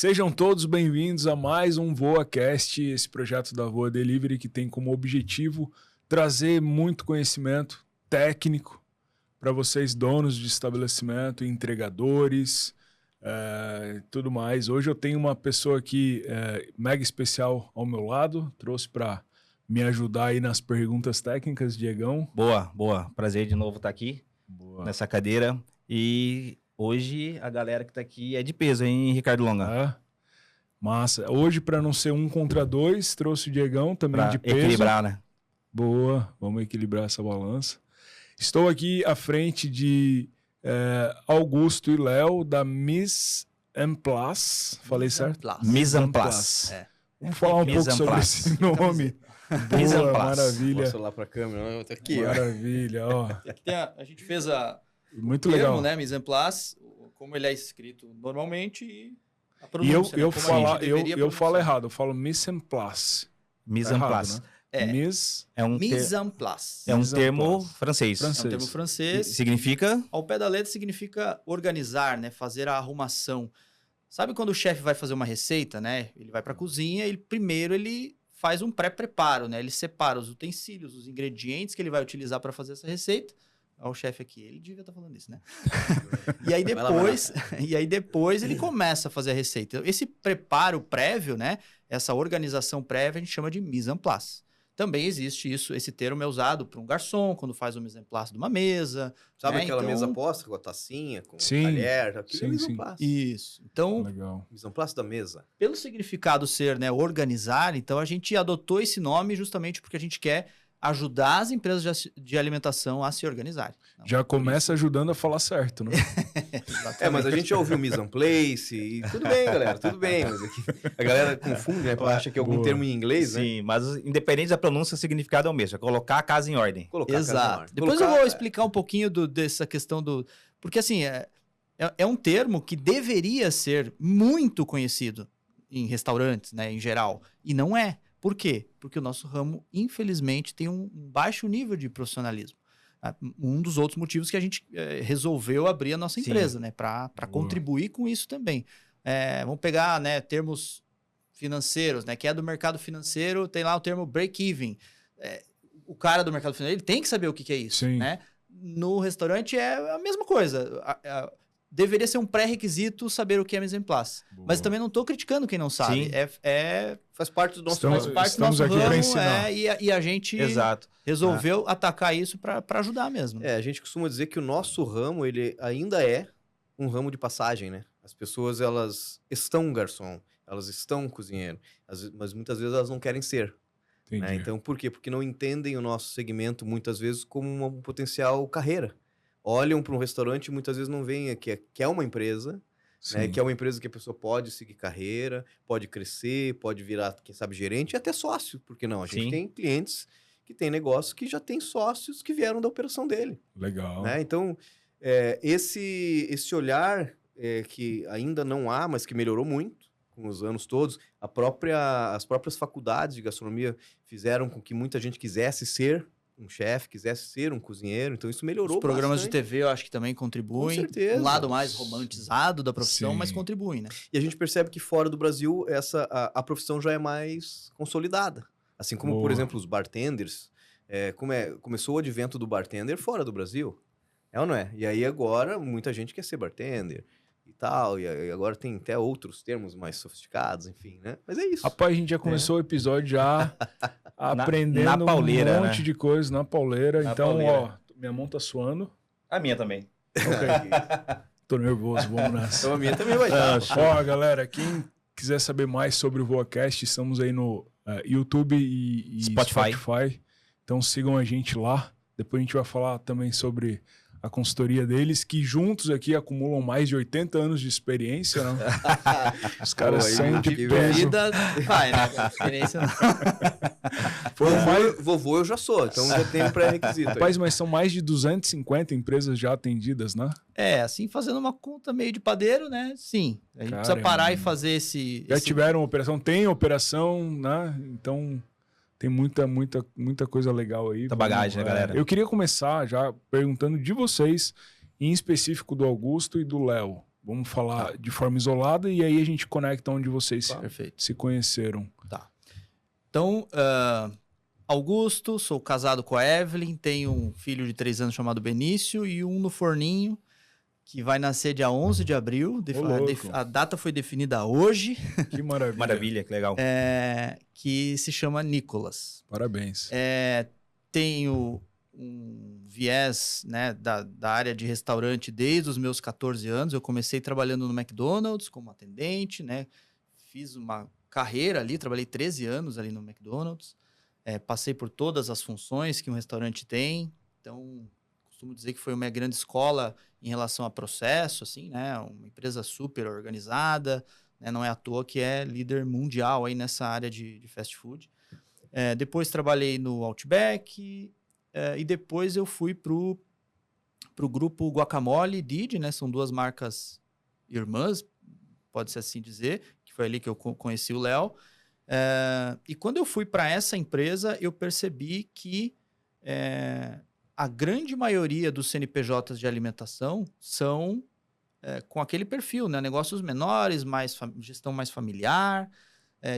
Sejam todos bem-vindos a mais um VoaCast, esse projeto da Voa Delivery que tem como objetivo trazer muito conhecimento técnico para vocês, donos de estabelecimento, entregadores, tudo mais. Hoje eu tenho uma pessoa aqui mega especial ao meu lado, trouxe para me ajudar aí nas perguntas técnicas, Diegão. Boa. Prazer de novo estar aqui nessa cadeira. E hoje a galera que está aqui é de peso, hein, Ricardo Longa? Massa. Hoje, para não ser 1 contra 2, trouxe o Diegão também pra de peso. Equilibrar, né? Boa, vamos equilibrar essa balança. Estou aqui à frente de Augusto e Léo, da Mise en Place. Falei certo? Mise en Place. Vamos falar um pouco sobre esse nome. Mise en Boa, Place. maravilha. Mostra lá para a câmera. Tá aqui, maravilha, ó. Aqui a gente fez Muito o termo, legal. né? Mise en place, como ele é escrito normalmente e a E pronúncia. eu como falo errado, eu falo Mise en Place. Mise Tá en errado, Place. né? Mise É um, Mise en place. é um Mise en termo place. francês. Francês. É um termo francês. Significa? Ao pé da letra significa organizar, né? Fazer a arrumação. Sabe quando o chefe vai fazer uma receita, né? Ele vai para a cozinha, primeiro ele faz um pré-preparo, né? Ele separa os utensílios, os ingredientes que ele vai utilizar para fazer essa receita. Olha o chefe aqui, ele devia estar falando isso, né? e aí depois ele começa a fazer a receita. Esse preparo prévio, né? Essa organização prévia a gente chama de mise en place. Também existe isso, esse termo é usado para um garçom, quando faz o mise en place de uma mesa. Sabe né? aquela Então, mesa posta com a tacinha, com Sim. o talher? Aquilo é mise Sim. en place. Isso. Então, Legal. Mise en place da mesa. pelo significado ser, né, organizar, então a gente adotou esse nome justamente porque a gente quer ajudar as empresas de alimentação a se organizarem. Não, Já por começa ajudando a falar certo, né? Mas a gente já ouviu mise en place e tudo bem, galera, tudo bem. Mas aqui, a galera confunde, né? Acha que é algum Boa. termo em inglês, né? Sim, mas independente da pronúncia, o significado é o mesmo. É colocar a casa em ordem. Colocar a casa na Exato. ordem. Depois eu vou explicar um pouquinho dessa questão do... Porque, assim, é um termo que deveria ser muito conhecido em restaurantes, né, em geral. E não é. Por quê? Porque o nosso ramo, infelizmente, tem um baixo nível de profissionalismo. Um dos outros motivos que a gente resolveu abrir a nossa Sim. empresa, né, para contribuir com isso também. Vamos pegar, né, termos financeiros, né, que é do mercado financeiro, tem lá o termo break-even. O cara do mercado financeiro, ele tem que saber o que é isso, Sim. né? No restaurante é a mesma coisa. Deveria ser um pré-requisito saber o que é mise en place. Boa. Mas também não estou criticando quem não sabe. Sim. Faz parte do nosso Estamos- ramo. Parte do estamos nosso aqui pra ramo, ensinar. e a gente Exato. resolveu atacar isso para ajudar mesmo. A gente costuma dizer que o nosso ramo, ele ainda é um ramo de passagem, né? As pessoas, elas estão garçom, elas estão cozinheiro, mas muitas vezes elas não querem ser. Entendi. Né? Então, por quê? Porque não entendem o nosso segmento, muitas vezes, como uma potencial carreira. Olham para um restaurante e muitas vezes não veem que é uma empresa, né? Sim. Que é uma empresa que a pessoa pode seguir carreira, pode crescer, pode virar, quem sabe, gerente e até sócio, por que não? A gente Sim. tem clientes que têm negócios que já têm sócios que vieram da operação dele. Legal. Né? Então, esse olhar que ainda não há, mas que melhorou muito com os anos todos, as próprias faculdades de gastronomia fizeram com que muita gente quisesse ser um chefe, quisesse ser um cozinheiro, então isso melhorou Os programas de bastante. TV eu acho que também contribuem. Com certeza. Um lado mais romantizado da profissão, Sim. mas contribuem, né? E a gente percebe que fora do Brasil, a profissão já é mais consolidada. Assim como, Boa. por exemplo, os bartenders. Começou o advento do bartender fora do Brasil. É ou não é? E aí agora muita gente quer ser bartender e tal. E agora tem até outros termos mais sofisticados, enfim, né? Mas é isso. Rapaz, a gente já começou o episódio já aprendendo na pauleira, um monte né? de coisa na pauleira. Na Então, pauleira. ó, minha mão tá suando. A minha também. Tô nervoso, vamos nessa. Então a minha também vai estar. Ó, galera, quem quiser saber mais sobre o VoaCast, estamos aí no YouTube e Spotify. Então sigam a gente lá. Depois a gente vai falar também sobre a consultoria deles, que juntos aqui acumulam mais de 80 anos de experiência, né? Os caras Pô, aí, são de que peso. Vida vai, né? A experiência não. Foram mais... Vovô eu já sou, então já tenho pré-requisito. Rapaz, mas são mais de 250 empresas já atendidas, né? Assim, fazendo uma conta meio de padeiro, né? Sim. A gente precisa Caramba. parar e fazer esse... Já tiveram operação, tem operação, né? Então tem muita coisa legal aí. Muita bagagem, né, galera? Eu queria começar já perguntando de vocês, em específico do Augusto e do Léo. Vamos falar de forma isolada e aí a gente conecta onde vocês Perfeito. se conheceram. Tá. Então, Augusto, sou casado com a Evelyn, tenho um filho de 3 anos chamado Benício e um no forninho, que vai nascer dia 11 de abril. louco. A data foi definida hoje, Que maravilha. Maravilha, que legal. que se chama Nicolas. Parabéns. Tenho um viés, né, da área de restaurante desde os meus 14 anos. Eu comecei trabalhando no McDonald's como atendente, né? Fiz uma carreira ali, trabalhei 13 anos ali no McDonald's. Passei por todas as funções que um restaurante tem. Então, costumo dizer que foi uma grande escola em relação a processo, assim, né? Uma empresa super organizada, né? Não é à toa que é líder mundial aí nessa área de fast food. Depois trabalhei no Outback e depois eu fui pro grupo Guacamole e Didi, né? São 2 marcas irmãs, pode-se assim dizer, que foi ali que eu conheci o Léo. E quando eu fui para essa empresa, eu percebi que a grande maioria dos CNPJs de alimentação são com aquele perfil, né? Negócios menores, gestão mais familiar,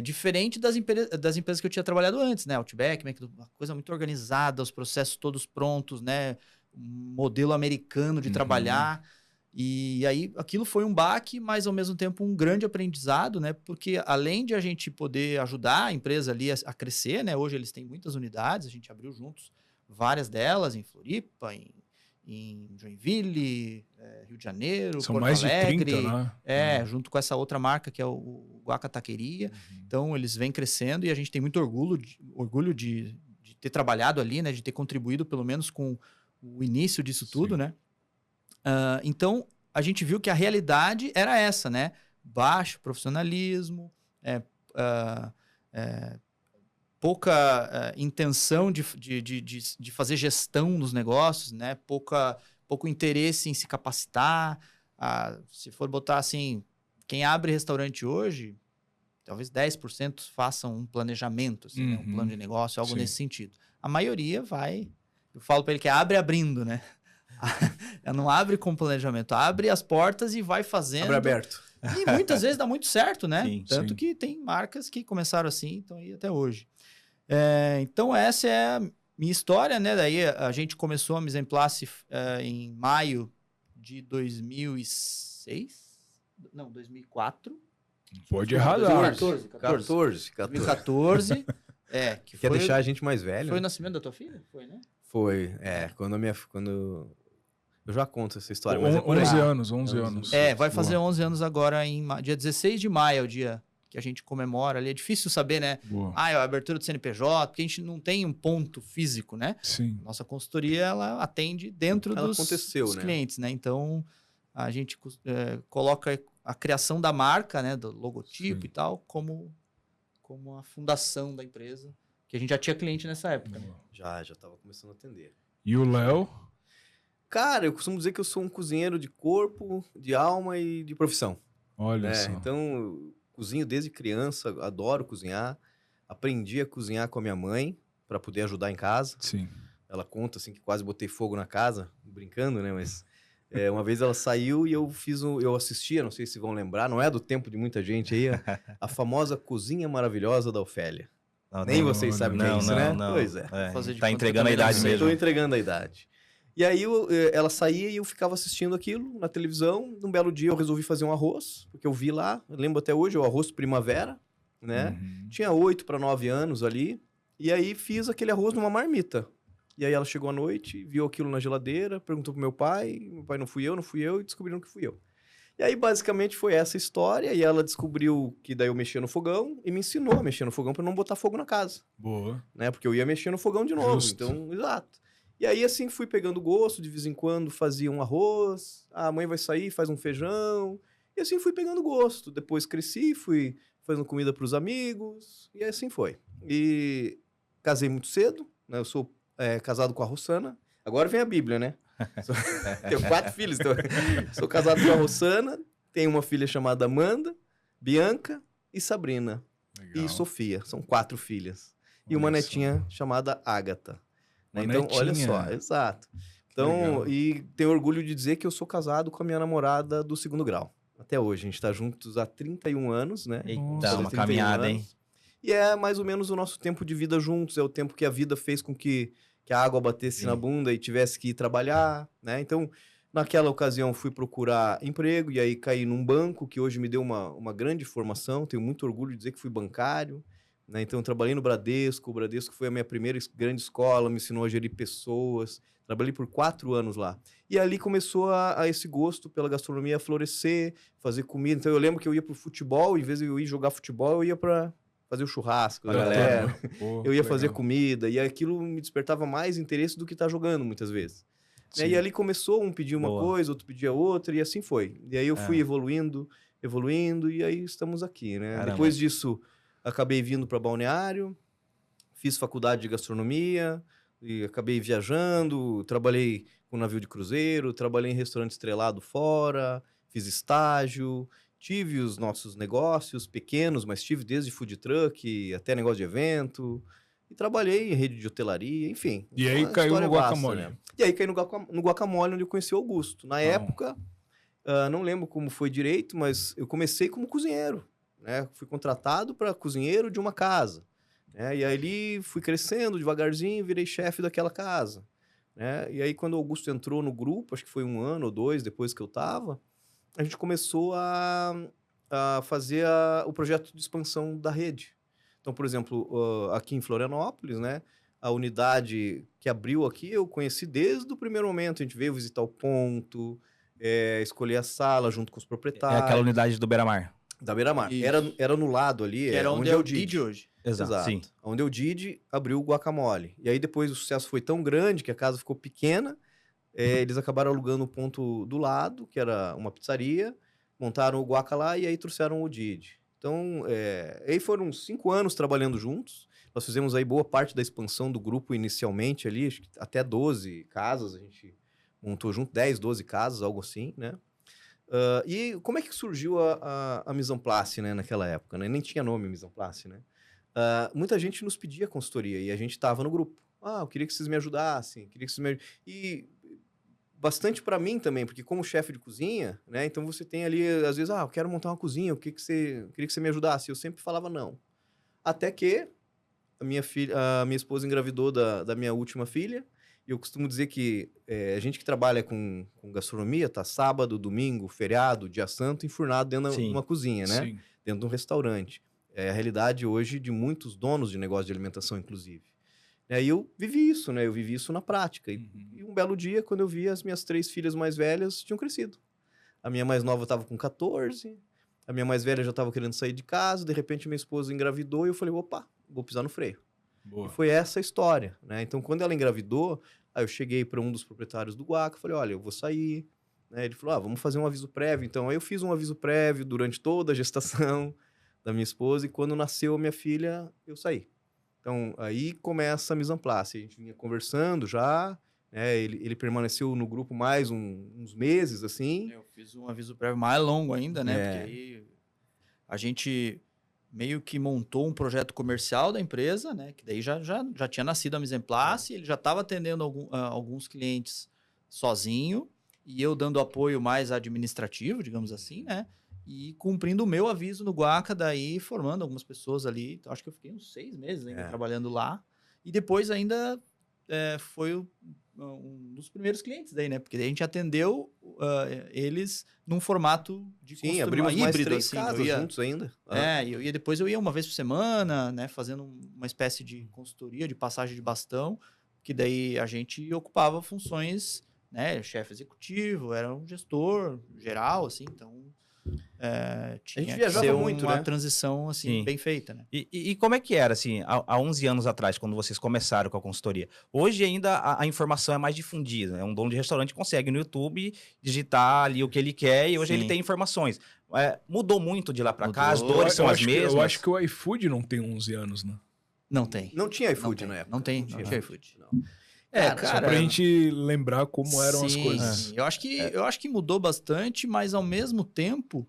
diferente das empresas que eu tinha trabalhado antes, né? Outback, uma coisa muito organizada, os processos todos prontos, né? Um modelo americano de trabalhar. E aí aquilo foi um baque, mas ao mesmo tempo um grande aprendizado, né? Porque além de a gente poder ajudar a empresa ali a crescer, né? Hoje eles têm muitas unidades, a gente abriu juntos várias delas em Floripa, em Joinville, Rio de Janeiro, São Porto mais Alegre, de 30, né? junto com essa outra marca que é o Guaca Taqueria. Então eles vêm crescendo e a gente tem muito orgulho de ter trabalhado ali, né? De ter contribuído pelo menos com o início disso tudo, né? Então, a gente viu que a realidade era essa, né? Baixo profissionalismo, pouca intenção de fazer gestão nos negócios, né? Pouco interesse em se capacitar. Se for botar assim, quem abre restaurante hoje, talvez 10% façam um planejamento, assim, né? Um plano de negócio, algo nesse sentido. A maioria vai... Eu falo para ele que abre abrindo, né? Ela não abre com planejamento, abre as portas e vai fazendo. Abre aberto. E muitas vezes dá muito certo, né? Sim, Tanto que tem marcas que começaram assim, estão aí até hoje. Então essa é a minha história, né? Daí a gente começou a Mise en Place em maio de 2006? Não, 2004. Pode errar. 2014. 2014. Que Quer foi, deixar a gente mais velho? Foi o nascimento da tua filha? Foi, né? Foi, quando eu já conto essa história, mas é por 11 aí. anos, 11 anos. Vai fazer 11 anos agora, dia 16 de maio, é o dia que a gente comemora ali. É difícil saber, né? Boa. É a abertura do CNPJ, porque a gente não tem um ponto físico, né? Sim. Nossa consultoria, ela atende dentro dos né? clientes, né? Então, a gente coloca a criação da marca, né? Do logotipo e tal, como a fundação da empresa, que a gente já tinha cliente nessa época, né? Já estava começando a atender. E o Léo? Cara, eu costumo dizer que eu sou um cozinheiro de corpo, de alma e de profissão. Olha só. Então, eu cozinho desde criança, adoro cozinhar. Aprendi a cozinhar com a minha mãe, para poder ajudar em casa. Sim. Ela conta, assim, que quase botei fogo na casa, brincando, né? Mas uma vez ela saiu e eu assistia, não sei se vão lembrar, não é do tempo de muita gente aí, a famosa Cozinha Maravilhosa da Ofélia. Nem vocês sabem o que é isso, né? Não. Pois é. Tá entregando a idade mesmo. Estou entregando a idade. E aí ela saía e eu ficava assistindo aquilo na televisão. Num belo dia eu resolvi fazer um arroz, porque eu vi lá, eu lembro até hoje, o arroz primavera, né? Tinha 8 para 9 anos ali. E aí fiz aquele arroz numa marmita. E aí ela chegou à noite, viu aquilo na geladeira, perguntou pro meu pai não fui eu, e descobriram que fui eu. E aí, basicamente, foi essa história, e ela descobriu que daí eu mexia no fogão, e me ensinou a mexer no fogão para não botar fogo na casa. Boa. Né? Porque eu ia mexer no fogão de novo, Justo. então, exato. E aí, assim, fui pegando gosto, de vez em quando fazia um arroz, a mãe vai sair, faz um feijão, e assim fui pegando gosto. Depois cresci, fui fazendo comida para os amigos, e assim foi. E casei muito cedo, né? Eu sou casado com a Rossana. Agora vem a Bíblia, né? Tenho 4 filhos. Então... Sou casado com a Rossana. Tenho uma filha chamada Amanda, Bianca e Sabrina. Legal. E Sofia. São 4 filhas. E uma Olha só. netinha chamada Ágata. Né? Uma Então, netinha. olha só. Exato. Então, Legal. e tenho orgulho de dizer que eu sou casado com a minha namorada do 2º grau. Até hoje. A gente está juntos há 31 anos, né? Eita, Nossa, uma 31 caminhada, hein? anos. E é mais ou menos o nosso tempo de vida juntos. É o tempo que a vida fez com que a água batesse Sim. na bunda e tivesse que ir trabalhar, né? Então, naquela ocasião, fui procurar emprego e aí caí num banco que hoje me deu uma grande formação. Tenho muito orgulho de dizer que fui bancário, né? Então, eu trabalhei no Bradesco. O Bradesco foi a minha primeira grande escola, me ensinou a gerir pessoas. Trabalhei por 4 anos lá. E ali começou a esse gosto pela gastronomia a florescer, fazer comida. Então, eu lembro que eu ia pro futebol, em vez de eu ir jogar futebol, eu ia para fazer o churrasco. Com a galera. Pô, Eu ia que fazer legal. comida, e aquilo me despertava mais interesse do que estar jogando, muitas vezes. Né? Sim. E ali começou, um pedia uma Boa. coisa, outro pedia outra, e assim foi. E aí eu fui É. evoluindo, e aí estamos aqui, né? Caramba. Depois disso, acabei vindo para Balneário, fiz faculdade de gastronomia, e acabei viajando, trabalhei com navio de cruzeiro, trabalhei em restaurante estrelado fora, fiz estágio, tive os nossos negócios pequenos, mas tive desde food truck até negócio de evento. E trabalhei em rede de hotelaria, enfim. E aí uma caiu história no vasta, guacamole. né? E aí caí no guacamole, onde eu conheci o Augusto. Na época, não lembro como foi direito, mas eu comecei como cozinheiro, né? Fui contratado para cozinheiro de uma casa, né? E aí ali fui crescendo devagarzinho, virei chefe daquela casa, né? E aí quando o Augusto entrou no grupo, acho que foi 1 ano ou 2 depois que eu tava, a gente começou a fazer o projeto de expansão da rede. Então, por exemplo, aqui em Florianópolis, né? A unidade que abriu aqui, eu conheci desde o primeiro momento. A gente veio visitar o ponto, escolher a sala junto com os É proprietários. aquela unidade do Beira-Mar. Da Beira-Mar. Isso. Era no lado ali, Que era onde é o Didi hoje. Exato, sim. Onde o Didi abriu o guacamole. E aí depois o sucesso foi tão grande que a casa ficou pequena. Eles acabaram alugando o ponto do lado, que era uma pizzaria. Montaram o guaca lá e aí trouxeram o Didi. Então, aí foram 5 anos trabalhando juntos. Nós fizemos aí boa parte da expansão do grupo inicialmente ali, acho que até 12 casas a gente montou junto, 10, 12 casas, algo assim, né? E como é que surgiu a Mise en Place, né, naquela época, né? Nem tinha nome Mise en Place, né? Muita gente nos pedia consultoria e a gente estava no grupo. Eu queria que vocês me ajudassem, queria que vocês me... E bastante para mim também, porque como chefe de cozinha, né? Então você tem ali, às vezes, eu quero montar uma cozinha, eu queria que você me ajudasse. Eu sempre falava não. Até que a minha esposa engravidou da minha última filha, e eu costumo dizer que a gente que trabalha com gastronomia, tá sábado, domingo, feriado, dia santo, enfurnado dentro de uma cozinha, né? Sim. Dentro de um restaurante. É a realidade hoje de muitos donos de negócio de alimentação, inclusive. E aí eu vivi isso, né? Eu vivi isso na prática. E um belo dia, quando eu vi, as minhas 3 filhas mais velhas tinham crescido. A minha mais nova estava com 14, a minha mais velha já estava querendo sair de casa, de repente minha esposa engravidou e eu falei, opa, vou pisar no freio. Boa. E foi essa a história, né? Então, quando ela engravidou, aí eu cheguei para um dos proprietários do Guaca, falei, olha, eu vou sair. Né? Ele falou, vamos fazer um aviso prévio. Então, aí eu fiz um aviso prévio durante toda a gestação da minha esposa e quando nasceu a minha filha, eu saí. Então, aí começa a Mise en Place. A gente vinha conversando já, né? Ele permaneceu no grupo mais uns meses, assim. Eu fiz um aviso prévio mais longo ainda, né? Porque aí a gente meio que montou um projeto comercial da empresa, né? Que daí já tinha nascido a Mise en Place, ele já estava atendendo alguns clientes sozinho e eu dando apoio mais administrativo, digamos assim, né? E cumprindo o meu aviso no Guaca, daí formando algumas pessoas ali. Então, acho que eu fiquei uns 6 meses ainda trabalhando lá. E depois ainda foi um dos primeiros clientes daí, né? Porque daí a gente atendeu eles num formato de Sim, abrimos mais híbrido, 3 assim. casas juntos ainda. Depois eu ia uma vez por semana, né? Fazendo uma espécie de consultoria, de passagem de bastão. Que daí a gente ocupava funções, né? Chefe executivo, era um gestor geral, assim. Então... tinha a gente que viajava ser muito, uma né? transição assim, Sim. bem feita, né? E como é que era, assim, há 11 anos atrás, quando vocês começaram com a consultoria? Hoje ainda a informação é mais difundida, né? Um dono de restaurante consegue no YouTube digitar ali o que ele quer e hoje Sim. ele tem informações. Mudou muito de lá pra cá? As Mudou. dores são as mesmas? Eu acho que o iFood não tem 11 anos, né? Não tem. Não tinha Não iFood tem. na época. Não tem tinha iFood. Não. Só pra gente lembrar como eram as sim, coisas. sim. Eu acho que mudou bastante, mas ao mesmo tempo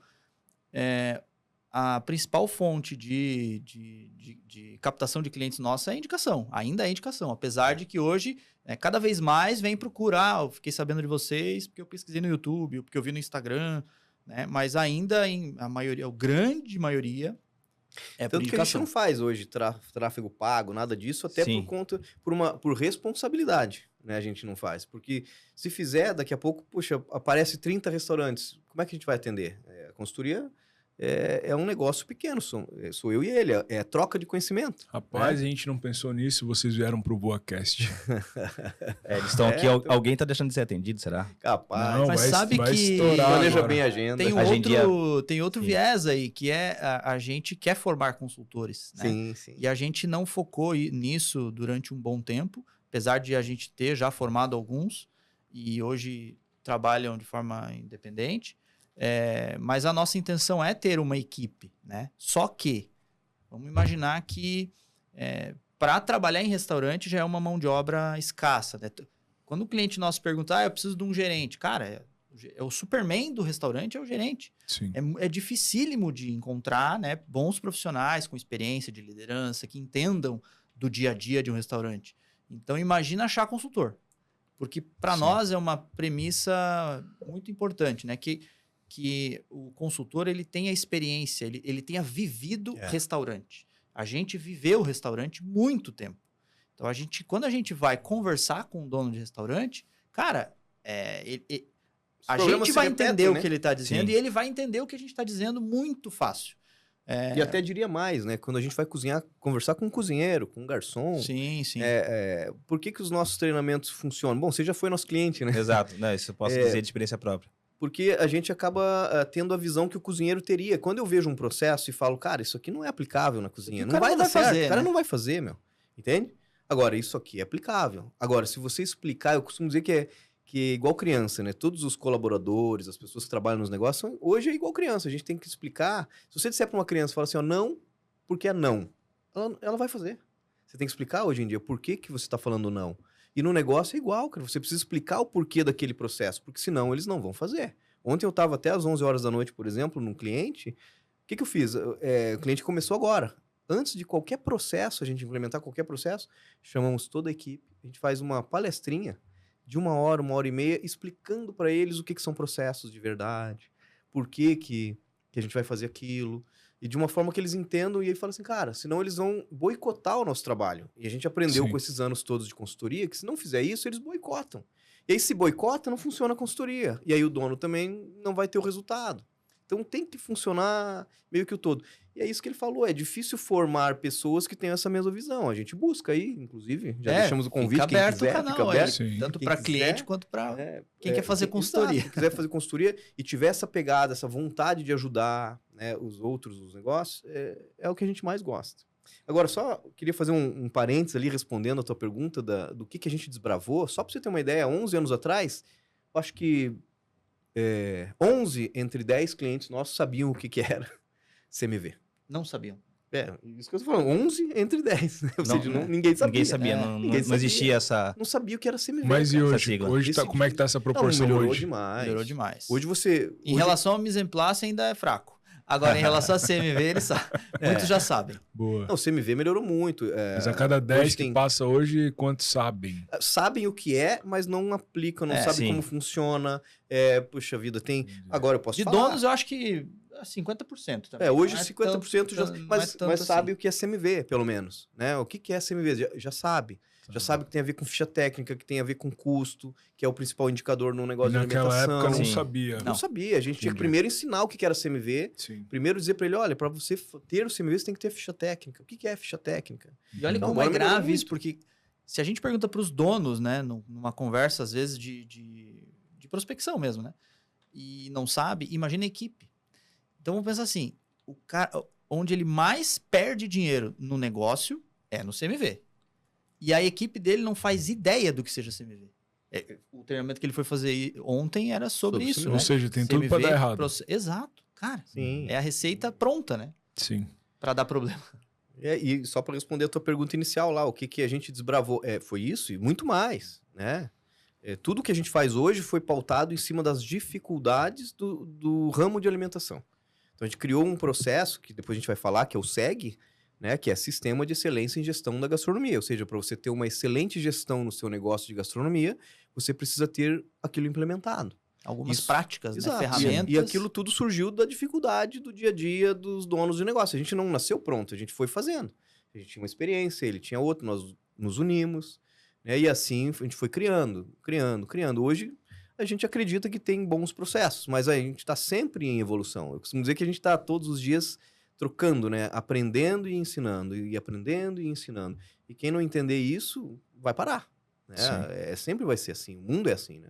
a principal fonte de captação de clientes nossa é a indicação. Ainda é a indicação. Apesar de que hoje, cada vez mais vem procurar. Eu fiquei sabendo de vocês porque eu pesquisei no YouTube, porque eu vi no Instagram. né? Mas ainda a maioria, a grande maioria é por Tanto que a gente indicação. não faz hoje tráfego pago, nada disso, até Sim. por conta, por responsabilidade, né? A gente não faz. Porque se fizer, daqui a pouco, puxa, aparece 30 restaurantes. Como é que a gente vai atender? A consultoria é um negócio pequeno, sou eu e ele, é troca de conhecimento. Rapaz, a gente não pensou nisso, vocês vieram pro BoaCast. Eles estão aqui, então- alguém tá deixando de ser atendido, será? Capaz. Não, Mas sabe vai que estourar Planeja agora. bem a agenda. Tem Agendia. tem outro Sim. viés aí, que é a gente quer formar consultores, né? Sim, sim. E a gente não focou nisso durante um bom tempo, apesar de a gente ter já formado alguns e hoje trabalham de forma independente. Mas a nossa intenção é ter uma equipe, né? Só que, vamos imaginar que para trabalhar em restaurante já é uma mão de obra escassa, né? Quando o cliente nosso pergunta, eu preciso de um gerente. Cara, o Superman do restaurante é o gerente. Sim. É dificílimo de encontrar, né, bons profissionais com experiência de liderança que entendam do dia a dia de um restaurante. Então, imagina achar consultor. Porque para Sim. nós é uma premissa muito importante, né? Que o consultor ele tenha experiência, ele tenha vivido restaurante. A gente viveu restaurante muito tempo. Então, quando a gente vai conversar com o dono de restaurante, cara, a problemas gente se vai repetem, entender o né? que ele está dizendo Sim. e ele vai entender o que a gente está dizendo muito fácil. E até diria mais, né? Quando a gente vai cozinhar, conversar com um cozinheiro, com um garçom. Sim, sim. Por que os nossos treinamentos funcionam? Bom, você já foi nosso cliente, né? Exato, não, isso eu posso dizer de experiência própria. Porque a gente acaba tendo a visão que o cozinheiro teria. Quando eu vejo um processo e falo, cara, isso aqui não é aplicável na cozinha. o Não cara vai não dar vai certo. fazer, O cara né? não vai fazer, meu. Entende? Agora, isso aqui é aplicável. Agora, se você explicar, eu costumo dizer que é igual criança, né? Todos os colaboradores, as pessoas que trabalham nos negócios, hoje é igual criança. A gente tem que explicar. Se você disser para uma criança, fala assim, ó, não, porque é não. Ela vai fazer. Você tem que explicar hoje em dia por que você está falando não. E no negócio é igual, cara. Você precisa explicar o porquê daquele processo, porque senão eles não vão fazer. Ontem eu estava até às 11 horas da noite, por exemplo, num cliente. O que eu fiz? O cliente começou agora. Antes de qualquer processo, a gente implementar qualquer processo, chamamos toda a equipe, a gente faz uma palestrinha de 1 hora e meia, explicando para eles o que são processos de verdade, por que a gente vai fazer aquilo, e de uma forma que eles entendam, e aí fala assim, cara, senão eles vão boicotar o nosso trabalho. E a gente aprendeu Sim. com esses anos todos de consultoria que se não fizer isso, eles boicotam. E aí se boicota, não funciona a consultoria. E aí o dono também não vai ter o resultado. Então tem que funcionar meio que o todo. E é isso que ele falou, é difícil formar pessoas que tenham essa mesma visão. A gente busca aí, inclusive, já deixamos o convite, fica quem aberto quiser, o canal fica aí, aberto. Sim. tanto Quem para quiser, cliente quanto para quem quer fazer exato, consultoria. quem quiser fazer consultoria e tiver essa pegada, essa vontade de ajudar, né, os outros, os negócios, é o que a gente mais gosta. Agora, só queria fazer um parênteses ali, respondendo a tua pergunta do que a gente desbravou. Só para você ter uma ideia, 11 anos atrás, eu acho que 11 entre 10 clientes nossos sabiam o que era CMV. Não sabiam. Isso que eu tô falando, 11 entre 10. Né? Ou Não, seja, né? ninguém sabia. Ninguém sabia, ninguém não existia essa... Não sabia o que era CMV. Mas e cara. hoje? sigla. Hoje tá, Esse como é que tá essa proporção melhorou hoje? demais. Melhorou demais. Hoje você... Em hoje- relação ao mise en place ainda é fraco. Agora, em relação a CMV, eles muitos já sabem. Boa. Não, o CMV melhorou muito. Mas a cada 10 hoje que tem- passa hoje, quantos sabem? Sabem o que é, mas não aplicam, não sabem sim. como funciona. Puxa vida, tem... Agora eu posso De falar. donos, eu acho que 50% também. Hoje Não é 50% já... tanto- não é Mas tanto sabe assim. o que é CMV, pelo menos. Né? O que é CMV? Já sabe. Já sabe que tem a ver com ficha técnica, que tem a ver com custo, que é o principal indicador num E negócio de naquela alimentação. época não Sim. sabia. Não sabia. A gente tinha que primeiro ensinar o que era CMV. Sim. Primeiro dizer para ele, olha, para você ter o CMV, você tem que ter ficha técnica. O que é ficha técnica? E olha Então, como é agora melhorou grave isso, muito. porque se a gente pergunta para os donos, né, numa conversa, às vezes, de prospecção mesmo, né, e não sabe, imagina a equipe. Então, vamos pensar assim, o cara, onde ele mais perde dinheiro no negócio é no CMV. E a equipe dele não faz ideia do que seja CMV. O treinamento que ele foi fazer ontem era sobre Sobre isso, CMV. né? Ou seja, tem tudo pra dar errado. Exato, cara. Sim. É a receita pronta, né, Sim. para dar problema. E só para responder a tua pergunta inicial lá, o que a gente desbravou? Foi isso e muito mais, né? Tudo que a gente faz hoje foi pautado em cima das dificuldades do ramo de alimentação. Então a gente criou um processo, que depois a gente vai falar, que é o SEG, né? Que é Sistema de Excelência em Gestão da Gastronomia. Ou seja, para você ter uma excelente gestão no seu negócio de gastronomia, você precisa ter aquilo implementado. Algumas Isso. práticas, né? Exato. Ferramentas. E aquilo tudo surgiu da dificuldade do dia a dia dos donos de negócio. A gente não nasceu pronto, a gente foi fazendo. A gente tinha uma experiência, ele tinha outra, nós nos unimos, né? E assim a gente foi criando. Hoje a gente acredita que tem bons processos, mas a gente está sempre em evolução. Eu costumo dizer que a gente está todos os dias trocando, né? Aprendendo e ensinando, e aprendendo e ensinando. E quem não entender isso, vai parar. Né? Sempre vai ser assim, o mundo é assim, né?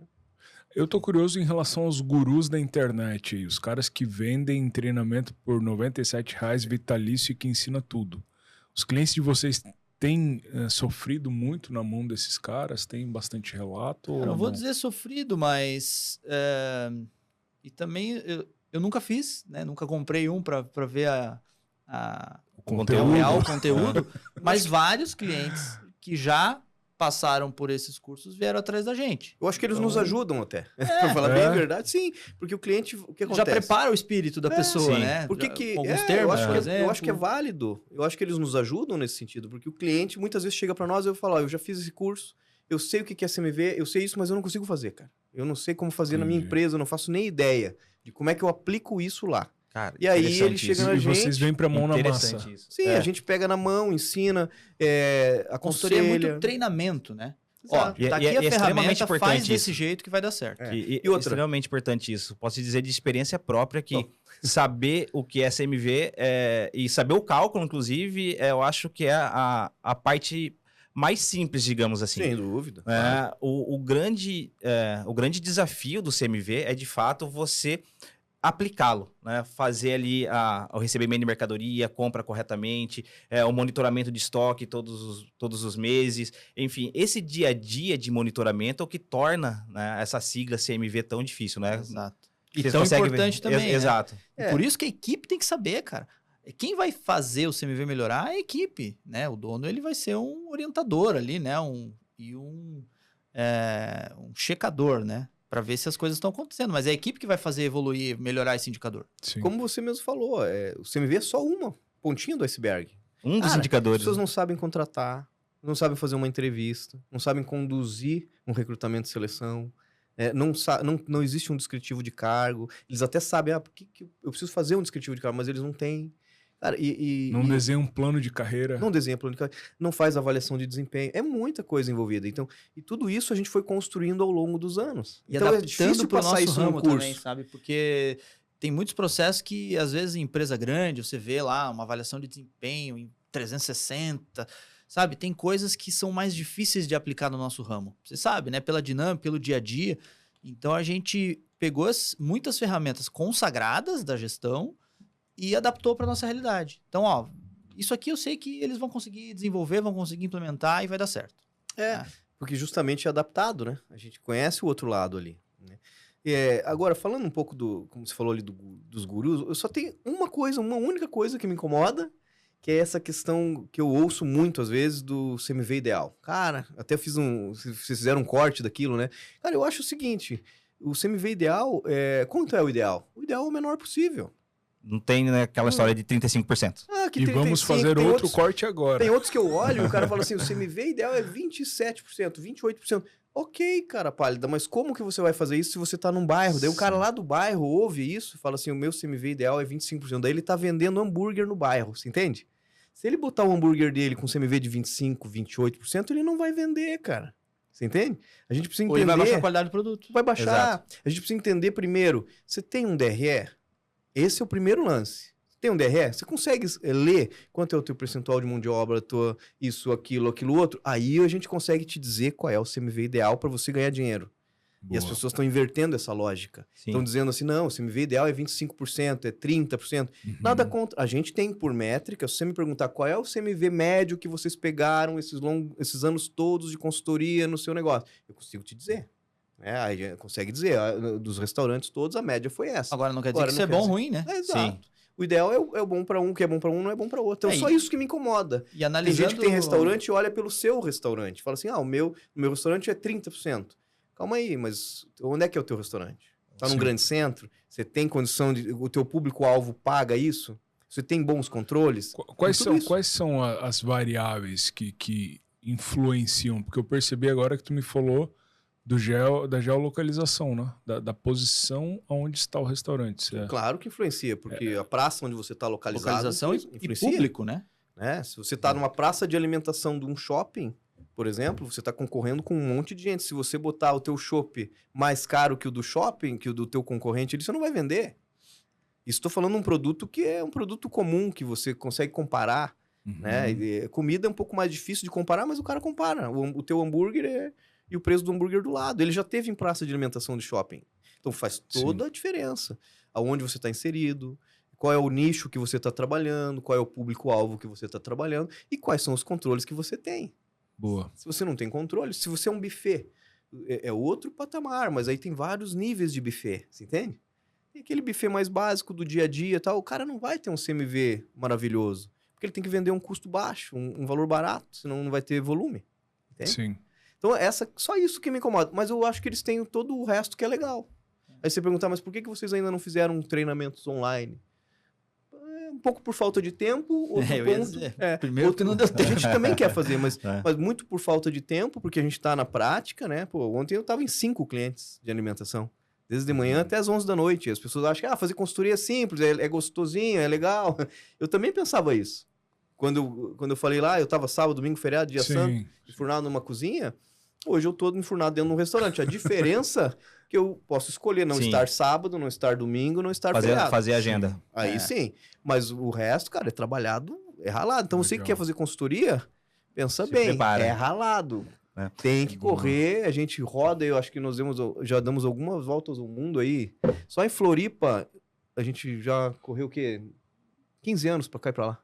Eu tô curioso em relação aos gurus da internet aí, os caras que vendem treinamento por R$ 97,00 vitalício e que ensina tudo. Os clientes de vocês têm sofrido muito na mão desses caras? Tem bastante relato? Eu não vou dizer sofrido, mas... E também eu nunca fiz, né? Nunca comprei um para ver o real conteúdo, mas vários clientes que já passaram por esses cursos vieram atrás da gente. Eu acho que eles nos ajudam até. Pra falar bem a verdade, sim. Porque o cliente, o que acontece? Já prepara o espírito da pessoa, sim. né? Porque que, com alguns termos, por exemplo. eu acho que é válido. Eu acho que eles nos ajudam nesse sentido. Porque o cliente muitas vezes chega para nós e eu falo, eu já fiz esse curso, eu sei o que é CMV, eu sei isso, mas eu não consigo fazer, cara. Eu não sei como fazer na minha empresa, eu não faço nem ideia de como é que eu aplico isso lá. Cara, E aí ele chega na E gente... vocês vêm pra mão na massa. Isso. Sim, a gente pega na mão, ensina, A consultoria é aconselha. muito treinamento, né? Ó, Exato. tá aqui E a é extremamente ferramenta, importante faz desse isso. jeito que vai dar certo. E E outra? extremamente importante isso. Posso te dizer de experiência própria que saber o que é CMV e saber o cálculo, inclusive, eu acho que é a parte mais simples, digamos assim. Sem dúvida. O grande desafio do CMV é, de fato, você aplicá-lo, né? Fazer ali o recebimento de mercadoria, compra corretamente, o monitoramento de estoque todos os meses. Enfim, esse dia a dia de monitoramento é o que torna, né, essa sigla CMV tão difícil, né? Exato. E Vocês tão conseguem importante ver? também, né? Exato. E por isso que a equipe tem que saber, cara. Quem vai fazer o CMV melhorar é a equipe, né? O dono, ele vai ser um orientador ali, né? Um checador, né? Para ver se as coisas estão acontecendo. Mas é a equipe que vai fazer evoluir, melhorar esse indicador. Sim. Como você mesmo falou, o CMV é só uma pontinha do iceberg. Um dos As indicadores. pessoas não sabem contratar, não sabem fazer uma entrevista, não sabem conduzir um recrutamento e seleção, não existe um descritivo de cargo. Eles até sabem, por que eu preciso fazer um descritivo de cargo, mas eles não têm. Cara, Não desenha um plano de carreira. Não desenha plano de carreira, não faz avaliação de desempenho. É muita coisa envolvida. Então, e tudo isso a gente foi construindo ao longo dos anos. E então adaptando é difícil pro passar nosso isso num ramo curso. também, sabe? Porque tem muitos processos que, às vezes, em empresa grande, você vê lá uma avaliação de desempenho em 360, sabe? Tem coisas que são mais difíceis de aplicar no nosso ramo. Você sabe, né? Pela dinâmica, pelo dia a dia. Então, a gente pegou muitas ferramentas consagradas da gestão e adaptou para nossa realidade. Então, isso aqui eu sei que eles vão conseguir desenvolver, vão conseguir implementar e vai dar certo. Porque justamente é adaptado, né? A gente conhece o outro lado ali. Né? Agora, falando um pouco como você falou ali dos gurus, eu só tenho uma única coisa que me incomoda, que é essa questão que eu ouço muito às vezes do CMV ideal. Cara, até vocês fizeram um corte daquilo, né? Cara, eu acho o seguinte, o CMV ideal, quanto é o ideal? O ideal é o menor possível. Não tem, né, aquela história de 35%. E vamos fazer outro corte agora. Tem outros que eu olho e o cara fala assim, o CMV ideal é 27%, 28%. Ok, cara pálida, mas como que você vai fazer isso se você tá num bairro? Daí o cara lá do bairro ouve isso e fala assim, o meu CMV ideal é 25%. Daí ele tá vendendo hambúrguer no bairro, você entende? Se ele botar o hambúrguer dele com CMV de 25%, 28%, ele não vai vender, cara. Você entende? A gente precisa entender... Ou ele vai baixar a qualidade do produto. Vai baixar. Exato. A gente precisa entender primeiro, você tem um DRE? Esse é o primeiro lance. Tem um DRE? Você consegue ler quanto é o teu percentual de mão de obra, isso, aquilo outro? Aí a gente consegue te dizer qual é o CMV ideal para você ganhar dinheiro. Boa. E as pessoas estão invertendo essa lógica. Sim. Estão dizendo assim, não, o CMV ideal é 25%, é 30%. Uhum. Nada contra. A gente tem por métrica, se você me perguntar qual é o CMV médio que vocês pegaram esses anos todos de consultoria no seu negócio, eu consigo te dizer. Aí a gente consegue dizer, dos restaurantes todos, a média foi essa. Agora não quer dizer que isso é bom ou ruim, né? Exato. O ideal é bom para um, o que é bom para um não é bom para outro. Então, só isso que me incomoda. E Tem analisando... gente que tem restaurante e olha pelo seu restaurante. Fala assim, o meu restaurante é 30%. Calma aí, mas onde é que é o teu restaurante? Tá num grande centro? Você tem condição de... O teu público-alvo paga isso? Você tem bons controles? Quais são as variáveis que influenciam? Porque eu percebi agora que tu me falou da geolocalização, né? Da posição onde está o restaurante. Claro que influencia, porque a praça onde você está localizado Localização e influencia. público, né? Né? Se você está numa praça de alimentação de um shopping, por exemplo, você está concorrendo com um monte de gente. Se você botar o teu chopp mais caro que o do shopping, que o do teu concorrente, você não vai vender. Estou falando um produto que é um produto comum, que você consegue comparar. Né? E comida é um pouco mais difícil de comparar, mas o cara compara. O teu hambúrguer e o preço do hambúrguer do lado. Ele já teve em praça de alimentação de shopping. Então faz toda a diferença. Aonde você está inserido, qual é o nicho que você está trabalhando, qual é o público-alvo que você está trabalhando e quais são os controles que você tem. Boa. Se você não tem controle, se você é um buffet, é outro patamar, mas aí tem vários níveis de buffet, você entende? E aquele buffet mais básico do dia a dia e tal, o cara não vai ter um CMV maravilhoso. Porque ele tem que vender um custo baixo, um valor barato, senão não vai ter volume. Entende? Sim. Então, só isso que me incomoda. Mas eu acho que eles têm todo o resto que é legal. Aí você perguntar, mas por que vocês ainda não fizeram treinamentos online? Um pouco por falta de tempo. Outro ponto, primeiro que não deu tempo. A gente também quer fazer, mas muito por falta de tempo, porque a gente está na prática, né? Pô, ontem eu estava em 5 clientes de alimentação. Desde de manhã até as 11 da noite. As pessoas acham que fazer consultoria é simples, é gostosinho, é legal. Eu também pensava isso. Quando eu falei lá, eu tava sábado, domingo, feriado, dia santo, enfurnado numa cozinha. Hoje eu tô enfurnado dentro de um restaurante. A diferença é que eu posso escolher não estar sábado, não estar domingo, não estar feriado. Fazer agenda. Aí sim. Mas o resto, cara, é trabalhado, é ralado. Então você que quer fazer consultoria, pensa bem, prepara. É ralado. Tem que correr, a gente roda, eu acho que nós já damos algumas voltas ao mundo aí. Só em Floripa, a gente já correu o quê? 15 anos pra cá e pra lá.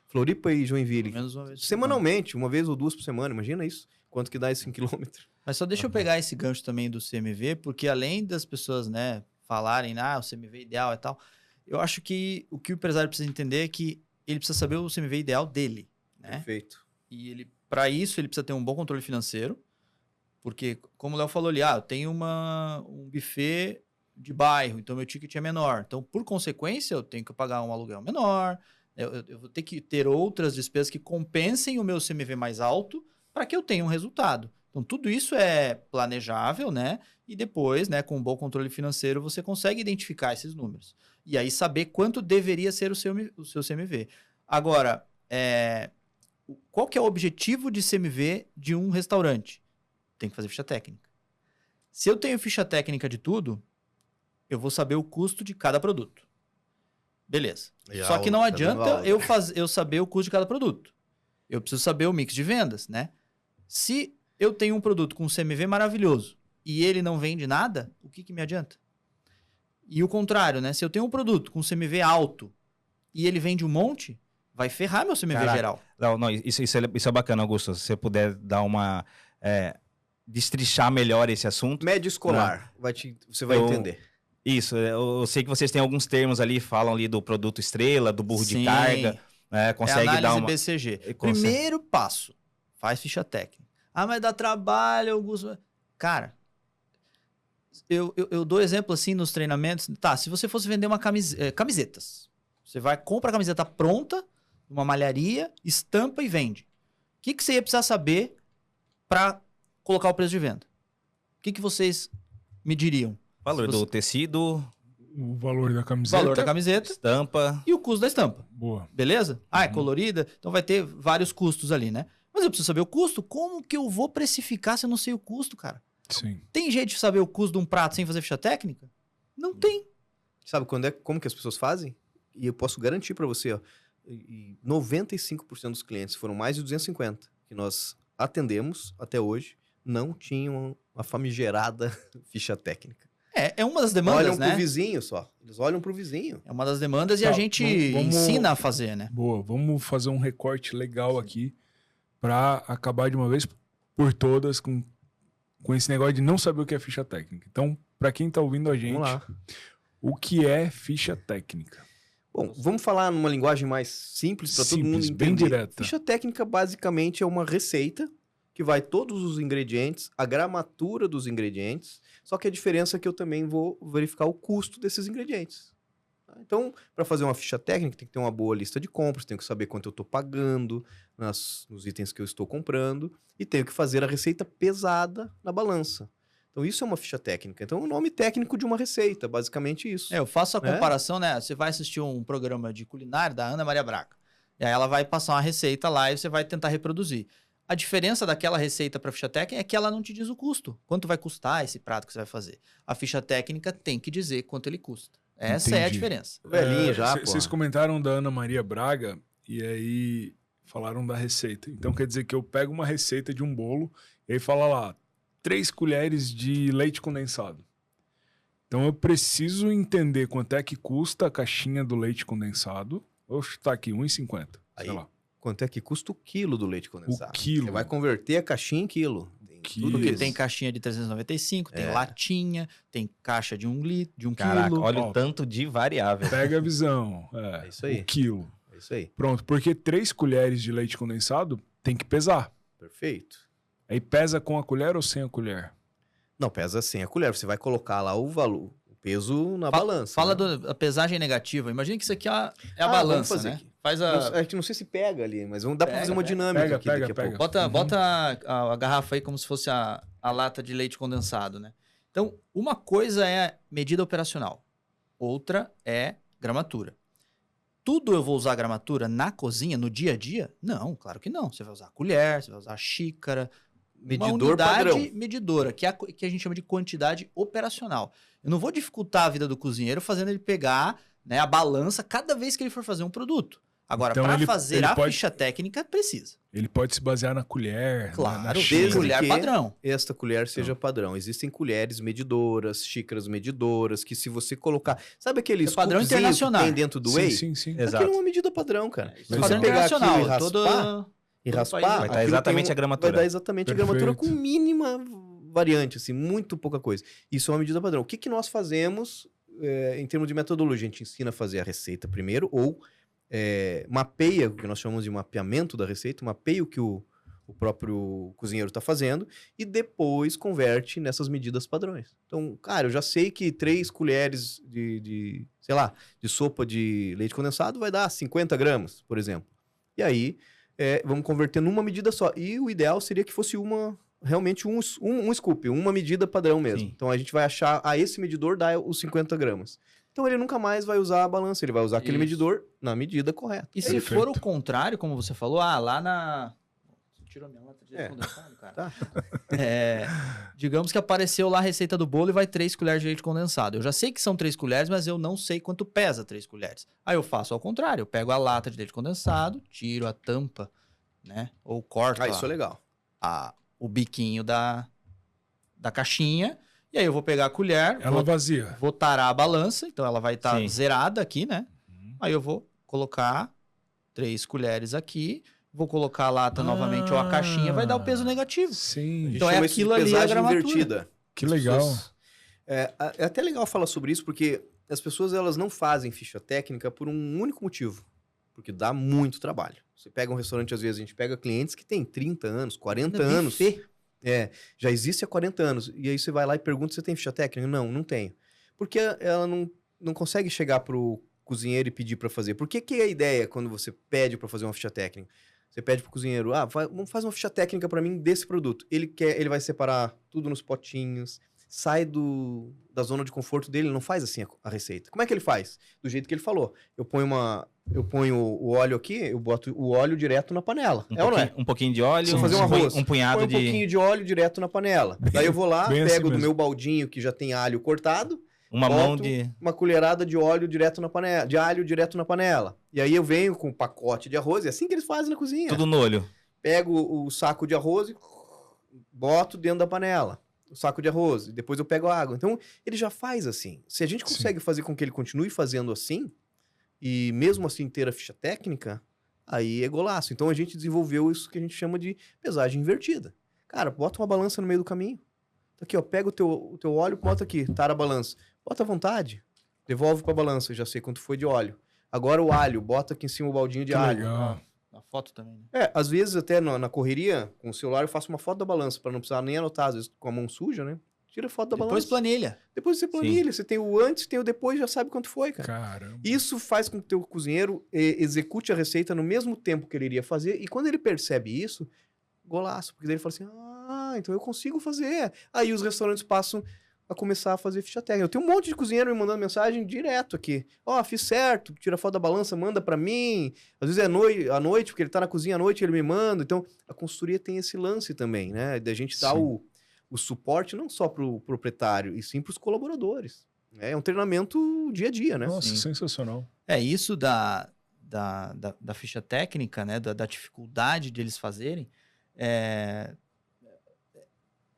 Floripa e Joinville. Menos uma vez. Semanalmente, uma vez ou duas por semana, imagina isso. Quanto que dá esses 5 quilômetros? Mas só deixa eu pegar esse gancho também do CMV, porque além das pessoas, né, falarem, o CMV ideal e tal, eu acho que o empresário precisa entender é que ele precisa saber o CMV ideal dele, né? Perfeito. E para isso, ele precisa ter um bom controle financeiro, porque, como o Léo falou ali, eu tenho um buffet de bairro, então meu ticket é menor. Então, por consequência, eu tenho que pagar um aluguel menor, eu vou ter que ter outras despesas que compensem o meu CMV mais alto para que eu tenha um resultado. Então, tudo isso é planejável, né? E depois, né, com um bom controle financeiro, você consegue identificar esses números. E aí saber quanto deveria ser o seu CMV. Agora, qual que é o objetivo de CMV de um restaurante? Tem que fazer ficha técnica. Se eu tenho ficha técnica de tudo, eu vou saber o custo de cada produto. Beleza. Só que não adianta eu saber o custo de cada produto. Eu preciso saber o mix de vendas, né? Se eu tenho um produto com um CMV maravilhoso e ele não vende nada, o que me adianta? E o contrário, né? Se eu tenho um produto com CMV alto e ele vende um monte, vai ferrar meu CMV geral. Não, isso é bacana, Augusto. Se você puder dar uma... destrichar melhor esse assunto. Médio escolar. Você vai entender. Isso. Eu sei que vocês têm alguns termos ali, falam ali do produto estrela, do burro de carga. Consegue análise dar uma... BCG. Primeiro passo, faz ficha técnica. Mas dá trabalho, Augusto. Cara, eu dou exemplo assim nos treinamentos. Tá, se você fosse vender camisetas, você compra a camiseta pronta, uma malharia, estampa e vende. O que você ia precisar saber para colocar o preço de venda? O que vocês me diriam? Valor do tecido, o valor da camiseta. Valor da camiseta. Estampa. E o custo da estampa. Boa. Beleza? É colorida, então vai ter vários custos ali, né? Mas eu preciso saber o custo. Como que eu vou precificar se eu não sei o custo, cara? Sim. Tem jeito de saber o custo de um prato sem fazer ficha técnica? Não tem. Sabe como que as pessoas fazem? E eu posso garantir para você, 95% dos clientes, foram mais de 250 que nós atendemos até hoje, não tinham a famigerada ficha técnica. É uma das demandas, olham né? Olham pro vizinho só. Eles olham pro vizinho. É uma das demandas e a gente ensina a fazer, né? Boa, vamos fazer um recorte legal aqui para acabar de uma vez por todas com esse negócio de não saber o que é ficha técnica. Então, para quem tá ouvindo a gente, o que é ficha técnica? Bom, vamos falar numa linguagem mais simples para todo mundo entender. Bem direta. Ficha técnica basicamente é uma receita que vai todos os ingredientes, a gramatura dos ingredientes, só que a diferença é que eu também vou verificar o custo desses ingredientes. Então, para fazer uma ficha técnica, tem que ter uma boa lista de compras, tenho que saber quanto eu estou pagando nos itens que eu estou comprando e tenho que fazer a receita pesada na balança. Então, isso é uma ficha técnica. Então, é o nome técnico de uma receita, basicamente isso. Eu faço a né? comparação, né? Você vai assistir um programa de culinária da Ana Maria Braga. E aí ela vai passar uma receita lá e você vai tentar reproduzir. A diferença daquela receita para a ficha técnica é que ela não te diz o custo. Quanto vai custar esse prato que você vai fazer? A ficha técnica tem que dizer quanto ele custa. Essa é a Entendi. diferença. Velhinho já, pô. Vocês comentaram da Ana Maria Braga e aí falaram da receita. Então quer dizer que eu pego uma receita de um bolo e aí fala lá, 3 colheres de leite condensado. Então eu preciso entender quanto é que custa a caixinha do leite condensado. Vou chutar aqui, R$1,50. Sei Aí, lá. quanto é que custa o quilo do leite condensado? O quilo. Você vai converter a caixinha em quilo. Tem Quilo. tudo Porque isso. tem caixinha de 395, tem É. latinha, tem caixa de 1 litro, de 1 Caraca, quilo. olha Ó. o tanto de variável. Pega a visão. É isso aí. O quilo. É isso aí. Pronto, porque 3 colheres de leite condensado tem que pesar. Perfeito. Aí pesa com a colher ou sem a colher? Não, pesa sem a colher. Você vai colocar lá o valor, o peso na balança. Fala né? da pesagem negativa. Imagina que isso aqui é a vamos balança, fazer né? aqui. Faz A gente não sei se pega ali, mas dá pra fazer uma dinâmica pega, aqui daqui pega, a pega. pouco. Bota a garrafa aí como se fosse a lata de leite condensado, né? Então, uma coisa é medida operacional, outra é gramatura. Tudo eu vou usar gramatura na cozinha, no dia a dia? Não, claro que não. Você vai usar colher, você vai usar xícara, uma Medidor unidade padrão. medidora, que a gente chama de quantidade operacional. Eu não vou dificultar a vida do cozinheiro fazendo ele pegar, né, a balança cada vez que ele for fazer um produto. Agora, Então, para ele fazer a pode- ficha técnica, precisa. Ele pode se basear na colher, na Claro, xícara. desde colher que- padrão. Esta colher seja padrão. Existem colheres medidoras, xícaras medidoras, que se você colocar... Sabe aquele É padrão scoopzinho internacional. que tem dentro do Sim, whey? sim, sim. Exato. Aquilo é uma medida padrão, cara. Isso Se é você padrão pegar aquilo internacional. e raspar, todo país raspar, vai Vai estar aquilo exatamente tem a gramatura. Vai dar exatamente a gramatura com Perfeito. mínima variante, assim, muito pouca coisa. Isso é uma medida padrão. O que nós fazemos em termos de metodologia? A gente ensina a fazer a receita primeiro, ou mapeia, o que nós chamamos de mapeamento da receita, mapeia o que o próprio cozinheiro está fazendo e depois converte nessas medidas padrões. Então, cara, eu já sei que 3 colheres de sopa de leite condensado vai dar 50 gramas, por exemplo. E aí, vamos converter numa medida só. E o ideal seria que fosse realmente um scoop, uma medida padrão mesmo. Sim. Então, a gente vai achar, esse medidor dá os 50 gramas. Então, ele nunca mais vai usar a balança, ele vai usar aquele Isso. medidor na medida correta. E se Perfeito. for o contrário, como você falou, lá na... Você tirou minha lata de leite condensado, cara. Tá. Digamos que apareceu lá a receita do bolo e vai 3 colheres de leite condensado. Eu já sei que são 3 colheres, mas eu não sei quanto pesa 3 colheres. Aí eu faço ao contrário. Eu pego a lata de leite condensado, tiro a tampa, né? Ou corto Isso é legal. o biquinho da caixinha. E aí eu vou pegar a colher, Ela vazia. vou tarar a balança. Então ela vai estar Sim. zerada aqui, né? Aí eu vou colocar 3 colheres aqui. Vou colocar a lata novamente ou a caixinha. Vai dar o peso negativo. A Sim, gente Então é chama isso de aquilo ali, a pesagem gramatura. invertida. que legal. Pessoas- É até legal falar sobre isso, porque as pessoas elas não fazem ficha técnica por um único motivo. Porque dá muito trabalho. Você pega um restaurante, às vezes, a gente pega clientes que têm 30 anos, 40 anos. Buffet. Já existe há 40 anos. E aí você vai lá e pergunta se tem ficha técnica. Não tem. Porque ela não consegue chegar pro cozinheiro e pedir para fazer. Por que é a ideia quando você pede para fazer uma ficha técnica? Você pede pro cozinheiro, faz uma ficha técnica para mim desse produto. Ele vai separar tudo nos potinhos, sai da zona de conforto dele, não faz assim a receita. Como é que ele faz? Do jeito que ele falou. Eu ponho o óleo aqui, eu boto o óleo direto na panela. Ou não é? Um pouquinho de óleo, Vou fazer um arroz. um punhado Põe um de... pouquinho de óleo direto na panela. Daí eu vou lá, Bem assim pego do mesmo. meu baldinho que já tem alho cortado, Uma mão boto de... uma colherada de óleo direto na panela, de alho direto na panela. E aí eu venho com um pacote de arroz, é assim que eles fazem na cozinha. Tudo no olho. Pego o saco de arroz e boto dentro da panela. O saco de arroz, e depois eu pego a água. Então, ele já faz assim. Se a gente consegue fazer com que ele continue fazendo assim, e mesmo assim ter a ficha técnica, aí é golaço. Então, a gente desenvolveu isso que a gente chama de pesagem invertida. Cara, bota uma balança no meio do caminho. Aqui, ó, pega o teu óleo, bota aqui, tara a balança. Bota à vontade, devolve com a balança, já sei quanto foi de óleo. Agora o alho, bota aqui em cima o baldinho de Que alho. legal. Na foto também, né? Às vezes até na correria, com o celular, eu faço uma foto da balança, para não precisar nem anotar, às vezes com a mão suja, né? Tira foto da Depois balança. planilha. Depois você planilha. Você tem o antes, tem o depois, já sabe quanto foi, cara. Caramba. Isso faz com que o teu cozinheiro execute a receita no mesmo tempo que ele iria fazer. E quando ele percebe isso, golaço. Porque daí ele fala assim, então eu consigo fazer. Aí os restaurantes passam a começar a fazer ficha técnica. Eu tenho um monte de cozinheiro me mandando mensagem direto aqui. Fiz certo, tira foto da balança, manda pra mim. Às vezes é à noite, porque ele tá na cozinha à noite, ele me manda. Então, a consultoria tem esse lance também, né? Da gente dar o suporte não só pro proprietário, e sim pros colaboradores. É um treinamento dia a dia, né? Nossa, Sim. sensacional. Isso da ficha técnica, né? Da dificuldade de eles fazerem.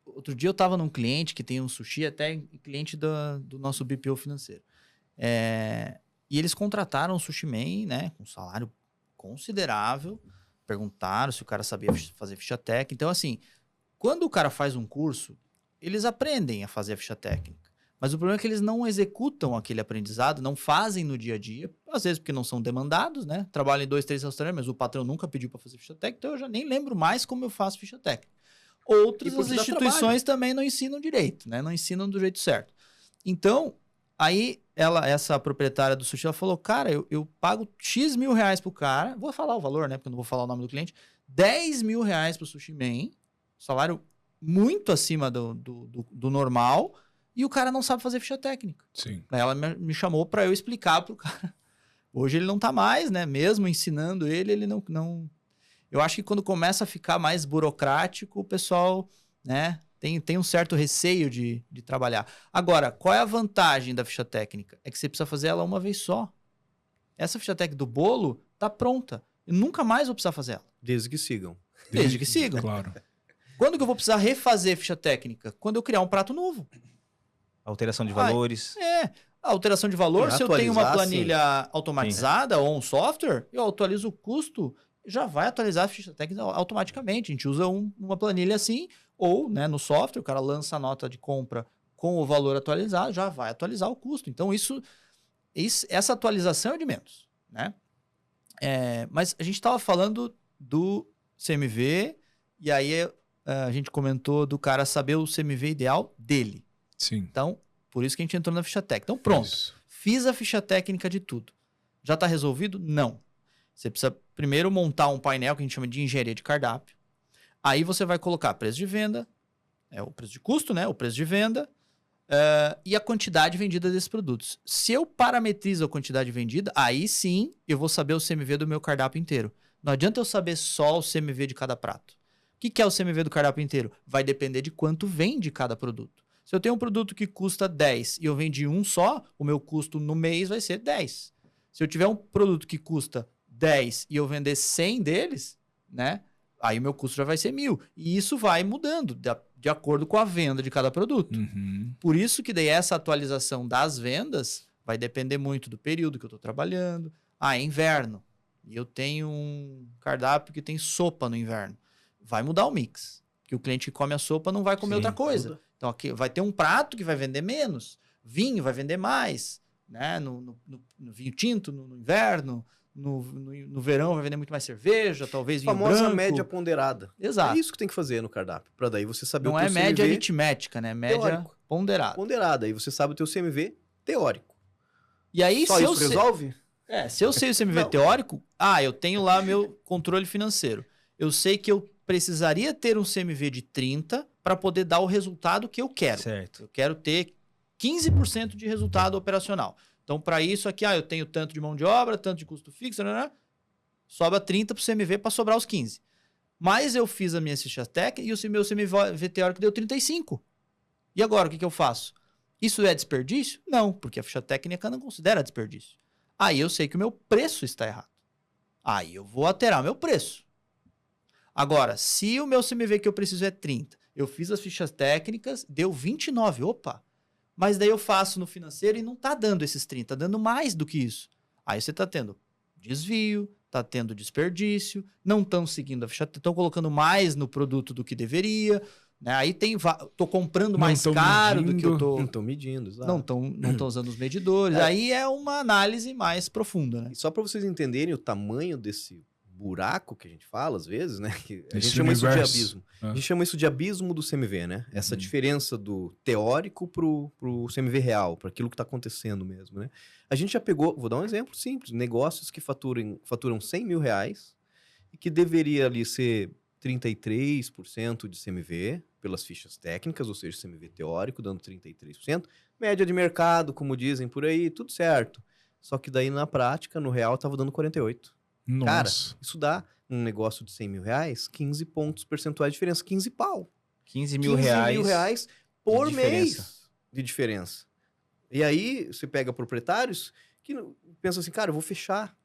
Outro dia eu estava num cliente que tem um sushi, até cliente do nosso BPO financeiro. E eles contrataram um sushi man, né? Com salário considerável. Perguntaram se o cara sabia fazer ficha técnica. Então, assim, quando o cara faz um curso, eles aprendem a fazer a ficha técnica. Mas o problema é que eles não executam aquele aprendizado, não fazem no dia a dia, às vezes porque não são demandados, né? Trabalham em 2, 3 restaurantes, mas o patrão nunca pediu para fazer ficha técnica, então eu já nem lembro mais como eu faço ficha técnica. Outras as instituições também não ensinam direito, né? Não ensinam do jeito certo. Então, aí essa proprietária do sushi, ela falou, cara, eu pago X mil reais pro cara, vou falar o valor, né? Porque eu não vou falar o nome do cliente, 10 mil reais pro sushi man, salário muito acima do normal, e o cara não sabe fazer ficha técnica. Sim. Aí ela me chamou para eu explicar pro cara. Hoje ele não tá mais, né? Mesmo ensinando ele não... Eu acho que quando começa a ficar mais burocrático, o pessoal, né, tem um certo receio de trabalhar. Agora, qual é a vantagem da ficha técnica? É que você precisa fazer ela uma vez só. Essa ficha técnica do bolo tá pronta. Eu nunca mais vou precisar fazer ela. Desde que sigam. Desde que sigam. Claro. Quando que eu vou precisar refazer ficha técnica? Quando eu criar um prato novo. Alteração de valores. A alteração de valor, se eu tenho uma Atualizar, planilha automatizada ou um software, eu atualizo o custo, já vai atualizar a ficha técnica automaticamente. A gente usa uma planilha assim, ou, né, no software, o cara lança a nota de compra com o valor atualizado, já vai atualizar o custo. Então, essa atualização é de menos, né? Mas a gente estava falando do CMV, e aí a gente comentou do cara saber o CMV ideal dele. Sim. Então, por isso que a gente entrou na ficha técnica. Então, pronto. Isso. Fiz a ficha técnica de tudo. Já está resolvido? Não. Você precisa primeiro montar um painel que a gente chama de engenharia de cardápio. Aí você vai colocar preço de venda, o preço de custo, né? O preço de venda e a quantidade vendida desses produtos. Se eu parametrizo a quantidade vendida, aí sim eu vou saber o CMV do meu cardápio inteiro. Não adianta eu saber só o CMV de cada prato. O que é o CMV do cardápio inteiro? Vai depender de quanto vende cada produto. Se eu tenho um produto que custa 10 e eu vendi um só, o meu custo no mês vai ser 10. Se eu tiver um produto que custa 10 e eu vender 100 deles, né? Aí o meu custo já vai ser 1.000. E isso vai mudando de acordo com a venda de cada produto. Uhum. Por isso que daí essa atualização das vendas vai depender muito do período que eu estou trabalhando. É inverno. E eu tenho um cardápio que tem sopa no inverno. Vai mudar o mix. Porque o cliente que come a sopa não vai comer outra coisa. Muda. Então aqui vai ter um prato que vai vender menos. Vinho vai vender mais. Né? No vinho tinto, no inverno. No verão vai vender muito mais cerveja, talvez vinho Famosa branco. média ponderada. Exato. É isso que tem que fazer no cardápio. Para daí você saber Não o teu é média CMV aritmética, né? Média teórico. ponderada. ponderada. Aí você sabe o teu CMV teórico. E aí, Só se isso eu sei, resolve? se eu sei o CMV Não. teórico, eu tenho lá meu controle financeiro. Eu sei que eu precisaria ter um CMV de 30 para poder dar o resultado que eu quero. Certo. Eu quero ter 15% de resultado operacional. Então, para isso aqui, eu tenho tanto de mão de obra, tanto de custo fixo, né? Sobra 30 para o CMV para sobrar os 15. Mas eu fiz a minha ficha técnica e o meu CMV teórico deu 35. E agora, o que eu faço? Isso é desperdício? Não, porque a ficha técnica não considera desperdício. Aí eu sei que o meu preço está errado. Aí eu vou alterar meu preço. Agora, se o meu CMV que eu preciso é 30, eu fiz as fichas técnicas, deu 29. Opa! Mas daí eu faço no financeiro e não está dando esses 30, está dando mais do que isso. Aí você está tendo desvio, está tendo desperdício, não estão seguindo a ficha, estão colocando mais no produto do que deveria, né? Aí tô comprando mais caro do que eu tô... Não estão medindo, exato. Não estão usando os medidores. Aí é uma análise mais profunda, né? E só para vocês entenderem o tamanho desse buraco que a gente fala, às vezes, né? Que a Esse gente chama isso de universo. abismo. Ah. A gente chama isso de abismo do CMV, né? Essa Uhum. diferença do teórico pro CMV real, para aquilo que está acontecendo mesmo, né? A gente já pegou, vou dar um exemplo simples, negócios que faturam 100 mil reais e que deveria ali ser 33% de CMV pelas fichas técnicas, ou seja, CMV teórico, dando 33%. Média de mercado, como dizem por aí, tudo certo. Só que daí, na prática, no real, estava dando 48%. Cara, Nossa. isso dá um negócio de 100 mil reais, 15 pontos percentuais de diferença, 15 pau. 15 mil 15 reais. mil reais por de diferença. mês de diferença. E aí, você pega proprietários que pensam assim, cara, eu vou fechar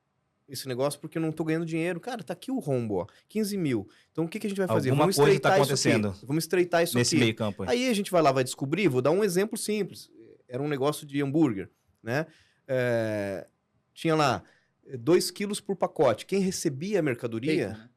esse negócio porque eu não tô ganhando dinheiro. Cara, tá aqui o rombo, ó, 15 mil. Então, o que a gente vai fazer? Alguma Vamos coisa estreitar tá isso aqui. acontecendo Vamos estreitar isso Nesse aqui. meio campo aí. Aí a gente vai lá, vai descobrir, vou dar um exemplo simples. Era um negócio de hambúrguer, né? Tinha lá 2 quilos por pacote. Quem recebia a mercadoria... Bacon, né?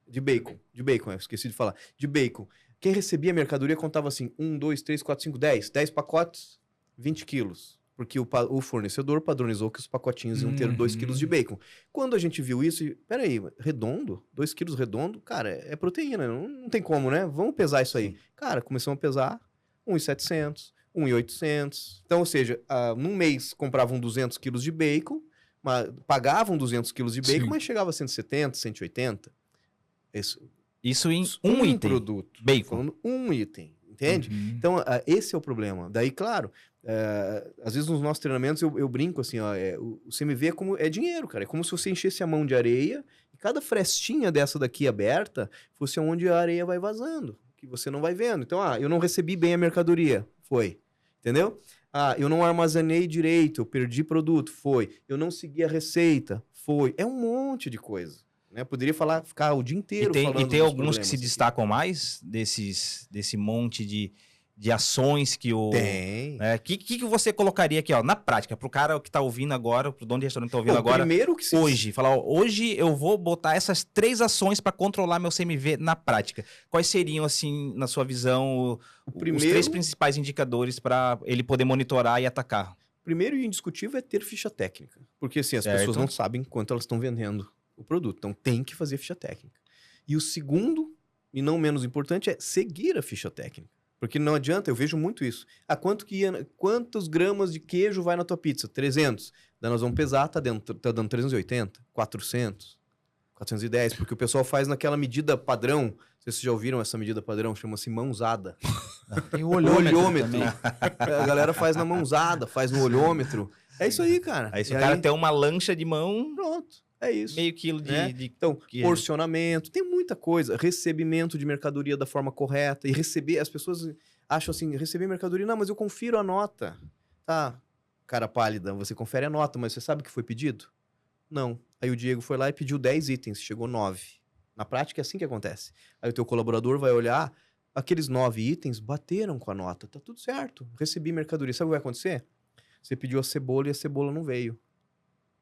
De bacon, eu esqueci de falar. De bacon. Quem recebia a mercadoria contava assim, 1, 2, 3, 4, 5, 10. 10 pacotes, 20 quilos. Porque o fornecedor padronizou que os pacotinhos iam ter 2 quilos de bacon. Quando a gente viu isso, peraí, redondo? 2 quilos redondo? Cara, é proteína, não tem como, né? Vamos pesar isso aí. Cara, começamos a pesar 1.700, 1.800. Então, ou seja, num mês compravam 200 quilos de bacon, pagavam 200 quilos de bacon, Sim. mas chegava a 170, 180. Isso em um item. Produto. Bacon. Falando um item, entende? Uhum. Então, esse é o problema. Daí, claro, às vezes nos nossos treinamentos eu brinco assim, ó, o CMV é dinheiro, cara. É como se você enchesse a mão de areia e cada frestinha dessa daqui aberta fosse onde a areia vai vazando, que você não vai vendo. Então, eu não recebi bem a mercadoria. Foi. Entendeu? Eu não armazenei direito, eu perdi produto. Foi. Eu não segui a receita. Foi. É um monte de coisa. Né? Poderia ficar o dia inteiro falando E tem dos alguns que se problemas aqui. destacam mais desse monte de ações que o... Tem. Que você colocaria aqui, ó, na prática, pro cara que tá ouvindo agora, pro dono de restaurante que tá ouvindo Bom, agora, primeiro que hoje, falar, ó, hoje eu vou botar essas 3 ações para controlar meu CMV na prática. Quais seriam, assim, na sua visão, os 3 principais indicadores para ele poder monitorar e atacar? Primeiro e indiscutível é ter ficha técnica. Porque assim, as Certo. pessoas não sabem quanto elas estão vendendo o produto. Então tem que fazer ficha técnica. E o segundo, e não menos importante, é seguir a ficha técnica. Porque não adianta, eu vejo muito isso. Quantos gramas de queijo vai na tua pizza? 300. Daí nós vamos pesar, tá dando 380, 400, 410. Porque o pessoal faz naquela medida padrão. Não sei se vocês já ouviram essa medida padrão, chama-se mãozada. Tem o olhômetro também. A galera faz na mãozada, faz no olhômetro. É isso aí, cara. Aí se E o cara tem uma lancha de mão, Pronto, é isso. meio quilo né? de Então, queijo. porcionamento, tem muita coisa. Recebimento de mercadoria da forma correta. E receber, as pessoas acham assim, receber mercadoria, não, mas eu confiro a nota. Tá, cara pálida, você confere a nota, mas você sabe o que foi pedido? Não. Aí o Diego foi lá e pediu 10 itens, chegou 9. Na prática é assim que acontece. Aí o teu colaborador vai olhar, aqueles 9 itens bateram com a nota, tá tudo certo, recebi mercadoria. Sabe o que vai acontecer? Você pediu a cebola e a cebola não veio.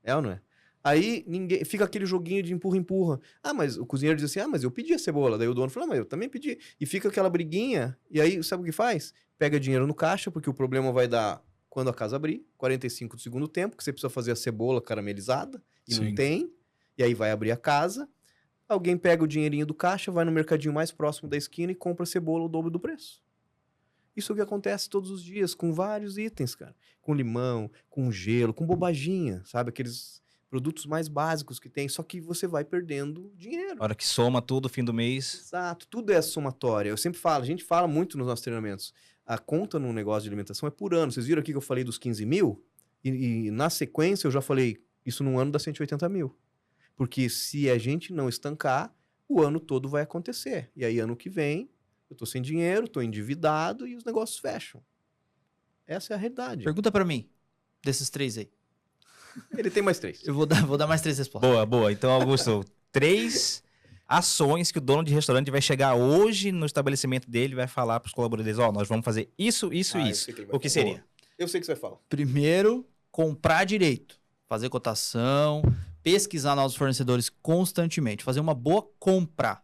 É ou não é? Aí fica aquele joguinho de empurra-empurra. Mas o cozinheiro diz assim, mas eu pedi a cebola. Daí o dono fala, mas eu também pedi. E fica aquela briguinha, e aí sabe o que faz? Pega dinheiro no caixa, porque o problema vai dar quando a casa abrir, 45 do segundo tempo, que você precisa fazer a cebola caramelizada, e Sim. não tem. E aí vai abrir a casa, alguém pega o dinheirinho do caixa, vai no mercadinho mais próximo da esquina e compra a cebola o dobro do preço. Isso é o que acontece todos os dias, com vários itens, cara. Com limão, com gelo, com bobaginha, sabe? Aqueles produtos mais básicos que tem, só que você vai perdendo dinheiro. A hora que soma tudo, fim do mês. Exato, tudo é somatória. Eu sempre falo, a gente fala muito nos nossos treinamentos, a conta no negócio de alimentação é por ano. Vocês viram aqui que eu falei dos 15 mil? E na sequência eu já falei, isso num ano dá 180 mil. Porque se a gente não estancar, o ano todo vai acontecer. E aí ano que vem, eu tô sem dinheiro, tô endividado e os negócios fecham. Essa é a realidade. Pergunta pra mim, desses 3 aí. Ele tem mais 3. Eu vou dar mais 3 respostas. Boa, boa. Então, Augusto, 3 ações que o dono de restaurante vai chegar hoje no estabelecimento dele e vai falar para os colaboradores, nós vamos fazer isso, isso e isso. O que seria? Eu sei que você vai falar. Primeiro, comprar direito. Fazer cotação, pesquisar novos fornecedores constantemente. Fazer uma boa compra.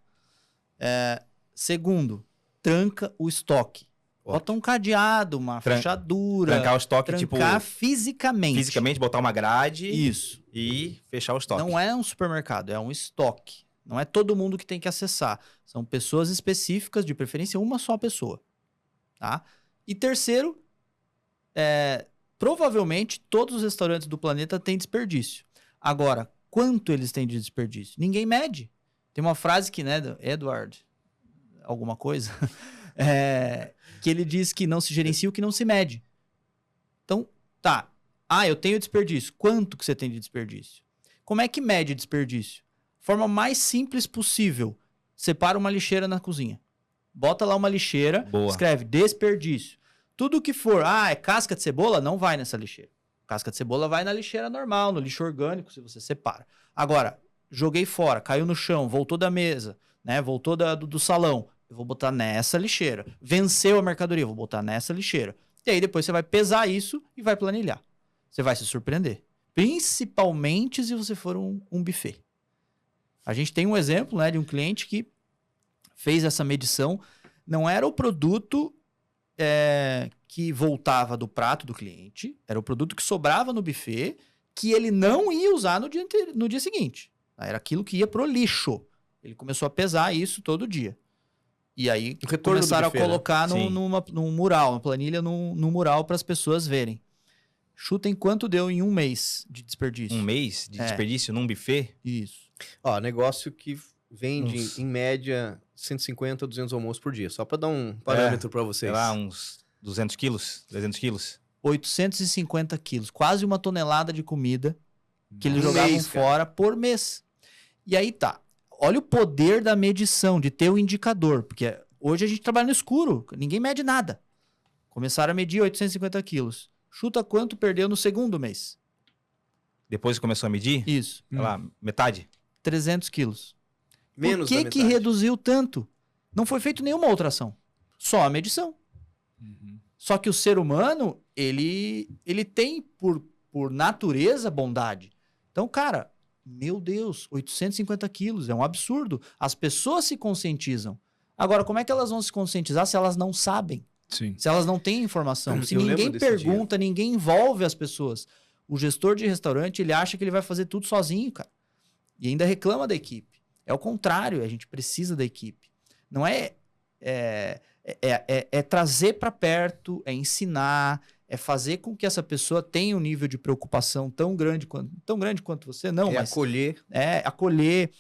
Segundo, tranca o estoque. Bota um cadeado, uma fechadura. Trancar o estoque, trancar fisicamente. Fisicamente, botar uma grade. Isso. E fechar o estoque. Não é um supermercado, é um estoque. Não é todo mundo que tem que acessar. São pessoas específicas, de preferência uma só pessoa. Tá? E terceiro, provavelmente todos os restaurantes do planeta têm desperdício. Agora, quanto eles têm de desperdício? Ninguém mede. Tem uma frase que, né, do Edward, alguma coisa, que ele diz que não se gerencia o que não se mede. Então, tá. Eu tenho desperdício. Quanto que você tem de desperdício? Como é que mede desperdício? Forma mais simples possível. Separa uma lixeira na cozinha. Bota lá uma lixeira, Boa. escreve desperdício. Tudo que for, é casca de cebola, não vai nessa lixeira. Casca de cebola vai na lixeira normal, no lixo orgânico, se você separa. Agora, joguei fora, caiu no chão, voltou da mesa, né? Voltou do salão. Eu vou botar nessa lixeira. Venceu a mercadoria, vou botar nessa lixeira. E aí depois você vai pesar isso e vai planilhar. Você vai se surpreender. Principalmente se você for um buffet. A gente tem um exemplo, né, de um cliente que fez essa medição. Não era o produto que voltava do prato do cliente, era o produto que sobrava no buffet, que ele não ia usar no dia seguinte. Era aquilo que ia pro lixo. Ele começou a pesar isso todo dia. E aí começaram buffet, a colocar né? num mural, uma planilha num mural para as pessoas verem. Chutem quanto deu em um mês de desperdício. Um mês de desperdício num buffet? Isso. Ó, negócio que vende, em média, 150 a 200 almoços por dia. Só para dar um parâmetro para vocês. Sei lá, uns 200 quilos, 300 quilos. 850 quilos. Quase uma tonelada de comida que eles Um jogavam mês, cara. fora por mês. E aí tá. Olha o poder da medição, de ter o indicador. Porque hoje a gente trabalha no escuro. Ninguém mede nada. Começaram a medir 850 quilos. Chuta quanto perdeu no segundo mês. Depois que começou a medir, Isso. sei lá, metade. 300 quilos. Menos Por da que metade. reduziu tanto? Não foi feito nenhuma outra ação. Só a medição. Só que o ser humano, ele tem por natureza bondade. Então, cara, meu Deus, 850 quilos, é um absurdo. As pessoas se conscientizam. Agora, como é que elas vão se conscientizar se elas não sabem? Sim. Se elas não têm informação? Se Eu ninguém lembro desse pergunta, ninguém envolve as pessoas. O gestor de restaurante, ele acha que ele vai fazer tudo sozinho, cara. E ainda reclama da equipe. É o contrário, a gente precisa da equipe. Não é trazer para perto, é ensinar, é fazer com que essa pessoa tenha um nível de preocupação tão grande quanto você, não, mas acolher. acolher.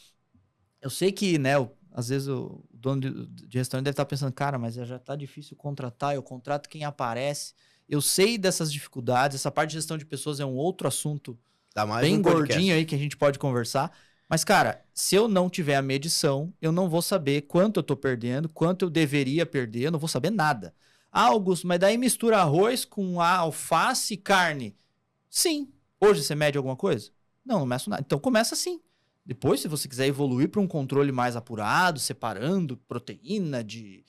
Eu sei que, né, às vezes o dono de restaurante deve estar pensando, cara, mas já tá difícil contratar, eu contrato quem aparece. Eu sei dessas dificuldades, essa parte de gestão de pessoas é um outro assunto Dá mais bem um podcast. gordinho aí que a gente pode conversar. Mas, cara, se eu não tiver a medição, eu não vou saber quanto eu tô perdendo, quanto eu deveria perder, eu não vou saber nada. Augusto, mas daí mistura arroz com alface e carne. Sim. Hoje você mede alguma coisa? Não meço nada. Então começa assim. Depois, se você quiser evoluir para um controle mais apurado, separando proteína de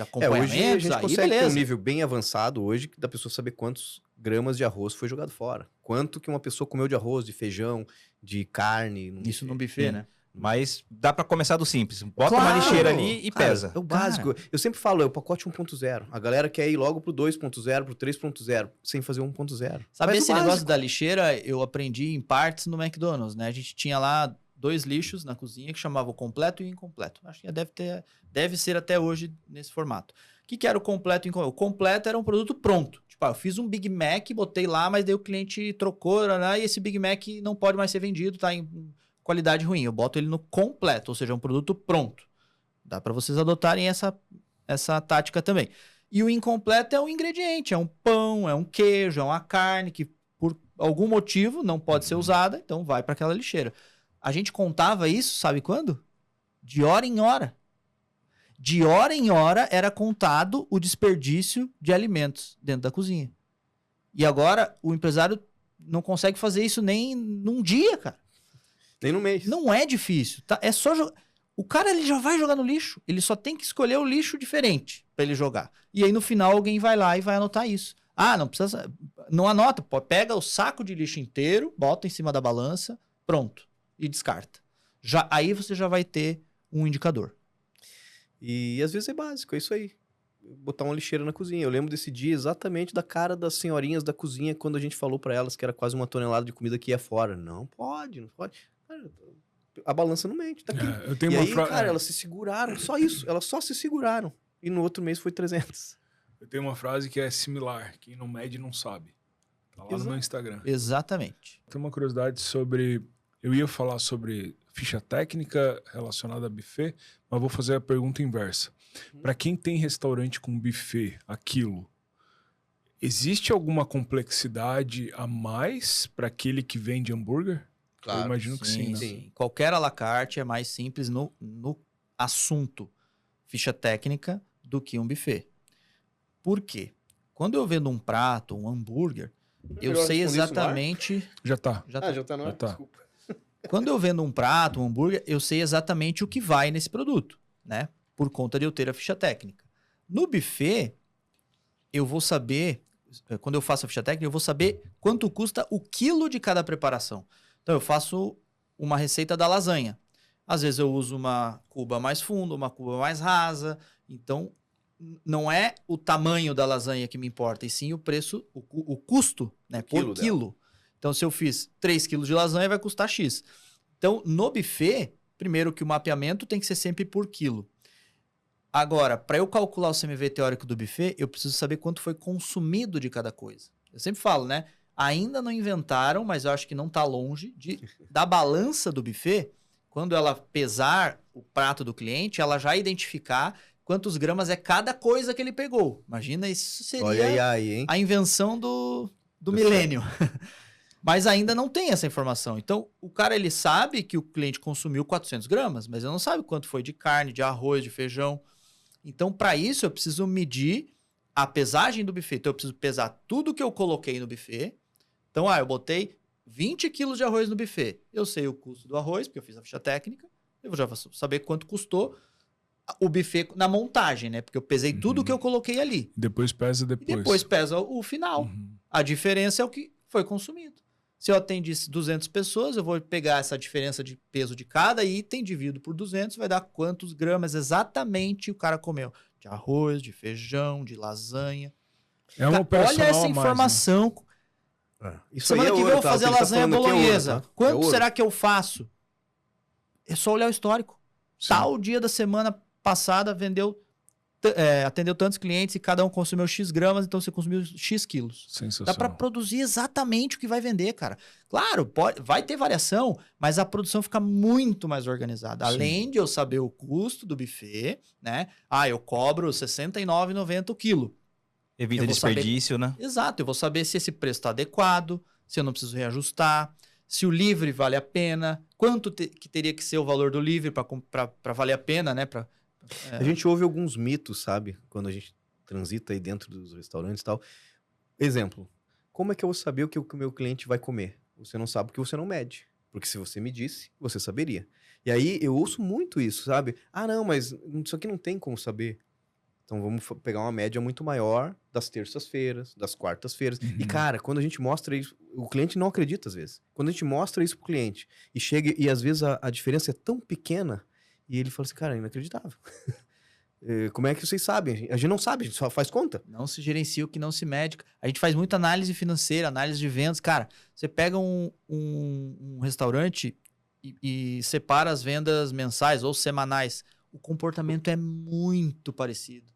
acompanhamento, Hoje a gente aí consegue ter beleza. um nível bem avançado hoje da pessoa saber quantos gramas de arroz foi jogado fora. Quanto que uma pessoa comeu de arroz, de feijão, de carne. Isso no buffet, né? Mas dá pra começar do simples. Bota Claro! uma lixeira ali e Cara, pesa. É o básico. Eu sempre falo, é o pacote 1.0. A galera quer ir logo pro 2.0, pro 3.0, sem fazer 1.0. Sabe Faz o esse negócio básico. da lixeira? Eu aprendi em partes no McDonald's, né? A gente tinha lá 2 lixos na cozinha que chamavam o completo e o incompleto. Acho que deve ser até hoje nesse formato. O que era o completo e o incompleto? O completo era um produto pronto. Tipo, eu fiz um Big Mac, botei lá, mas daí o cliente trocou, e esse Big Mac não pode mais ser vendido, tá em qualidade ruim. Eu boto ele no completo, ou seja, é um produto pronto. Dá para vocês adotarem essa tática também. E o incompleto é um ingrediente, é um pão, é um queijo, é uma carne que por algum motivo não pode ser usada, então vai para aquela lixeira. A gente contava isso, sabe quando? De hora em hora. De hora em hora era contado o desperdício de alimentos dentro da cozinha. E agora o empresário não consegue fazer isso nem num dia, cara. Nem no mês. Não é difícil, tá? É só o cara ele já vai jogar no lixo. Ele só tem que escolher o lixo diferente para ele jogar. E aí no final alguém vai lá e vai anotar isso. Ah, não precisa, não anota, pega o saco de lixo inteiro, bota em cima da balança, pronto, e descarta. Aí você já vai ter um indicador. E às vezes é básico, é isso aí. Botar uma lixeira na cozinha. Eu lembro desse dia exatamente da cara das senhorinhas da cozinha quando a gente falou pra elas que era quase 1 tonelada de comida que ia fora. Não pode, não pode. Cara, A balança não mente, tá aqui. Eu tenho E uma aí, cara, elas se seguraram, só isso. Elas só se seguraram. E no outro mês foi 300. Eu tenho uma frase que é similar. Quem não mede não sabe. Tá lá no meu Instagram. Exatamente. Tem uma curiosidade sobre... Eu ia falar sobre ficha técnica relacionada a buffet, mas vou fazer a pergunta inversa. Para quem tem restaurante com buffet, aquilo, existe alguma complexidade a mais para aquele que vende hambúrguer? Eu imagino que sim, né? Sim. Qualquer à la carte é mais simples no assunto ficha técnica do que um buffet. Por quê? Quando eu vendo um prato, um hambúrguer, eu sei exatamente... Já tá. Já tá no ar? Já tá. Desculpa. Quando eu vendo um prato, um hambúrguer, eu sei exatamente o que vai nesse produto, né? Por conta de eu ter a ficha técnica. No buffet, eu vou saber, quando eu faço a ficha técnica, eu vou saber quanto custa o quilo de cada preparação. Então, eu faço uma receita da lasanha. Às vezes eu uso uma cuba mais funda, uma cuba mais rasa. Então, não é o tamanho da lasanha que me importa, e sim o preço, o custo, né? Por quilo. Então, se eu fiz 3 quilos de lasanha, vai custar X. Então, no buffet, primeiro que o mapeamento tem que ser sempre por quilo. Agora, para eu calcular o CMV teórico do buffet, eu preciso saber quanto foi consumido de cada coisa. Eu sempre falo, né? Ainda não inventaram, mas eu acho que não está longe, da balança do buffet, quando ela pesar o prato do cliente, ela já identificar quantos gramas é cada coisa que ele pegou. Imagina, isso seria hein? a invenção do milênio. Mas ainda não tem essa informação. Então, o cara, ele sabe que o cliente consumiu 400 gramas, mas ele não sabe quanto foi de carne, de arroz, de feijão. Então, para isso, eu preciso medir a pesagem do buffet. Então, eu preciso pesar tudo que eu coloquei no buffet. Então, eu botei 20 quilos de arroz no buffet. Eu sei o custo do arroz, porque eu fiz a ficha técnica. Eu já vou saber quanto custou o buffet na montagem, né? Porque eu pesei tudo que eu coloquei ali. Depois pesa depois. E depois pesa o final. A diferença é o que foi consumido. Se eu atendisse 200 pessoas, eu vou pegar essa diferença de peso de cada item, divido por 200, vai dar quantos gramas exatamente o cara comeu. De arroz, de feijão, de lasanha. É uma operacional Olha essa a mais, informação. Né? Isso Semana aí que vem eu vou fazer a lasanha bolonhesa. Ouro, tá? Quanto será que eu faço? É só olhar o histórico. Sim. Tal dia da semana passada atendeu tantos clientes e cada um consumiu X gramas, então você consumiu X quilos. Sensacional. Dá para produzir exatamente o que vai vender, cara. Claro, vai ter variação, mas a produção fica muito mais organizada. Sim. Além de eu saber o custo do buffet, né? Eu cobro R$ 69,90 o quilo. Evita Eu vou desperdício, né? Exato, eu vou saber se esse preço está adequado, se eu não preciso reajustar, se o livre vale a pena, quanto que teria que ser o valor do livre para valer a pena, né? A gente ouve alguns mitos, sabe? Quando a gente transita aí dentro dos restaurantes e tal. Exemplo, como é que eu vou saber o que o meu cliente vai comer? Você não sabe porque você não mede. Porque se você me disse, você saberia. E aí eu ouço muito isso, sabe? Não, mas isso aqui não tem como saber. Então vamos pegar uma média muito maior das terças-feiras, das quartas-feiras. E cara, quando a gente mostra isso, o cliente não acredita às vezes. Quando a gente mostra isso pro cliente e chega e às vezes a diferença é tão pequena e ele fala assim, cara, é inacreditável. Como é que vocês sabem? A gente não sabe, a gente só faz conta. Não se gerencia o que não se mede. A gente faz muita análise financeira, análise de vendas. Cara, você pega um restaurante e separa as vendas mensais ou semanais. O comportamento é muito parecido.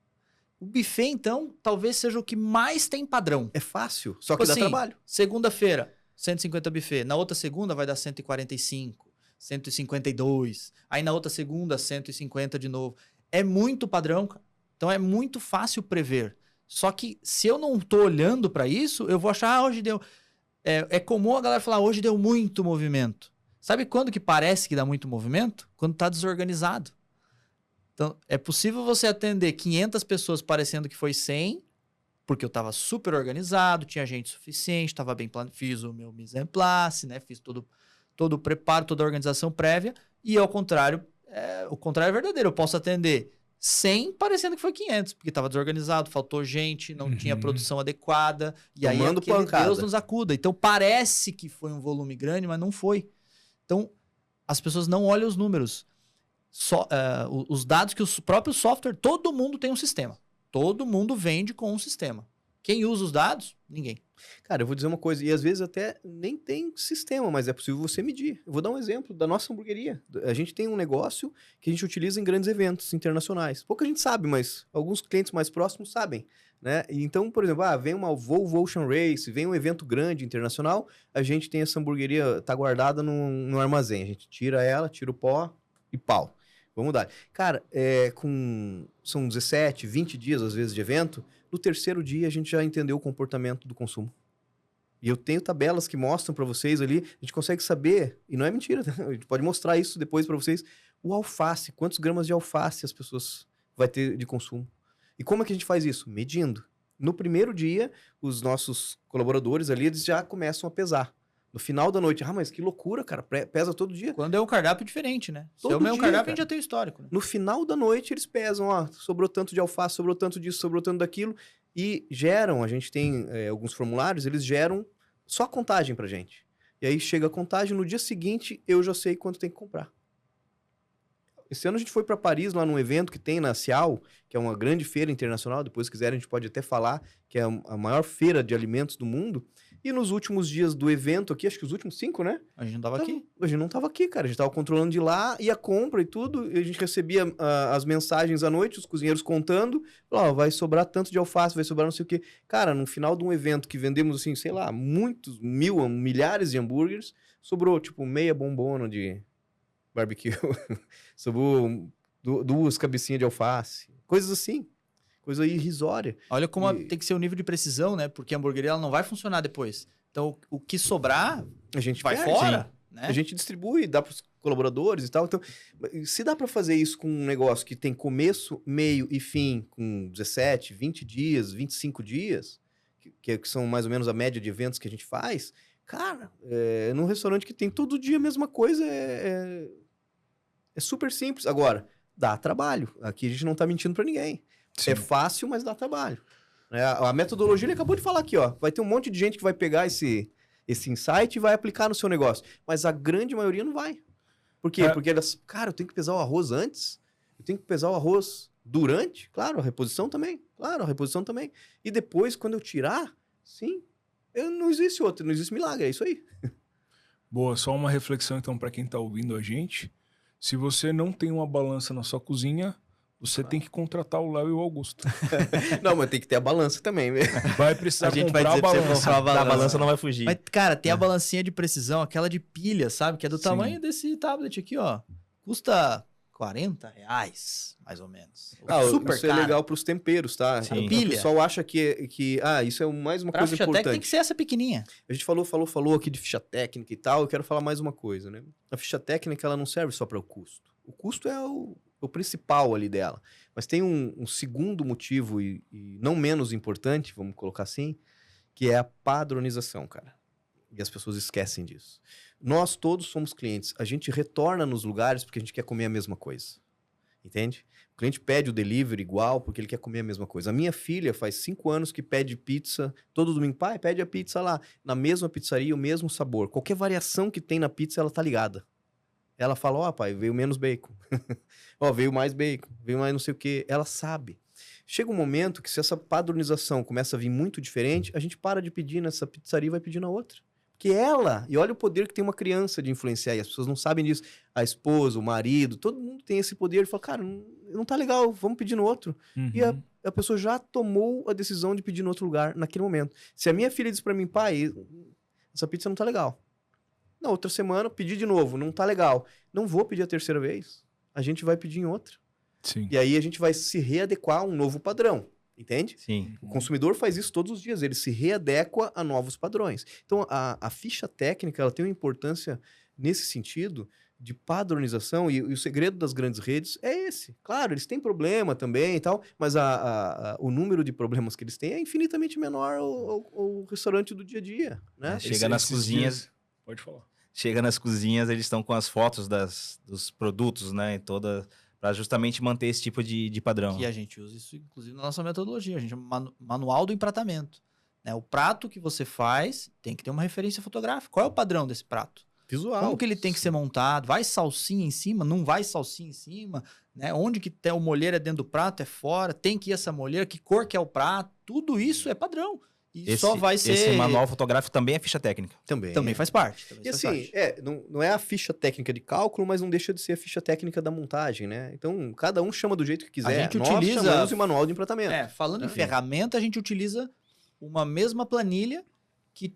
O buffet, então, talvez seja o que mais tem padrão. É fácil, só que dá trabalho. Segunda-feira, 150 buffet. Na outra segunda vai dar 145, 152. Aí na outra segunda, 150 de novo. É muito padrão, cara. Então é muito fácil prever. Só que se eu não tô olhando para isso, eu vou achar, hoje deu... É comum a galera falar, hoje deu muito movimento. Sabe quando que parece que dá muito movimento? Quando tá desorganizado. Então, é possível você atender 500 pessoas parecendo que foi 100, porque eu estava super organizado, tinha gente suficiente, estava bem fiz o meu mise en place, né? Fiz todo o preparo, toda a organização prévia, e ao contrário, o contrário é verdadeiro. Eu posso atender 100 parecendo que foi 500, porque estava desorganizado, faltou gente, não tinha produção adequada, e aí Deus nos acuda. Então, parece que foi um volume grande, mas não foi. Então, as pessoas não olham os números. Os dados que o próprio software, todo mundo tem um sistema. Todo mundo vende com um sistema. Quem usa os dados? Ninguém. Cara, eu vou dizer uma coisa, e às vezes até nem tem sistema, mas é possível você medir. Eu vou dar um exemplo da nossa hamburgueria. A gente tem um negócio que a gente utiliza em grandes eventos internacionais. Pouca gente sabe, mas alguns clientes mais próximos sabem, né? E então, por exemplo, vem uma Volvo Ocean Race, vem um evento grande internacional, a gente tem essa hamburgueria, tá guardada no armazém. A gente tira ela, tira o pó e pau. Vamos dar. Cara, são 17, 20 dias, às vezes, de evento. No terceiro dia, a gente já entendeu o comportamento do consumo. E eu tenho tabelas que mostram para vocês ali, a gente consegue saber, e não é mentira, a gente pode mostrar isso depois para vocês, o alface, quantos gramas de alface as pessoas vai ter de consumo. E como é que a gente faz isso? Medindo. No primeiro dia, os nossos colaboradores ali, eles já começam a pesar. No final da noite, mas que loucura, cara, pesa todo dia. Quando é um cardápio diferente, né? Se é Todo o mesmo dia, cardápio, cara. a gente já tem o histórico, né? No final da noite, eles pesam, sobrou tanto de alface, sobrou tanto disso, sobrou tanto daquilo, e geram, a gente tem alguns formulários, eles geram só a contagem pra gente. E aí chega a contagem, no dia seguinte, eu já sei quanto tem que comprar. Esse ano a gente foi para Paris, lá num evento que tem na Cial, que é uma grande feira internacional, depois se quiserem a gente pode até falar, que é a maior feira de alimentos do mundo. E nos últimos dias do evento aqui, acho que os últimos 5, né? A gente não tava aqui. A gente não tava aqui, cara. A gente tava controlando de lá, e a compra e tudo. E a gente recebia as mensagens à noite, os cozinheiros contando. Vai sobrar tanto de alface, vai sobrar não sei o quê. Cara, no final de um evento que vendemos, assim, sei lá, milhares de hambúrgueres, sobrou, tipo, meia bombona de barbecue. Sobrou 2 cabecinhas de alface. Coisas assim. Coisa irrisória. Olha como tem que ser o nível de precisão, né? Porque a hamburgueria ela não vai funcionar depois. Então, o que sobrar A gente vai perde. fora, né? A gente distribui, dá para os colaboradores e tal. Então, se dá para fazer isso com um negócio que tem começo, meio e fim, com 17, 20 dias, 25 dias, que são mais ou menos a média de eventos que a gente faz, cara, num restaurante que tem todo dia a mesma coisa, é super simples. Agora, dá trabalho. Aqui a gente não tá mentindo para ninguém. Sim. É fácil, mas dá trabalho. A metodologia, ele acabou de falar aqui, ó. Vai ter um monte de gente que vai pegar esse insight e vai aplicar no seu negócio. Mas a grande maioria não vai. Por quê? Porque elas... Cara, eu tenho que pesar o arroz antes. Eu tenho que pesar o arroz durante. Claro, a reposição também. E depois, quando eu tirar, sim, não existe outro. Não existe milagre. É isso aí. Boa, só uma reflexão então para quem tá ouvindo a gente. Se você não tem uma balança na sua cozinha, você tem que contratar o Léo e o Augusto. Não, mas tem que ter a balança também. Vai precisar A gente vai comprar a dizer pra você balança. comprar a Da balança não vai fugir. Mas, cara, tem a balancinha de precisão, aquela de pilha, sabe? Que é do Sim. tamanho desse tablet aqui, ó. Custa R$40, mais ou menos. Super isso caro. é legal para os temperos, tá? Sim. O Pilha. pessoal acha que isso é mais uma Pra coisa ficha técnica tem importante. que ser essa pequenininha. A gente falou aqui de ficha técnica e tal, eu quero falar mais uma coisa, né? A ficha técnica, ela não serve só para o custo. O custo é o principal ali dela. Mas tem um segundo motivo, e não menos importante, vamos colocar assim, que é a padronização, cara. E as pessoas esquecem disso. Nós todos somos clientes. A gente retorna nos lugares porque a gente quer comer a mesma coisa. Entende? O cliente pede o delivery igual porque ele quer comer a mesma coisa. A minha filha faz 5 anos que pede pizza todo domingo. Pai, pede a pizza lá. Na mesma pizzaria, o mesmo sabor. Qualquer variação que tem na pizza, ela tá ligada. Ela fala, pai, veio menos bacon. Veio mais bacon. Veio mais não sei o quê. Ela sabe. Chega um momento que se essa padronização começa a vir muito diferente, a gente para de pedir nessa pizzaria e vai pedir na outra. Porque e olha o poder que tem uma criança de influenciar, e as pessoas não sabem disso. A esposa, o marido, todo mundo tem esse poder de falar, cara, não tá legal, vamos pedir no outro. Uhum. E a pessoa já tomou a decisão de pedir no outro lugar naquele momento. Se a minha filha diz pra mim, pai, essa pizza não tá legal. Na outra semana, pedi de novo, não tá legal. Não vou pedir a terceira vez. A gente vai pedir em outra. Sim. E aí a gente vai se readequar a um novo padrão. Entende? Sim. O consumidor faz isso todos os dias, ele se readequa a novos padrões. Então, a ficha técnica ela tem uma importância nesse sentido de padronização, e o segredo das grandes redes é esse. Claro, eles têm problema também e tal, mas o número de problemas que eles têm é infinitamente menor ao restaurante do dia a dia, né? Chega nas cozinhas... dias... Pode falar. Chega nas cozinhas, eles estão com as fotos dos produtos, né? Para justamente manter esse tipo de padrão. E a gente usa isso, inclusive, na nossa metodologia. A gente chama manual do empratamento. Né? O prato que você faz tem que ter uma referência fotográfica. Qual é o padrão desse prato? Visual. Como que ele tem que ser montado? Vai salsinha em cima? Não vai salsinha em cima? Né? Onde que tem o molheiro é dentro do prato? É fora? Tem que ir essa molheira? Que cor que é o prato? tudo isso é padrão. E só vai ser... Esse manual fotográfico também é ficha técnica. Também faz parte. E assim, não é a ficha técnica de cálculo, mas não deixa de ser a ficha técnica da montagem, né? Então, cada um chama do jeito que quiser. A gente Nós utiliza... chamamos de manual de empratamento. Falando em ferramenta, a gente utiliza uma mesma planilha que,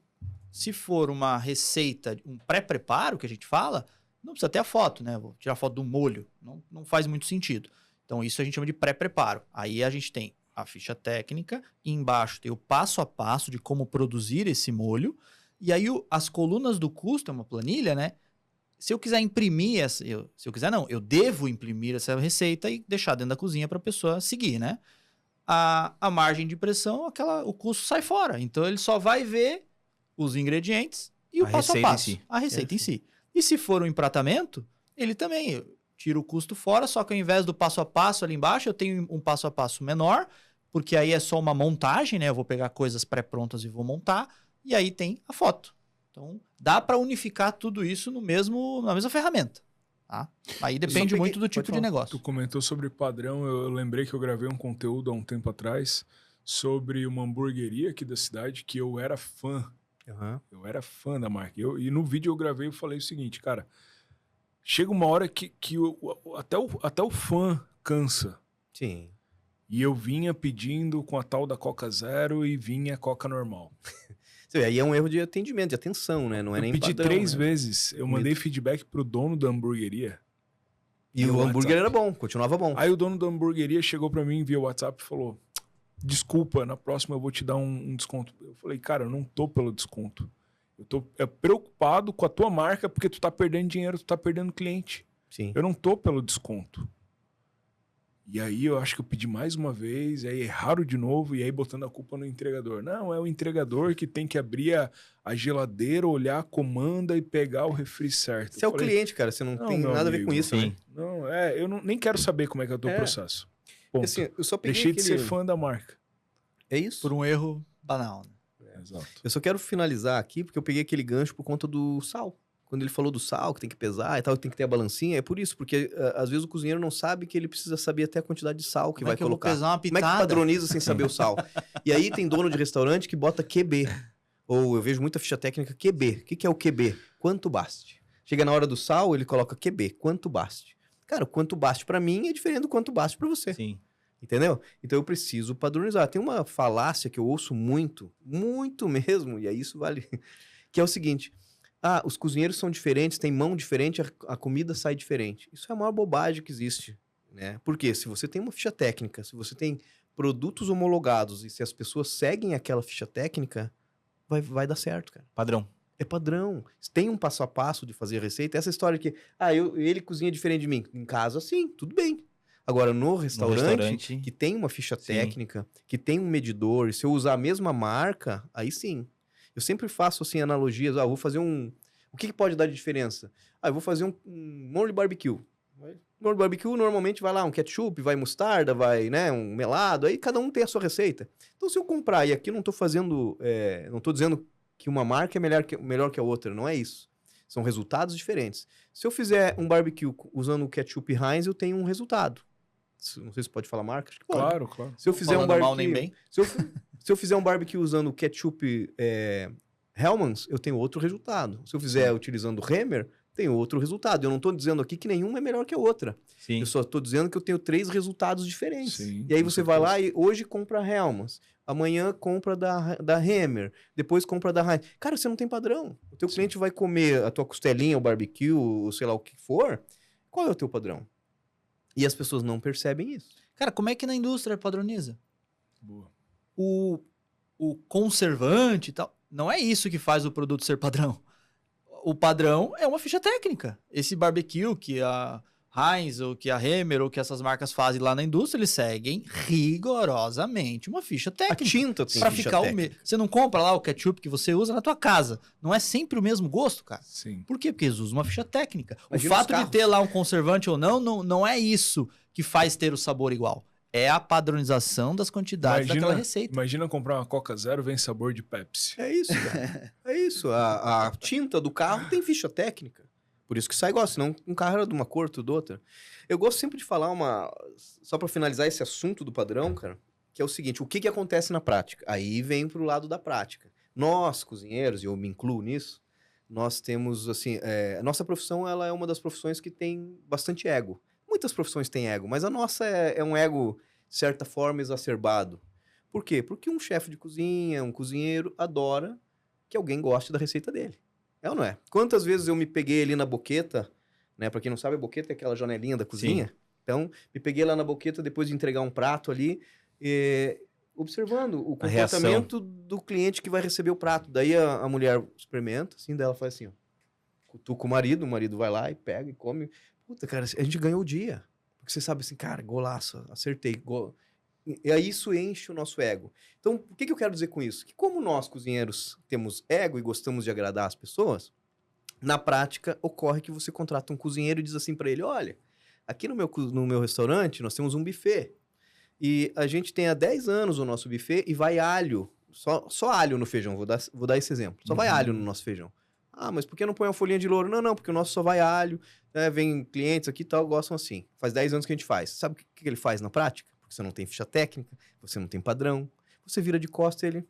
se for uma receita, um pré-preparo que a gente fala, não precisa ter a foto, né? Vou tirar foto do molho. Não faz muito sentido. Então, isso a gente chama de pré-preparo. Aí a gente tem a ficha técnica, e embaixo tem o passo a passo de como produzir esse molho, e aí as colunas do custo, é uma planilha, né? Se eu quiser imprimir eu devo imprimir essa receita e deixar dentro da cozinha para a pessoa seguir, né? A margem de pressão, o custo sai fora. Então, ele só vai ver os ingredientes e o passo a passo. A receita em si. E se for um empratamento, ele também tira o custo fora, só que ao invés do passo a passo ali embaixo, eu tenho um passo a passo menor, porque aí é só uma montagem, né? Eu vou pegar coisas pré-prontas e vou montar, e aí tem a foto. Então, dá para unificar tudo isso na mesma ferramenta. Tá? Aí depende muito do tipo de negócio. Tu comentou sobre padrão, eu lembrei que eu gravei um conteúdo há um tempo atrás sobre uma hamburgueria aqui da cidade que eu era fã. Eu era fã da marca. E no vídeo eu gravei e falei o seguinte, cara, chega uma hora que até o fã cansa. Sim. E eu vinha pedindo com a tal da Coca Zero e vinha Coca normal. Aí é um erro de atendimento, de atenção, né? Não é nem pedi padrão, 3 né? vezes. Eu mandei feedback pro dono da hamburgueria. E o hambúrguer era bom, continuava bom. Aí o dono da hamburgueria chegou pra mim via WhatsApp e falou, desculpa, na próxima eu vou te dar um desconto. Eu falei, cara, eu não tô pelo desconto. Eu tô preocupado com a tua marca porque tu tá perdendo dinheiro, tu tá perdendo cliente. Sim. Eu não tô pelo desconto. E aí eu acho que eu pedi mais uma vez, aí erraram de novo, e aí botando a culpa no entregador. Não, é o entregador que tem que abrir a geladeira, olhar a comanda e pegar o refri certo. Você é o cliente, cara, você não tem nada a ver com isso, né? Não, eu nem quero saber como é que é o teu processo. Ponto. Assim, eu só peguei Deixei de ser fã da marca. É isso? Por um erro banal. Né? Exato. Eu só quero finalizar aqui, porque eu peguei aquele gancho por conta do sal. Quando ele falou do sal, que tem que pesar e tal, que tem que ter a balancinha, é por isso, porque às vezes o cozinheiro não sabe que ele precisa saber até a quantidade de sal que vai colocar. Eu vou pesar uma pitada? Como é que padroniza sem saber o sal? E aí tem dono de restaurante que bota QB. Ou eu vejo muita ficha técnica QB. O que é o QB? Quanto baste. Chega na hora do sal, ele coloca QB, quanto baste. Cara, o quanto baste pra mim é diferente do quanto baste pra você. Sim. Entendeu? Então eu preciso padronizar. Tem uma falácia que eu ouço muito mesmo, e aí isso vale, que é o seguinte... os cozinheiros são diferentes, tem mão diferente, a comida sai diferente. Isso é a maior bobagem que existe, né? Porque se você tem uma ficha técnica, se você tem produtos homologados e se as pessoas seguem aquela ficha técnica, vai dar certo, cara. Padrão. É padrão. Tem um passo a passo de fazer a receita. Essa história que, ele cozinha diferente de mim. Em casa, sim, tudo bem. Agora, no restaurante, que tem uma ficha técnica, que tem um medidor, e se eu usar a mesma marca, aí sim. Eu sempre faço, assim, analogias. Vou fazer um... O que pode dar de diferença? Eu vou fazer um molho barbecue. Molho barbecue, normalmente, vai lá um ketchup, vai mostarda, vai, né, um melado. Aí cada um tem a sua receita. Então, se eu comprar, e aqui não tô fazendo... não tô dizendo que uma marca é melhor que a outra. Não é isso. São resultados diferentes. Se eu fizer um barbecue usando o ketchup Heinz, eu tenho um resultado. Não sei se pode falar marca. Acho que pode. Claro. Se eu fizer Falando um barbecue... mal nem bem. Se eu fizer um barbecue usando ketchup Hellmann's, eu tenho outro resultado. Se eu fizer utilizando Hemmer, tenho outro resultado. Eu não estou dizendo aqui que nenhuma é melhor que a outra. Sim. Eu só estou dizendo que eu tenho 3 resultados diferentes. Sim, e aí você vai lá e hoje compra Hellmann's, amanhã compra da Hemmer, depois compra da Heinz. Cara, você não tem padrão. O teu cliente vai comer a tua costelinha, o barbecue, ou sei lá o que for. Qual é o teu padrão? E as pessoas não percebem isso. Cara, como é que na indústria padroniza? Boa. O conservante e tal, não é isso que faz o produto ser padrão. O padrão é uma ficha técnica. Esse barbecue que a Heinz, ou que a Hemmer, ou que essas marcas fazem lá na indústria, eles seguem rigorosamente uma ficha técnica. A tinta tem pra ficha ficar técnica. Você não compra lá o ketchup que você usa na tua casa. Não é sempre o mesmo gosto, cara. Sim. Por quê? Porque eles usam uma ficha técnica. Imagina o fato os de carros. ter lá um conservante ou não é isso que faz ter o sabor igual. É a padronização das quantidades daquela receita. Imagina comprar uma Coca Zero, vem sabor de Pepsi. É isso, cara. É isso. A tinta do carro tem ficha técnica. Por isso que sai igual, senão um carro era de uma cor, tudo outra. Eu gosto sempre de falar só pra finalizar esse assunto do padrão, cara, que é o seguinte, o que acontece na prática? Aí vem pro lado da prática. Nós, cozinheiros, e eu me incluo nisso, nós temos, assim, a nossa profissão, ela é uma das profissões que tem bastante ego. Muitas profissões têm ego, mas a nossa é um ego, de certa forma, exacerbado. Por quê? Porque um chefe de cozinha, um cozinheiro, adora que alguém goste da receita dele. É ou não é? Quantas vezes eu me peguei ali na boqueta, né? Pra quem não sabe, a boqueta é aquela janelinha da cozinha. Sim. Então, me peguei lá na boqueta depois de entregar um prato ali, observando o comportamento do cliente que vai receber o prato. Daí a mulher experimenta, assim, daí ela faz assim, ó. Cutuca o marido vai lá e pega e come. Puta, cara, a gente ganhou o dia. Porque você sabe assim, cara, golaço, acertei. E aí isso enche o nosso ego. Então, o que eu quero dizer com isso? Que como nós, cozinheiros, temos ego e gostamos de agradar as pessoas, na prática, ocorre que você contrata um cozinheiro e diz assim pra ele, olha, aqui no meu restaurante nós temos um buffet. E a gente tem há 10 anos o nosso buffet e vai alho, só alho no feijão, vou dar esse exemplo. Só vai alho no nosso feijão. Ah, mas por que não põe uma folhinha de louro? Não, porque o nosso só vai alho, né? Vem clientes aqui e tal, gostam assim. Faz 10 anos que a gente faz. Sabe o que ele faz na prática? Porque você não tem ficha técnica, você não tem padrão. Você vira de costas e ele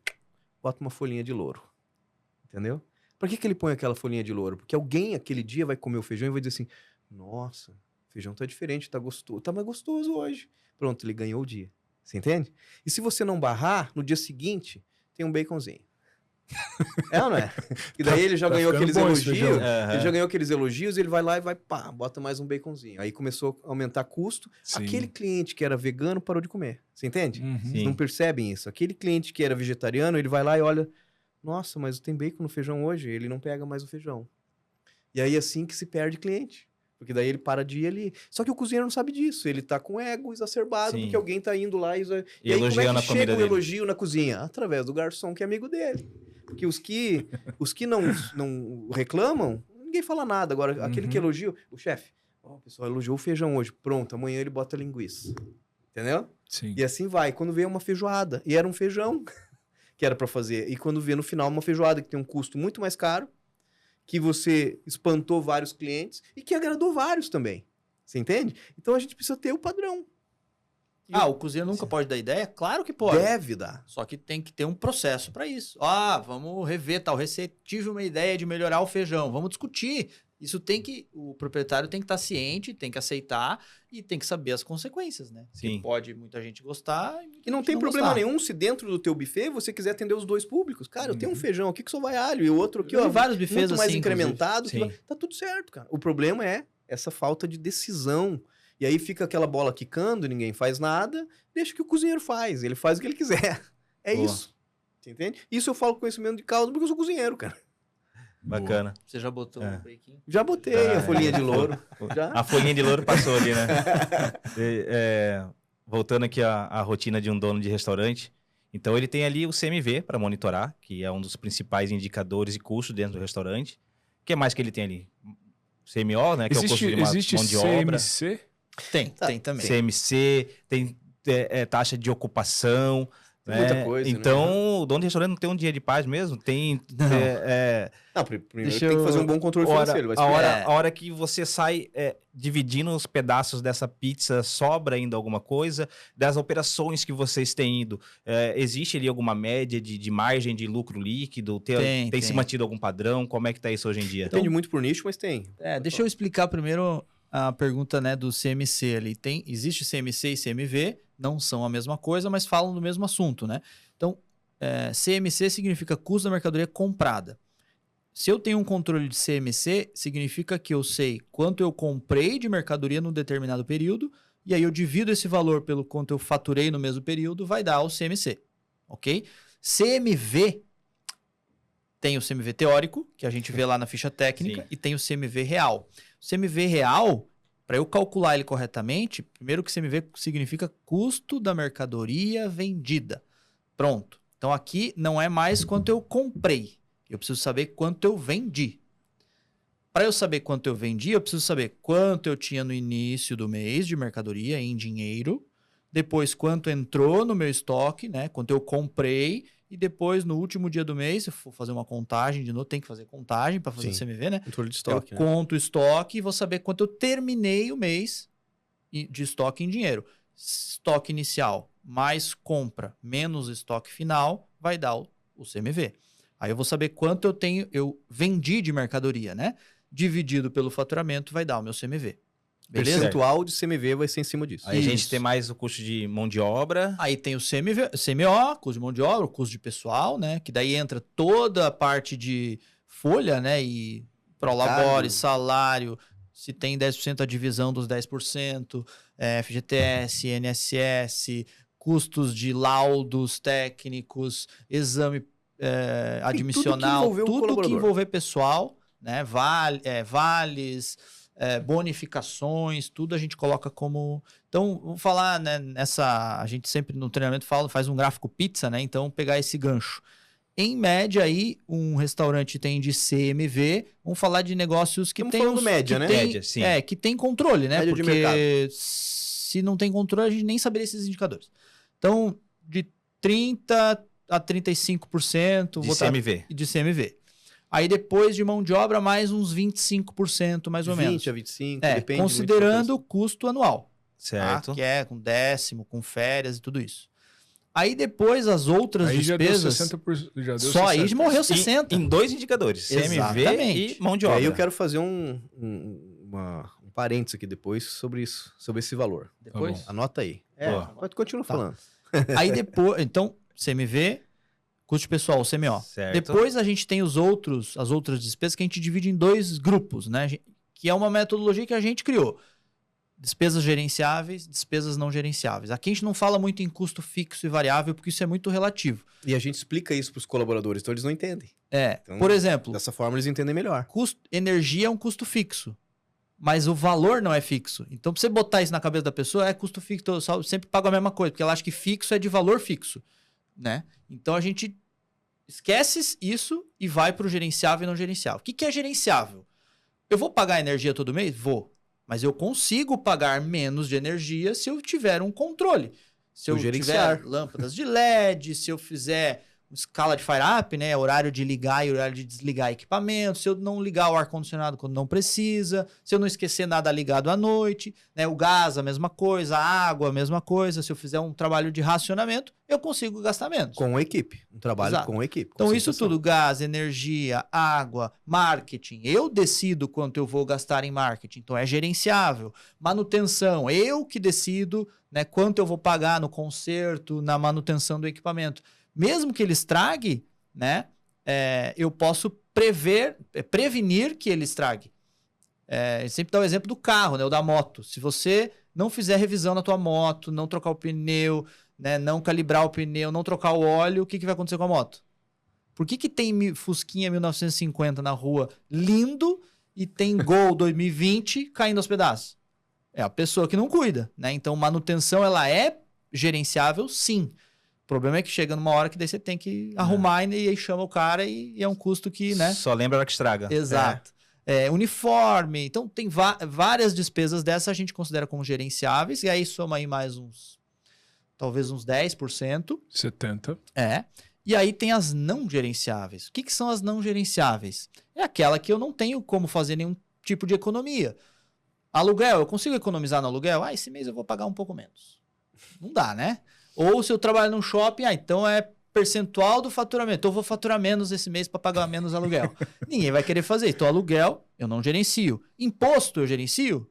bota uma folhinha de louro. Entendeu? Por que ele põe aquela folhinha de louro? Porque alguém aquele dia vai comer o feijão e vai dizer assim, nossa, o feijão tá diferente, tá gostoso, tá mais gostoso hoje. Pronto, ele ganhou o dia. Você entende? E se você não barrar, no dia seguinte, tem um baconzinho. É ou não é? E daí ele já ganhou aqueles elogios. Ele já ganhou aqueles elogios e ele vai lá e pá, bota mais um baconzinho. Aí começou a aumentar custo. Sim. Aquele cliente que era vegano parou de comer. Você entende? Vocês não percebem isso. Aquele cliente que era vegetariano, ele vai lá e olha, nossa, mas tem bacon no feijão hoje. Ele não pega mais o feijão. E aí assim que se perde cliente. Porque daí ele para de ir ali. Só que o cozinheiro não sabe disso. Ele tá com ego exacerbado, porque alguém tá indo lá e aí como é que chega o elogio na cozinha? Através do garçom que é amigo dele. Porque os que não reclamam, ninguém fala nada. Agora, aquele que elogia, o chefe, o pessoal elogiou o feijão hoje. Pronto, amanhã ele bota linguiça. Entendeu? Sim. E assim vai. Quando vê uma feijoada, e era um feijão que era para fazer. E quando vê no final uma feijoada que tem um custo muito mais caro, que você espantou vários clientes e que agradou vários também. Você entende? Então a gente precisa ter o padrão. O cozinheiro nunca pode dar ideia? Claro que pode. Deve dar. Só que tem que ter um processo para isso. Vamos rever tal receita. Tive uma ideia de melhorar o feijão. Vamos discutir. Isso o proprietário tem que estar ciente, tem que aceitar e tem que saber as consequências, né? Sim. Que pode muita gente gostar e não tem problema nenhum se dentro do teu buffet você quiser atender os dois públicos. Cara, eu tenho um feijão aqui que só vai alho e o outro aqui, vários buffets muito mais assim, incrementado. Tá tudo certo, cara. O problema é essa falta de decisão. E aí fica aquela bola quicando, ninguém faz nada, deixa que o cozinheiro faz. Ele faz o que ele quiser. É isso. Você entende? Isso eu falo com conhecimento de causa porque eu sou cozinheiro, cara. Bacana. Você já botou um breaking? Já botei a folhinha de louro. Já? A folhinha de louro passou ali, né? Voltando aqui à rotina de um dono de restaurante. Então, ele tem ali o CMV para monitorar, que é um dos principais indicadores e custos dentro do restaurante. O que mais que ele tem ali? CMO, né? Que é o custo de mão de obra. CMC? Tem também. CMC, tem taxa de ocupação. Muita coisa, então, o dono de restaurante não tem um dia de paz mesmo? Tem... Não, primeiro tem que fazer um bom controle financeiro. A hora que você sai dividindo os pedaços dessa pizza, sobra ainda alguma coisa? Das operações que vocês têm ido, existe ali alguma média de margem de lucro líquido? Tem se mantido algum padrão? Como é que tá isso hoje em dia? Depende muito por nicho, mas tem. Deixa eu explicar primeiro a pergunta, né, do CMC ali. Existe CMC e CMV, não são a mesma coisa, mas falam do mesmo assunto, né? Então, CMC significa custo da mercadoria comprada. Se eu tenho um controle de CMC, significa que eu sei quanto eu comprei de mercadoria num determinado período, e aí eu divido esse valor pelo quanto eu faturei no mesmo período, vai dar o CMC, ok? CMV, tem o CMV teórico, que a gente vê lá na ficha técnica, e tem o CMV real. O CMV real, para eu calcular ele corretamente, primeiro que CMV significa custo da mercadoria vendida. Pronto. Então aqui não é mais quanto eu comprei. Eu preciso saber quanto eu vendi. Para eu saber quanto eu vendi, eu preciso saber quanto eu tinha no início do mês de mercadoria em dinheiro, depois quanto entrou no meu estoque, né? Quanto eu comprei, e depois no último dia do mês, se eu for fazer uma contagem de novo, tem que fazer contagem para fazer o CMV, né? Controle de estoque. Eu conto o estoque e vou saber quanto eu terminei o mês de estoque em dinheiro. Estoque inicial, mais compra menos estoque final vai dar o CMV. Aí eu vou saber quanto eu vendi de mercadoria, né? Dividido pelo faturamento vai dar o meu CMV. Beleza? Percentual de CMV vai ser em cima disso. Aí a gente Isso. tem mais o custo de mão de obra. Aí tem o CMO, custo de mão de obra, o custo de pessoal, né? Que daí entra toda a parte de folha, né? E prolabore, salário, se tem 10% a divisão dos 10%, FGTS, INSS, custos de laudos técnicos, exame admissional, tudo que envolver pessoal, né? Vales, bonificações, tudo a gente coloca como... Então, vamos falar, né, a gente sempre no treinamento faz um gráfico pizza, né? Então, pegar esse gancho. Em média, aí, um restaurante tem de CMV, vamos falar de negócios que tem... Estamos falando média, né? Média, sim. Que tem controle, né? Média de Porque mercado. se não tem controle, a gente nem saberia esses indicadores. Então, de 30% a 35% De CMV. de CMV. Aí depois de mão de obra, mais uns 25%, mais ou menos. 20 a 25, depende. Considerando o custo anual. Certo. Tá? Que é com décimo, com férias e tudo isso. Aí depois as outras Aí despesas... já deu 60%. Já deu Só 60%. aí morreu 60%. Em dois indicadores, CMV Exatamente. e mão de E obra. aí eu quero fazer um parênteses aqui depois sobre isso, sobre esse valor. Depois? Anota aí. Boa. Pode continuar falando. Aí depois... Então, CMV, custo pessoal, CMO. Certo. Depois a gente tem as outras despesas que a gente divide em dois grupos, né? Que é uma metodologia que a gente criou. Despesas gerenciáveis, despesas não gerenciáveis. Aqui a gente não fala muito em custo fixo e variável, porque isso é muito relativo. E a gente explica isso para os colaboradores, então eles não entendem. Então, Então, por exemplo, Dessa forma eles entendem melhor. energia é um custo fixo, mas o valor não é fixo. Então, para você botar isso na cabeça da pessoa, é custo fixo, eu sempre pago a mesma coisa, porque ela acha que fixo é de valor fixo, né? Então, a gente esquece isso e vai para o gerenciável e não gerenciável. O que é gerenciável? Eu vou pagar energia todo mês? Vou. Mas eu consigo pagar menos de energia se eu tiver um controle. Se eu tiver lâmpadas de LED, se eu fizer escala de fire up, né? Horário de ligar e horário de desligar equipamento, se eu não ligar o ar-condicionado quando não precisa, se eu não esquecer nada ligado à noite, né? O gás, a mesma coisa, a água, a mesma coisa. Se eu fizer um trabalho de racionamento, eu consigo gastar menos. Com a equipe. Um trabalho Exato. com a equipe. Então, isso tudo, gás, energia, água, marketing, eu decido quanto eu vou gastar em marketing. Então, é gerenciável. Manutenção, eu que decido, né, quanto eu vou pagar no conserto, na manutenção do equipamento. Mesmo que ele estrague, né, eu posso prevenir que ele estrague. Eu sempre dá o exemplo do carro, né, ou da moto. Se você não fizer revisão na tua moto, não trocar o pneu, né, não calibrar o pneu, não trocar o óleo, o que vai acontecer com a moto? Por que tem Fusquinha 1950 na rua lindo e tem Gol 2020 caindo aos pedaços? É a pessoa que não cuida, né? Então, manutenção, ela é gerenciável, sim. O problema é que chega numa hora que daí você tem que arrumar e aí chama o cara e é um custo que, né? Só lembra a hora que estraga. Exato. Uniforme. Então, tem várias despesas dessas a gente considera como gerenciáveis e aí soma aí mais talvez uns 10%. 70%. E aí tem as não gerenciáveis. O que são as não gerenciáveis? É aquela que eu não tenho como fazer nenhum tipo de economia. Aluguel, eu consigo economizar no aluguel? Esse mês eu vou pagar um pouco menos. Não dá, né? Ou se eu trabalho num shopping, então é percentual do faturamento. Então eu vou faturar menos esse mês para pagar menos aluguel. Ninguém vai querer fazer. Então aluguel, eu não gerencio. Imposto, eu gerencio?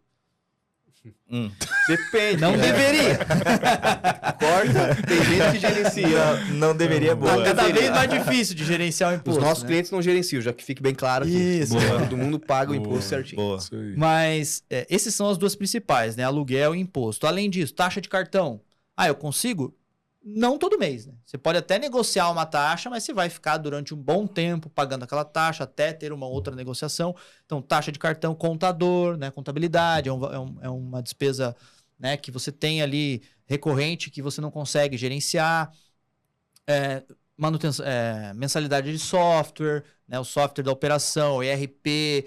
Depende. Não deveria. Corta, tem gente que gerencia. Não deveria, boa. Cada vez mais difícil de gerenciar o imposto. Os nossos né? clientes não gerenciam, já que fique bem claro aqui. Isso. Boa. Todo mundo paga o imposto certinho. Boa. Isso aí. Mas esses são as duas principais, né? Aluguel e imposto. Além disso, taxa de cartão. Eu consigo? Não todo mês, né? Você pode até negociar uma taxa, mas você vai ficar durante um bom tempo pagando aquela taxa até ter uma outra negociação. Então, taxa de cartão, contador, né? Contabilidade, é uma despesa, né, que você tem ali recorrente que você não consegue gerenciar. Manutenção, mensalidade de software, né? O software da operação, ERP,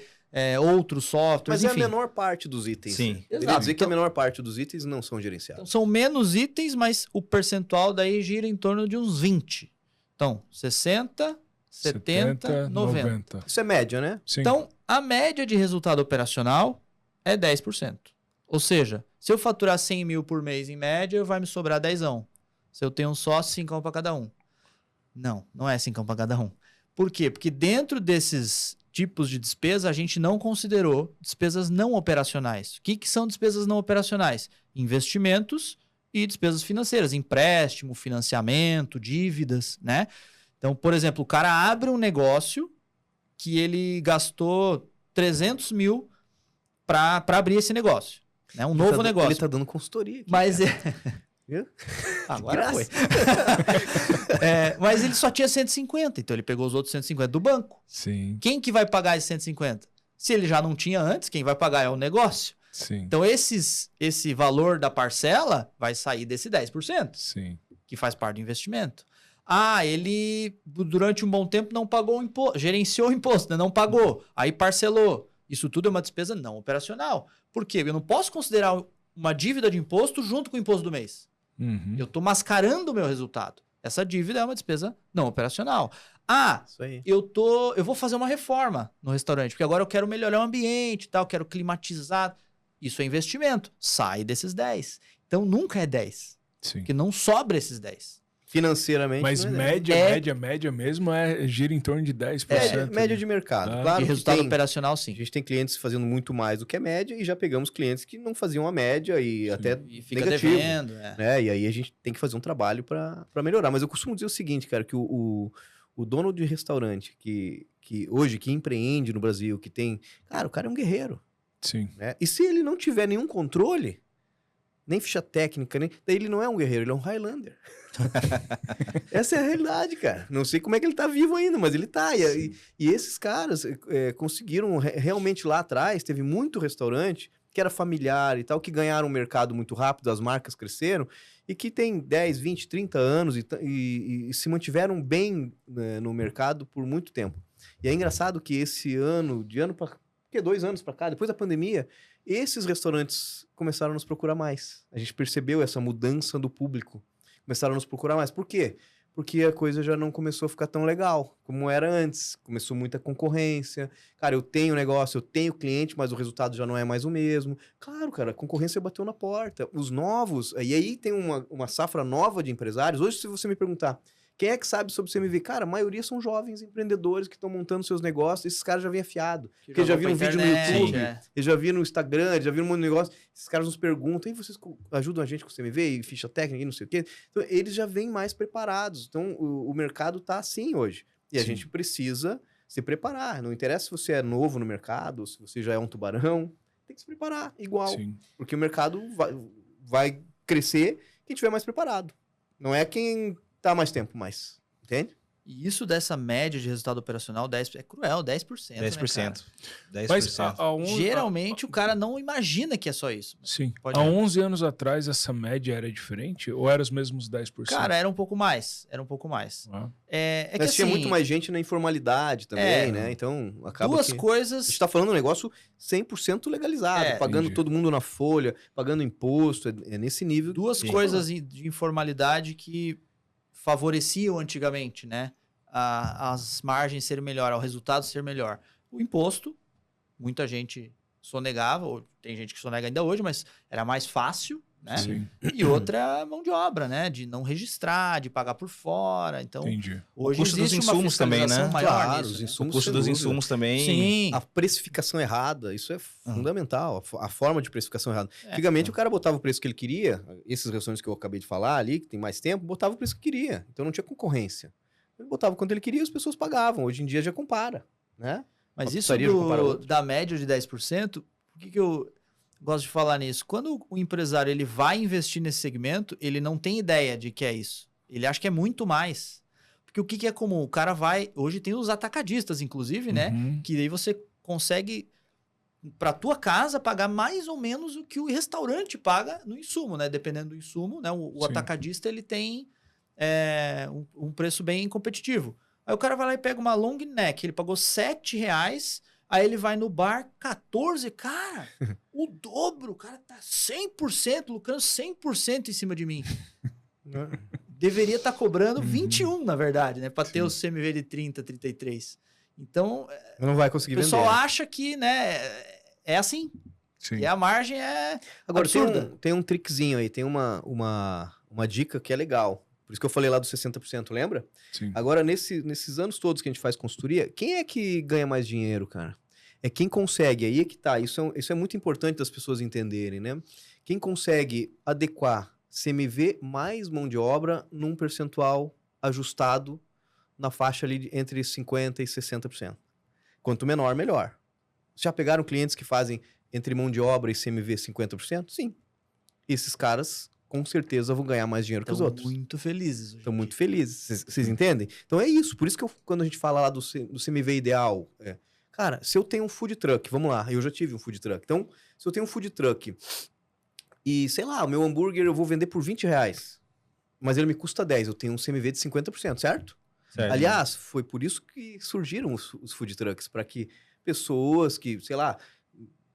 outros softwares, Mas enfim. é a menor parte dos itens. Sim. Né? Queria Exato. dizer que a menor parte dos itens não são gerenciados. Então, são menos itens, mas o percentual daí gira em torno de uns 20. Então, 60, 70, 90. Isso é média, né? Sim. Então, a média de resultado operacional é 10%. Ou seja, se eu faturar 100 mil por mês em média, vai me sobrar 10. Se eu tenho um sócio, 5 para cada um. Não é 5 para cada um. Por quê? Porque dentro desses tipos de despesa, a gente não considerou despesas não operacionais. O que são despesas não operacionais? Investimentos e despesas financeiras, empréstimo, financiamento, dívidas, né? Então, por exemplo, o cara abre um negócio que ele gastou 300 mil para abrir esse negócio, né? Um novo negócio. Ele tá dando consultoria aqui, Mas Viu? agora foi. Mas ele só tinha 150, então ele pegou os outros 150 do banco. Sim, Quem que vai pagar esses 150? Se ele já não tinha antes, quem vai pagar é o negócio. sim, Então, esse valor da parcela vai sair desse 10%, sim. que faz parte do investimento. Ah, ele, durante um bom tempo, não pagou o imposto, gerenciou o imposto, né? Não pagou, aí parcelou. Isso tudo é uma despesa não operacional. Por quê? Eu não posso considerar uma dívida de imposto junto com o imposto do mês. Uhum. Eu estou mascarando o meu resultado. Essa dívida é uma despesa não operacional. Ah, Isso aí. eu vou fazer uma reforma no restaurante, porque agora eu quero melhorar o ambiente e tal, quero climatizar. Isso é investimento. Sai desses 10. Então nunca é 10, Sim. porque não sobra esses 10. Financeiramente. Mas não é média mesmo gira em torno de 10%. média de mercado. Ah. Claro De que resultado tem, operacional, a sim. gente tem clientes fazendo muito mais do que a média e já pegamos clientes que não faziam a média e até E fica negativo. devendo. Né? E aí a gente tem que fazer um trabalho para melhorar. Mas eu costumo dizer o seguinte, cara, que o dono de restaurante que hoje, que empreende no Brasil, que tem... Cara, o cara é um guerreiro. Sim. Né? E se ele não tiver nenhum controle, nem ficha técnica, daí ele não é um guerreiro, ele é um Highlander. Essa é a realidade, cara. Não sei como é que ele tá vivo ainda, mas ele tá. E esses caras conseguiram realmente lá atrás, teve muito restaurante que era familiar e tal, que ganharam um mercado muito rápido, as marcas cresceram, e que tem 10, 20, 30 anos e se mantiveram bem, né, no mercado por muito tempo. E é engraçado que esse ano, que 2 anos para cá, depois da pandemia, esses restaurantes começaram a nos procurar mais. A gente percebeu essa mudança do público. Começaram a nos procurar mais. Por quê? Porque a coisa já não começou a ficar tão legal como era antes. Começou muita concorrência. Cara, eu tenho negócio, eu tenho cliente, mas o resultado já não é mais o mesmo. Claro, cara, a concorrência bateu na porta. Os novos... E aí tem uma safra nova de empresários. Hoje, se você me perguntar, quem é que sabe sobre o CMV? Cara, a maioria são jovens empreendedores que estão montando seus negócios. Esses caras já vêm afiados. Porque já viram vídeo no YouTube, eles já viram no Instagram, eles já viram um monte de negócio. Esses caras nos perguntam, e vocês ajudam a gente com o CMV e ficha técnica e não sei o quê? Então, eles já vêm mais preparados. Então, o mercado tá assim hoje. E a gente precisa se preparar. Não interessa se você é novo no mercado, se você já é um tubarão. Tem que se preparar igual. Sim. Porque o mercado vai crescer quem tiver mais preparado. Não é quem... tá mais tempo mais, entende? E isso dessa média de resultado operacional, 10, é cruel, 10%. 10%. Né, 10%. Mas geralmente o cara não imagina que é só isso. Sim. Pode Há ir. 11 anos atrás, essa média era diferente? Ou era os mesmos 10%? Cara, era um pouco mais. Ah. É que Mas tinha assim, muito mais gente na informalidade também, né? Então, acaba duas que... A coisas... gente tá falando um negócio 100% legalizado, pagando Entendi. todo mundo na folha, pagando imposto, é nesse nível. Duas coisas de informalidade que favoreciam antigamente, né? As margens serem melhor, o resultado ser melhor. O imposto, muita gente sonegava, ou tem gente que sonega ainda hoje, mas era mais fácil, né? Sim, E outra, mão de obra, né? De não registrar, de pagar por fora. Então, entendi. hoje O custo dos existe uma insumos também, fiscalização né? maior Claro, nisso, os né? insumos, O custo sem dos dúvida. insumos também. Sim. A precificação errada, isso é fundamental. A forma de precificação errada. É. Antigamente o cara botava o preço que ele queria, esses restaurantes que eu acabei de falar ali, que tem mais tempo, botava o preço que queria. Então não tinha concorrência. Ele botava quanto ele queria e as pessoas pagavam. Hoje em dia já compara, né? Mas Uma isso pizzaria já compara outra. da média de 10%, por que eu gosto de falar nisso? Quando o empresário ele vai investir nesse segmento, ele não tem ideia de que é isso. Ele acha que é muito mais. Porque o que é comum? O cara vai... Hoje tem os atacadistas, inclusive, né? Uhum. Que aí você consegue, para tua casa, pagar mais ou menos o que o restaurante paga no insumo, né? Dependendo do insumo, né? O Sim. atacadista, ele tem um preço bem competitivo. Aí o cara vai lá e pega uma long neck, ele pagou R$7, aí ele vai no bar, 14, cara, o dobro, o cara tá 100%, lucrando 100% em cima de mim. Deveria estar cobrando 21, na verdade, né? Para ter o CMV de 30, 33. Então, Não vai conseguir o pessoal vender. acha que, né, é assim. Sim. E a margem é Agora, absurda. tem um trickzinho aí, tem uma dica que é legal. Por isso que eu falei lá dos 60%, lembra? Sim. Agora, nesses anos todos que a gente faz consultoria, quem é que ganha mais dinheiro, cara? É quem consegue, aí é que tá. Isso é muito importante das pessoas entenderem, né? Quem consegue adequar CMV mais mão de obra num percentual ajustado na faixa ali entre 50% e 60%. Quanto menor, melhor. Já pegaram clientes que fazem entre mão de obra e CMV 50%? Sim. Esses caras, com certeza, vão ganhar mais dinheiro que os outros. Muito felizes. Estão muito felizes. Vocês entendem? Então é isso. Por isso que quando a gente fala lá do CMV ideal, cara, se eu tenho um food truck, vamos lá, eu já tive um food truck. Então, se eu tenho um food truck e, sei lá, o meu hambúrguer eu vou vender por R$20, mas ele me custa 10, eu tenho um CMV de 50%, certo? Aliás, foi por isso que surgiram os food trucks, para que pessoas que, sei lá,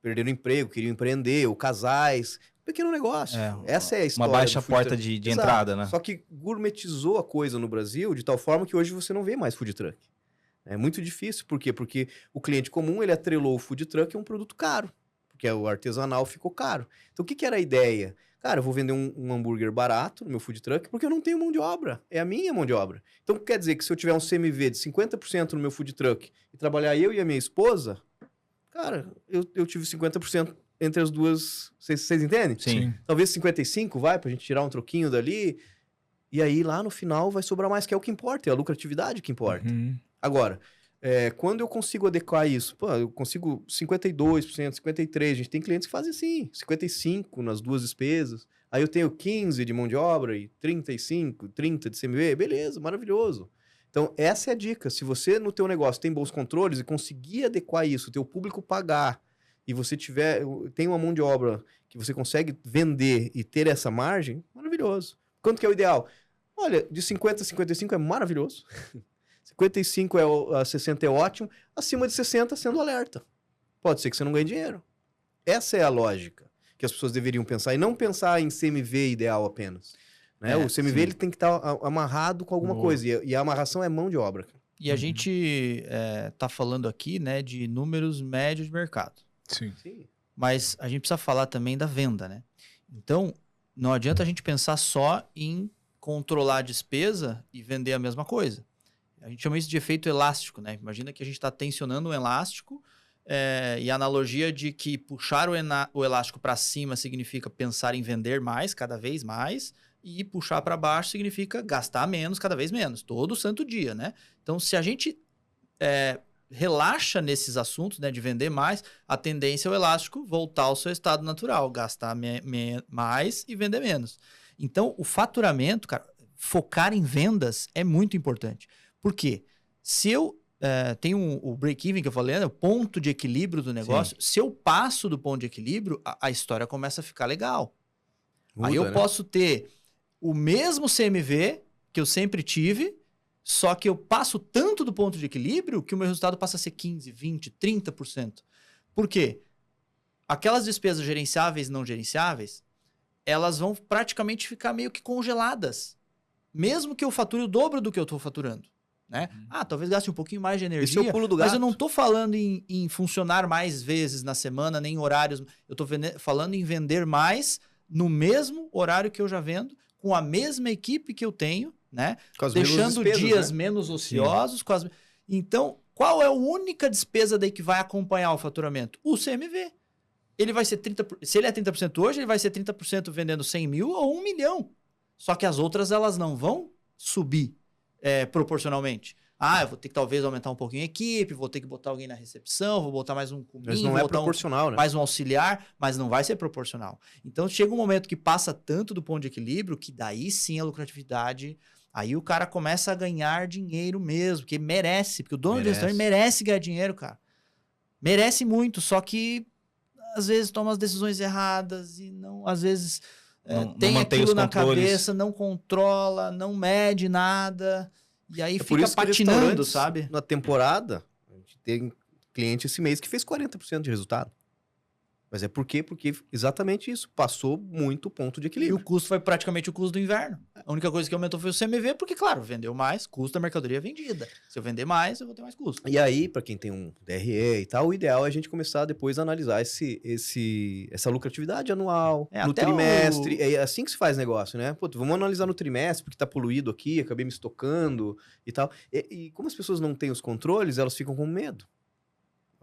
perderam emprego, queriam empreender, ou casais, pequeno negócio. Essa é a história. Uma baixa porta de entrada, né? Só que gourmetizou a coisa no Brasil de tal forma que hoje você não vê mais food truck. É muito difícil. Por quê? Porque o cliente comum, ele atrelou o food truck a um produto caro. Porque o artesanal ficou caro. Então, o que era a ideia? Cara, eu vou vender um hambúrguer barato no meu food truck porque eu não tenho mão de obra. É a minha mão de obra. Então, quer dizer que se eu tiver um CMV de 50% no meu food truck e trabalhar eu e a minha esposa, cara, eu tive 50% entre as duas. Vocês entendem? Sim. Talvez 55 vai pra gente tirar um troquinho dali. E aí, lá no final, vai sobrar mais, que é o que importa. É a lucratividade que importa. Uhum. Agora, quando eu consigo adequar isso, pô, eu consigo 52%, 53%, a gente tem clientes que fazem assim, 55% nas duas despesas, aí eu tenho 15% de mão de obra e 35%, 30% de CMV, beleza, maravilhoso. Então, essa é a dica. Se você no teu negócio tem bons controles e conseguir adequar isso, o teu público pagar, e você tem uma mão de obra que você consegue vender e ter essa margem, maravilhoso. Quanto que é o ideal? Olha, de 50% a 55% é maravilhoso. 55% a 60% é ótimo. Acima de 60% sendo alerta. Pode ser que você não ganhe dinheiro. Essa é a lógica que as pessoas deveriam pensar. E não pensar em CMV ideal apenas. Né? O CMV ele tem que estar amarrado com alguma coisa. E a amarração é mão de obra. E a gente tá falando aqui, né, de números médios de mercado. Sim. Mas a gente precisa falar também da venda, né? Então, não adianta a gente pensar só em controlar a despesa e vender a mesma coisa. A gente chama isso de efeito elástico, né? Imagina que a gente está tensionando um elástico e a analogia de que puxar o elástico para cima significa pensar em vender mais, cada vez mais, e puxar para baixo significa gastar menos, cada vez menos, todo santo dia, né? Então, se a gente relaxa nesses assuntos, né, de vender mais, a tendência é o elástico voltar ao seu estado natural, gastar mais e vender menos. Então, o faturamento, cara, focar em vendas é muito importante. Por quê? Se eu tenho o break-even que eu falei, né, o ponto de equilíbrio do negócio, se eu passo do ponto de equilíbrio, a história começa a ficar legal. Muda, aí eu né? posso ter o mesmo CMV que eu sempre tive, só que eu passo tanto do ponto de equilíbrio que o meu resultado passa a ser 15%, 20%, 30%. Por quê? Aquelas despesas gerenciáveis e não gerenciáveis, elas vão praticamente ficar meio que congeladas. Mesmo que eu fature o dobro do que eu estou faturando. Né? Talvez gaste um pouquinho mais de energia, Esse é o pulo do gato. mas eu não estou falando em funcionar mais vezes na semana, nem em horários. Eu estou falando em vender mais no mesmo horário que eu já vendo, com a mesma equipe que eu tenho, né? Deixando despesas, dias né? menos ociosos. Então, qual é a única despesa daí que vai acompanhar o faturamento? O CMV. Ele vai ser 30%. Se ele é 30% hoje, ele vai ser 30% vendendo 100 mil ou 1 milhão. Só que as outras, elas não vão subir proporcionalmente. Eu vou ter que talvez aumentar um pouquinho a equipe, vou ter que botar alguém na recepção, vou botar mais um comigo, Mas não vou é botar proporcional, né? mais um auxiliar, mas não vai ser proporcional. Então, chega um momento que passa tanto do ponto de equilíbrio que daí sim a lucratividade, aí o cara começa a ganhar dinheiro mesmo, porque merece, porque o dono do restaurante merece ganhar dinheiro, cara. Merece muito, só que às vezes toma as decisões erradas e não, às vezes tem aquilo na cabeça, não controla, não mede nada, e aí por fica isso que patinando, sabe? Na temporada, a gente tem cliente esse mês que fez 40% de resultado. Mas é porque exatamente isso. Passou muito ponto de E equilíbrio. o custo foi praticamente o custo do inverno. A única coisa que aumentou foi o CMV, porque, claro, vendeu mais, custo da mercadoria vendida. Se eu vender mais, eu vou ter mais custo. E aí, para quem tem um DRE e tal, o ideal é a gente começar depois a analisar essa lucratividade anual, no até trimestre. É assim que se faz negócio, né? Pô, vamos analisar no trimestre, porque tá poluído aqui, acabei me estocando e tal. E como as pessoas não têm os controles, elas ficam com medo.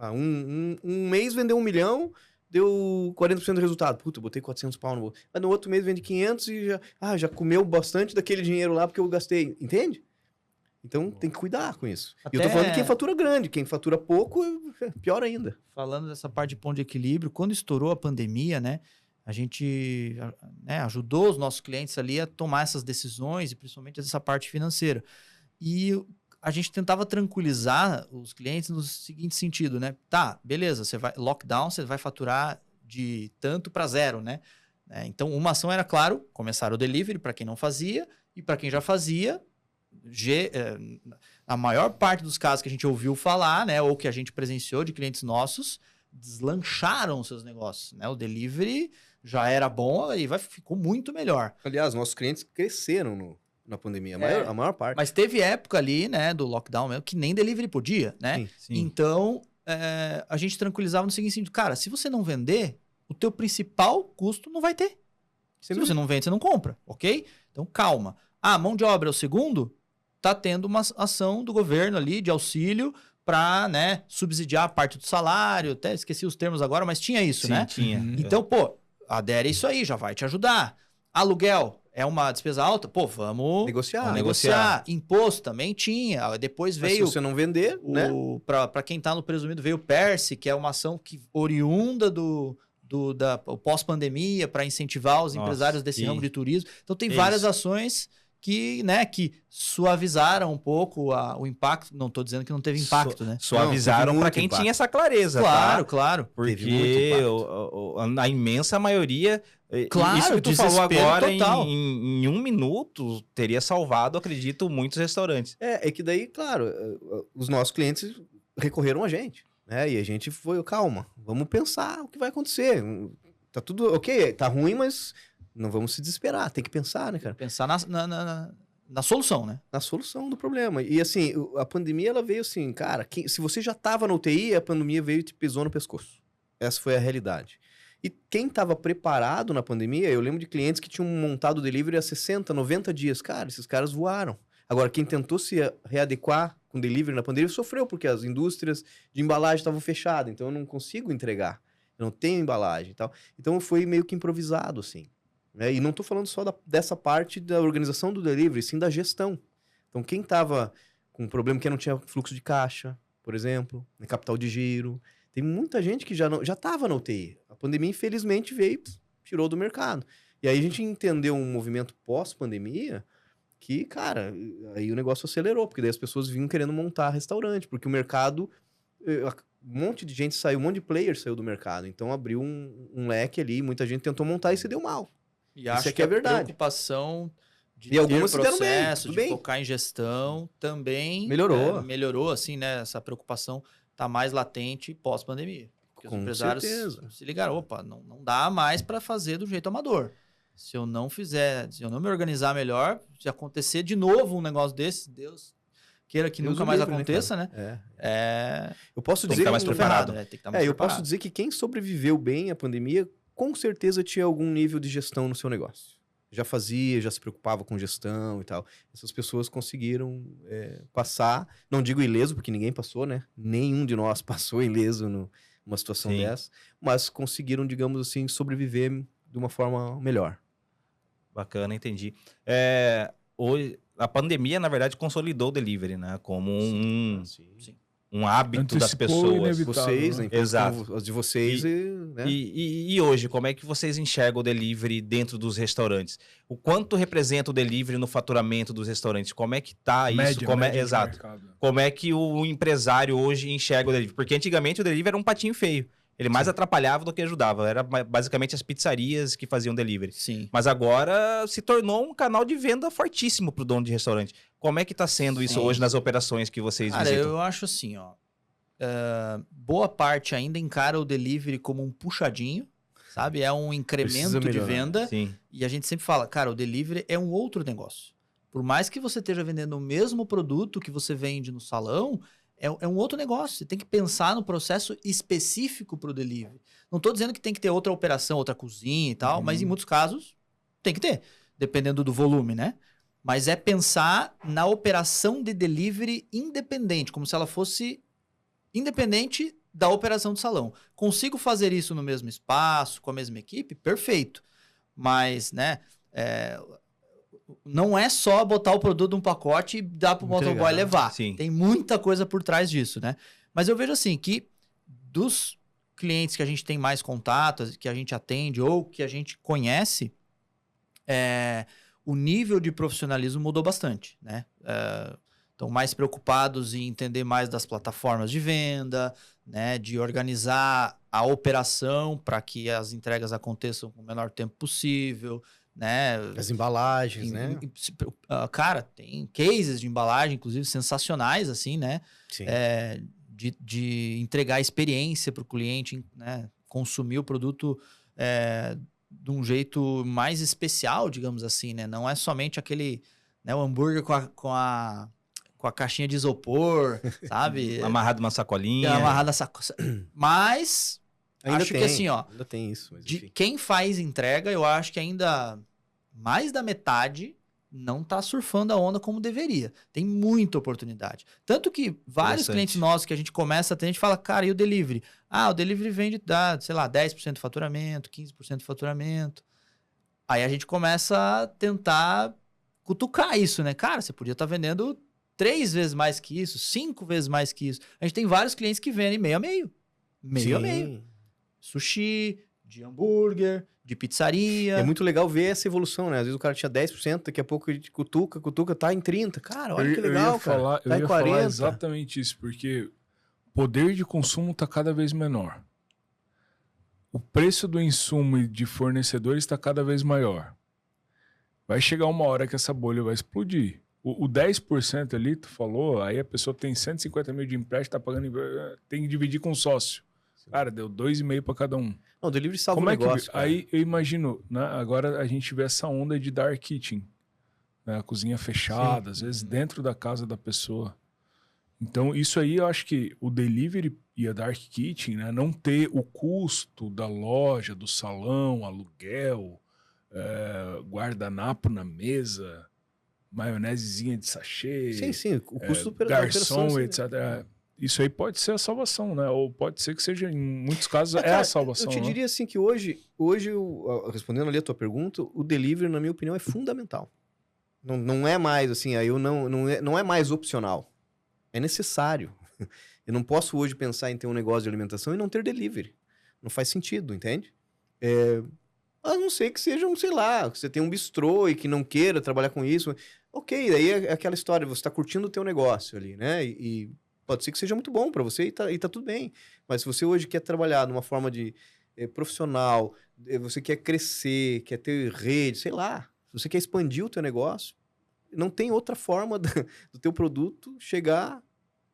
Um mês vendeu 1 milhão, deu 40% do resultado. Puta, eu botei 400 pau no bolso. Mas no outro mês vende 500 e já comeu bastante daquele dinheiro lá porque eu gastei. Entende? Então tem que cuidar com isso. E eu tô falando de quem fatura grande. Quem fatura pouco, pior ainda. Falando dessa parte de ponto de equilíbrio, quando estourou a pandemia, né? A gente ajudou os nossos clientes ali a tomar essas decisões e principalmente essa parte financeira. E a gente tentava tranquilizar os clientes no seguinte sentido, né? Tá, beleza, você vai lockdown, você vai faturar de tanto para 0, né? Então, uma ação era, claro, começar o delivery para quem não fazia e para quem já fazia, a maior parte dos casos que a gente ouviu falar, né, ou que a gente presenciou de clientes nossos, deslancharam seus negócios, né? O delivery já era bom e ficou muito melhor. Aliás, nossos clientes cresceram na pandemia, a maior parte. Mas teve época ali, né, do lockdown mesmo, que nem delivery podia, né? Sim. Então, a gente tranquilizava no seguinte sentido, cara, se você não vender, o teu principal custo não vai ter. Se você não vende, você não compra, ok? Então, calma. Mão de obra é o segundo? Tá tendo uma ação do governo ali de auxílio para, né, subsidiar a parte do salário, até esqueci os termos agora, mas tinha isso, Sim, né? tinha. Então, pô, adere isso aí, já vai te ajudar. Aluguel é uma despesa alta? Pô, vamos negociar. Imposto também tinha. Depois Mas veio... se você não vender, né? Para quem tá no presumido, veio o PERSE, que é uma ação oriunda do pós-pandemia para incentivar os empresários desse ramo de turismo. Então, tem várias ações que suavizaram um pouco o impacto. Não estou dizendo que não teve impacto, né? Suavizaram para quem tinha essa clareza, claro, tá? Claro. Porque a imensa maioria... Claro, isso que tu falou agora, total. em 1 minuto, teria salvado, acredito, muitos restaurantes. É que daí, claro, os nossos clientes recorreram a gente, né? E a gente foi, calma, vamos pensar o que vai acontecer. Tá tudo ok, tá ruim, mas não vamos se desesperar, tem que pensar, né, cara? Pensar na solução, né? Na solução do problema. E assim, a pandemia, ela veio assim, cara, se você já tava na UTI, a pandemia veio e te pisou no pescoço. Essa foi a realidade. E quem estava preparado na pandemia, eu lembro de clientes que tinham montado o delivery há 60, 90 dias. Cara, esses caras voaram. Agora, quem tentou se readequar com delivery na pandemia sofreu, porque as indústrias de embalagem estavam fechadas. Então, eu não consigo entregar. Eu não tenho embalagem e tal. Então, foi meio que improvisado, assim. E não estou falando só dessa parte da organização do delivery, sim da gestão. Então, quem estava com problema, quem não tinha fluxo de caixa, por exemplo, capital de giro... Tem muita gente que já estava na UTI. A pandemia, infelizmente, veio e tirou do mercado. E aí a gente entendeu um movimento pós-pandemia que, cara, aí o negócio acelerou, porque daí as pessoas vinham querendo montar restaurante, porque o mercado, um monte de gente saiu, um monte de player saiu do mercado. Então abriu um leque ali, muita gente tentou montar e se deu mal. E acho que é verdade. A preocupação de ter processo, de focar em gestão, também melhorou, assim, né? Essa preocupação tá mais latente pós-pandemia. Porque os empresários se ligaram, opa, não dá mais para fazer do jeito amador. Se eu não me organizar melhor, se acontecer de novo um negócio desse, Deus queira que nunca mais aconteça, né? Eu posso dizer que tá mais preparado. Tem que estar mais preparado. Posso dizer que quem sobreviveu bem à pandemia, com certeza tinha algum nível de gestão no seu negócio. Já se preocupava com gestão e tal. Essas pessoas conseguiram passar, não digo ileso, porque ninguém passou, né? Nenhum de nós passou ileso numa situação dessa, mas conseguiram, digamos assim, sobreviver de uma forma melhor. Bacana, entendi. Hoje, a pandemia, na verdade, consolidou o delivery, né? Como um hábito das pessoas. Vocês, né? Exato. As de vocês né? E hoje, como é que vocês enxergam o delivery dentro dos restaurantes? O quanto representa o delivery no faturamento dos restaurantes? Como é que tá isso? Exato. Como é que o empresário hoje enxerga o delivery? Porque antigamente o delivery era um patinho feio. Ele mais atrapalhava do que ajudava. Era basicamente as pizzarias que faziam delivery. Sim. Mas agora se tornou um canal de venda fortíssimo para o dono de restaurante. Como é que está sendo isso hoje nas operações que vocês visitam? Eu acho assim, ó. boa parte ainda encara o delivery como um puxadinho, sabe? É um incremento de venda. Sim. E a gente sempre fala, cara, o delivery é um outro negócio. Por mais que você esteja vendendo o mesmo produto que você vende no salão, é um outro negócio. Você tem que pensar no processo específico para o delivery. Não estou dizendo que tem que ter outra operação, outra cozinha e tal, mas em muitos casos tem que ter, dependendo do volume, né? Mas é pensar na operação de delivery independente, como se ela fosse independente da operação do salão. Consigo fazer isso no mesmo espaço, com a mesma equipe? Perfeito. Mas, né, não é só botar o produto num pacote e dar para o motoboy levar. Sim. Tem muita coisa por trás disso, né? Mas eu vejo assim, que dos clientes que a gente tem mais contato, que a gente atende ou que a gente conhece, o nível de profissionalismo mudou bastante, né? Estão mais preocupados em entender mais das plataformas de venda, né? De organizar a operação para que as entregas aconteçam com o menor tempo possível, né? As embalagens, né? Cara, tem cases de embalagem, inclusive, sensacionais, assim, né? Sim. De entregar experiência para o cliente, né? Consumir o produto de um jeito mais especial, digamos assim, né? Não é somente aquele, né, o hambúrguer com a caixinha de isopor, sabe? Amarrado numa sacolinha. Amarrado na sacola. Mas Ainda acho tem, que assim, ó, ainda tem isso. Mas de enfim. quem faz entrega, eu acho que ainda mais da metade não tá surfando a onda como deveria. Tem muita oportunidade. Tanto que vários clientes nossos que a gente começa a ter, a gente fala, cara, e o delivery? O delivery vende, sei lá, 10% de faturamento, 15% de faturamento. Aí a gente começa a tentar cutucar isso, né? Cara, você podia estar vendendo 3 vezes mais que isso, 5 vezes mais que isso. A gente tem vários clientes que vendem meio a meio. Meio a meio. Sushi, de hambúrguer, de pizzaria. É muito legal ver essa evolução, né? Às vezes o cara tinha 10%, daqui a pouco ele cutuca, tá em 30%. Cara, olha que legal, cara. Tá em 40%. Falar exatamente isso, porque o poder de consumo tá cada vez menor. O preço do insumo e de fornecedores está cada vez maior. Vai chegar uma hora que essa bolha vai explodir. O 10% ali, tu falou, aí a pessoa tem 150 mil de empréstimo, tá pagando, tem que dividir com o sócio. Cara, deu 2,5 para cada um. Não, o delivery salva Como o negócio. Aí eu imagino, né, agora a gente vê essa onda de dark kitchen, né, a cozinha fechada, às vezes dentro da casa da pessoa. Então, isso aí eu acho que o delivery e a dark kitchen, né, não ter o custo da loja, do salão, aluguel, guardanapo na mesa, maionesezinha de sachê, Sim, o custo da garçom, operação, etc. Isso aí pode ser a salvação, né? Ou pode ser que seja, em muitos casos, cara, a salvação. Eu te diria assim que hoje respondendo ali a tua pergunta, o delivery, na minha opinião, é fundamental. Não é mais assim, aí não é mais opcional. É necessário. Eu não posso hoje pensar em ter um negócio de alimentação e não ter delivery. Não faz sentido, entende? A não ser que seja sei lá, que você tem um bistrô e que não queira trabalhar com isso. Ok, daí é aquela história, você está curtindo o teu negócio ali, né? E pode ser que seja muito bom para você e tá tudo bem. Mas se você hoje quer trabalhar de uma forma de profissional, você quer crescer, quer ter rede, sei lá. Se você quer expandir o teu negócio, não tem outra forma do teu produto chegar...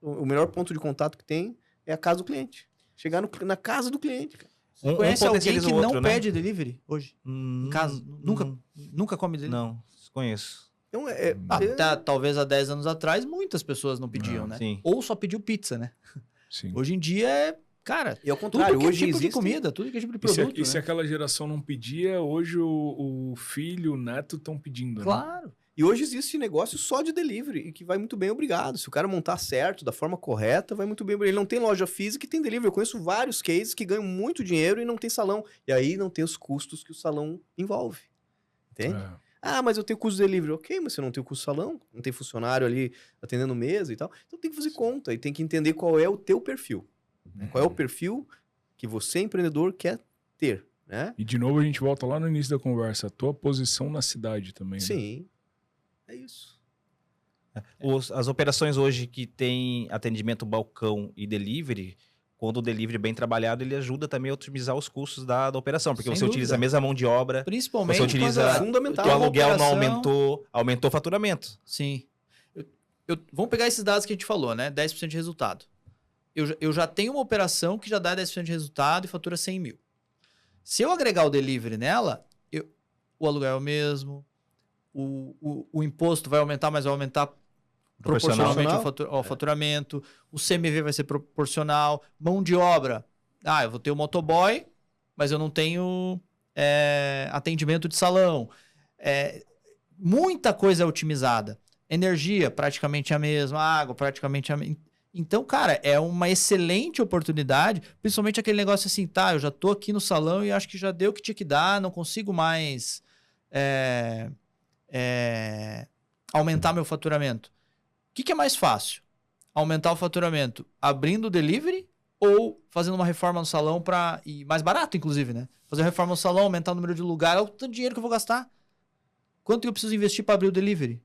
O melhor ponto de contato que tem é a casa do cliente. Chegar na casa do cliente, cara. Conhece alguém que não outro, né? pede delivery hoje? Em casa? Nunca come delivery? Não, conheço. Então, talvez há 10 anos atrás, muitas pessoas não pediam, né? Sim. Ou só pediu pizza, né? Sim. Hoje em dia cara... E ao contrário, tudo que hoje é tipo existe... de comida, tudo que é tipo de produto, E se aquela geração não pedia, hoje o filho, o neto estão pedindo, claro. Né? E hoje existe negócio só de delivery e que vai muito bem, obrigado. Se o cara montar certo, da forma correta, vai muito bem. Ele não tem loja física e tem delivery. Eu conheço vários cases que ganham muito dinheiro e não tem salão. E aí não tem os custos que o salão envolve. Entende? Mas eu tenho custo de delivery. Ok, mas você não tem o custo do salão, não tem funcionário ali atendendo mesa e tal. Então tem que fazer conta e tem que entender qual é o teu perfil. Qual é o perfil que você, empreendedor, quer ter, né? E de novo a gente volta lá no início da conversa. A tua posição na cidade também, Sim. Né? É isso. As operações hoje que tem atendimento balcão e delivery, quando o delivery é bem trabalhado, ele ajuda também a otimizar os custos da operação, porque você utiliza a mesma mão de obra, principalmente você utiliza fundamental. o aluguel não aumentou o faturamento. Sim. Vamos pegar esses dados que a gente falou, né? 10% de resultado. eu já tenho uma operação que já dá 10% de resultado e fatura 100 mil. Se eu agregar o delivery nela, o aluguel é o mesmo, o imposto vai aumentar, mas vai aumentar proporcionalmente ao faturamento, o CMV vai ser proporcional, mão de obra. Eu vou ter o motoboy, mas eu não tenho atendimento de salão. Muita coisa é otimizada. Energia, praticamente a mesma. Água, praticamente a mesma. Então, cara, é uma excelente oportunidade, principalmente aquele negócio assim, eu já tô aqui no salão e acho que já deu o que tinha que dar, não consigo mais aumentar meu faturamento. O que é mais fácil? Aumentar o faturamento abrindo o delivery ou fazendo uma reforma no salão e mais barato, inclusive, né? Fazer uma reforma no salão, aumentar o número de lugares, olha o tanto de dinheiro que eu vou gastar. Quanto que eu preciso investir para abrir o delivery?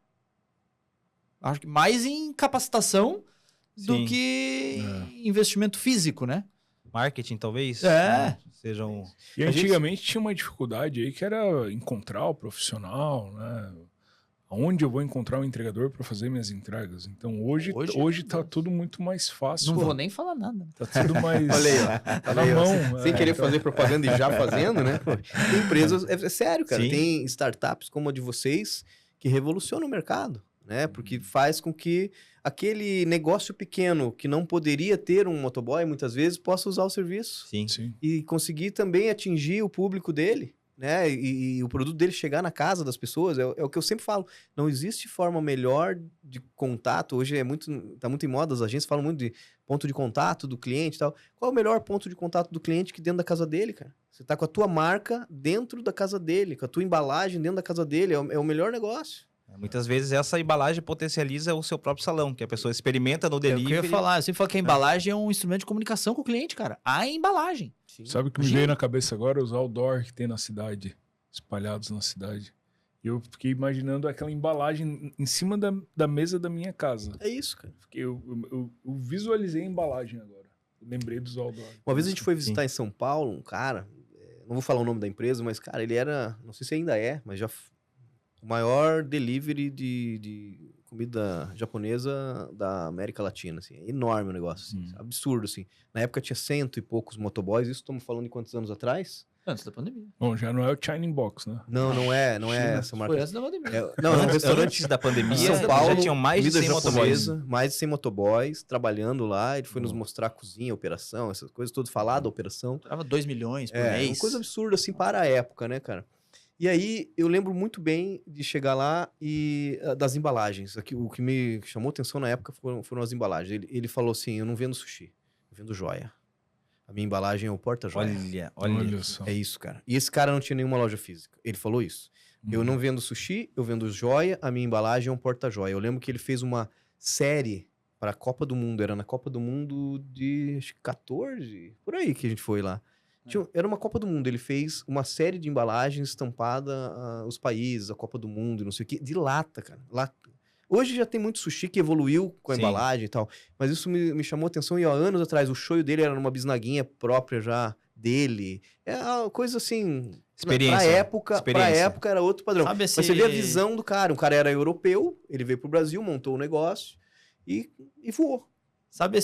Acho que mais em capacitação do que investimento físico, né? Marketing, talvez? Seja um... E antigamente tinha uma dificuldade aí que era encontrar o profissional, né? Onde eu vou encontrar um entregador para fazer minhas entregas? Então hoje tá tudo muito mais fácil. Não vou nem falar nada. Tá tudo mais... Olha aí, ó. Tá na mão. Sem querer fazer propaganda e já fazendo, né? Tem empresas... É sério, cara. Sim. Tem startups como a de vocês que revolucionam o mercado, né? Porque faz com que aquele negócio pequeno que não poderia ter um motoboy, muitas vezes, possa usar o serviço. Sim. E conseguir também atingir o público dele, né? E o produto dele chegar na casa das pessoas. É o que eu sempre falo. Não existe forma melhor de contato. Hoje tá muito em moda, as agências falam muito de ponto de contato do cliente e tal. Qual é o melhor ponto de contato do cliente que dentro da casa dele, cara? Você tá com a tua marca dentro da casa dele, com a tua embalagem dentro da casa dele. É o melhor negócio. Muitas vezes essa embalagem potencializa o seu próprio salão, que a pessoa experimenta no delivery. Eu sempre falo que a embalagem é um instrumento de comunicação com o cliente, cara. A embalagem. Sim. Sabe o que me veio na cabeça agora? Os outdoor que tem na cidade, espalhados na cidade. E eu fiquei imaginando aquela embalagem em cima da mesa da minha casa. É isso, cara. Eu visualizei a embalagem agora. Eu lembrei dos outdoor. Uma vez a gente foi visitar em São Paulo um cara, não vou falar o nome da empresa, mas, cara, ele era, não sei se ainda é, mas já o maior delivery de comida japonesa da América Latina, assim. É enorme o negócio, assim, absurdo, assim. Na época tinha 100 e poucos motoboys, isso estamos falando de quantos anos atrás? Antes da pandemia. Bom, já não é o Shining Box, né? Não é essa marca. Foi antes da pandemia. Antes da pandemia, São Paulo, já tinham mais de 100 motoboys. Mais de 100 motoboys trabalhando lá. Ele foi nos mostrar a cozinha, a operação, essas coisas todas, falar da operação. Trava 2 milhões por mês. Uma coisa absurda, assim, para a época, né, cara? E aí, eu lembro muito bem de chegar lá e das embalagens. Aqui, o que me chamou atenção na época foram as embalagens. Ele falou assim, eu não vendo sushi, eu vendo joia. A minha embalagem é o porta-joia. Olha só. É isso, cara. E esse cara não tinha nenhuma loja física. Ele falou isso. Eu não vendo sushi, eu vendo joia, a minha embalagem é um porta-joia. Eu lembro que ele fez uma série para a Copa do Mundo. Era na Copa do Mundo de, acho que 14, por aí que a gente foi lá. Era uma Copa do Mundo. Ele fez uma série de embalagens estampada os países, a Copa do Mundo e não sei o quê, de lata, cara. Lata. Hoje já tem muito sushi que evoluiu com a embalagem e tal, mas isso me chamou a atenção. E, anos atrás, o shoyu dele era numa bisnaguinha própria já dele. É uma coisa assim... Experiência. Pra época era outro padrão. Sabe Mas você vê a visão do cara. O cara era europeu, ele veio pro Brasil, montou o negócio e voou. Sabe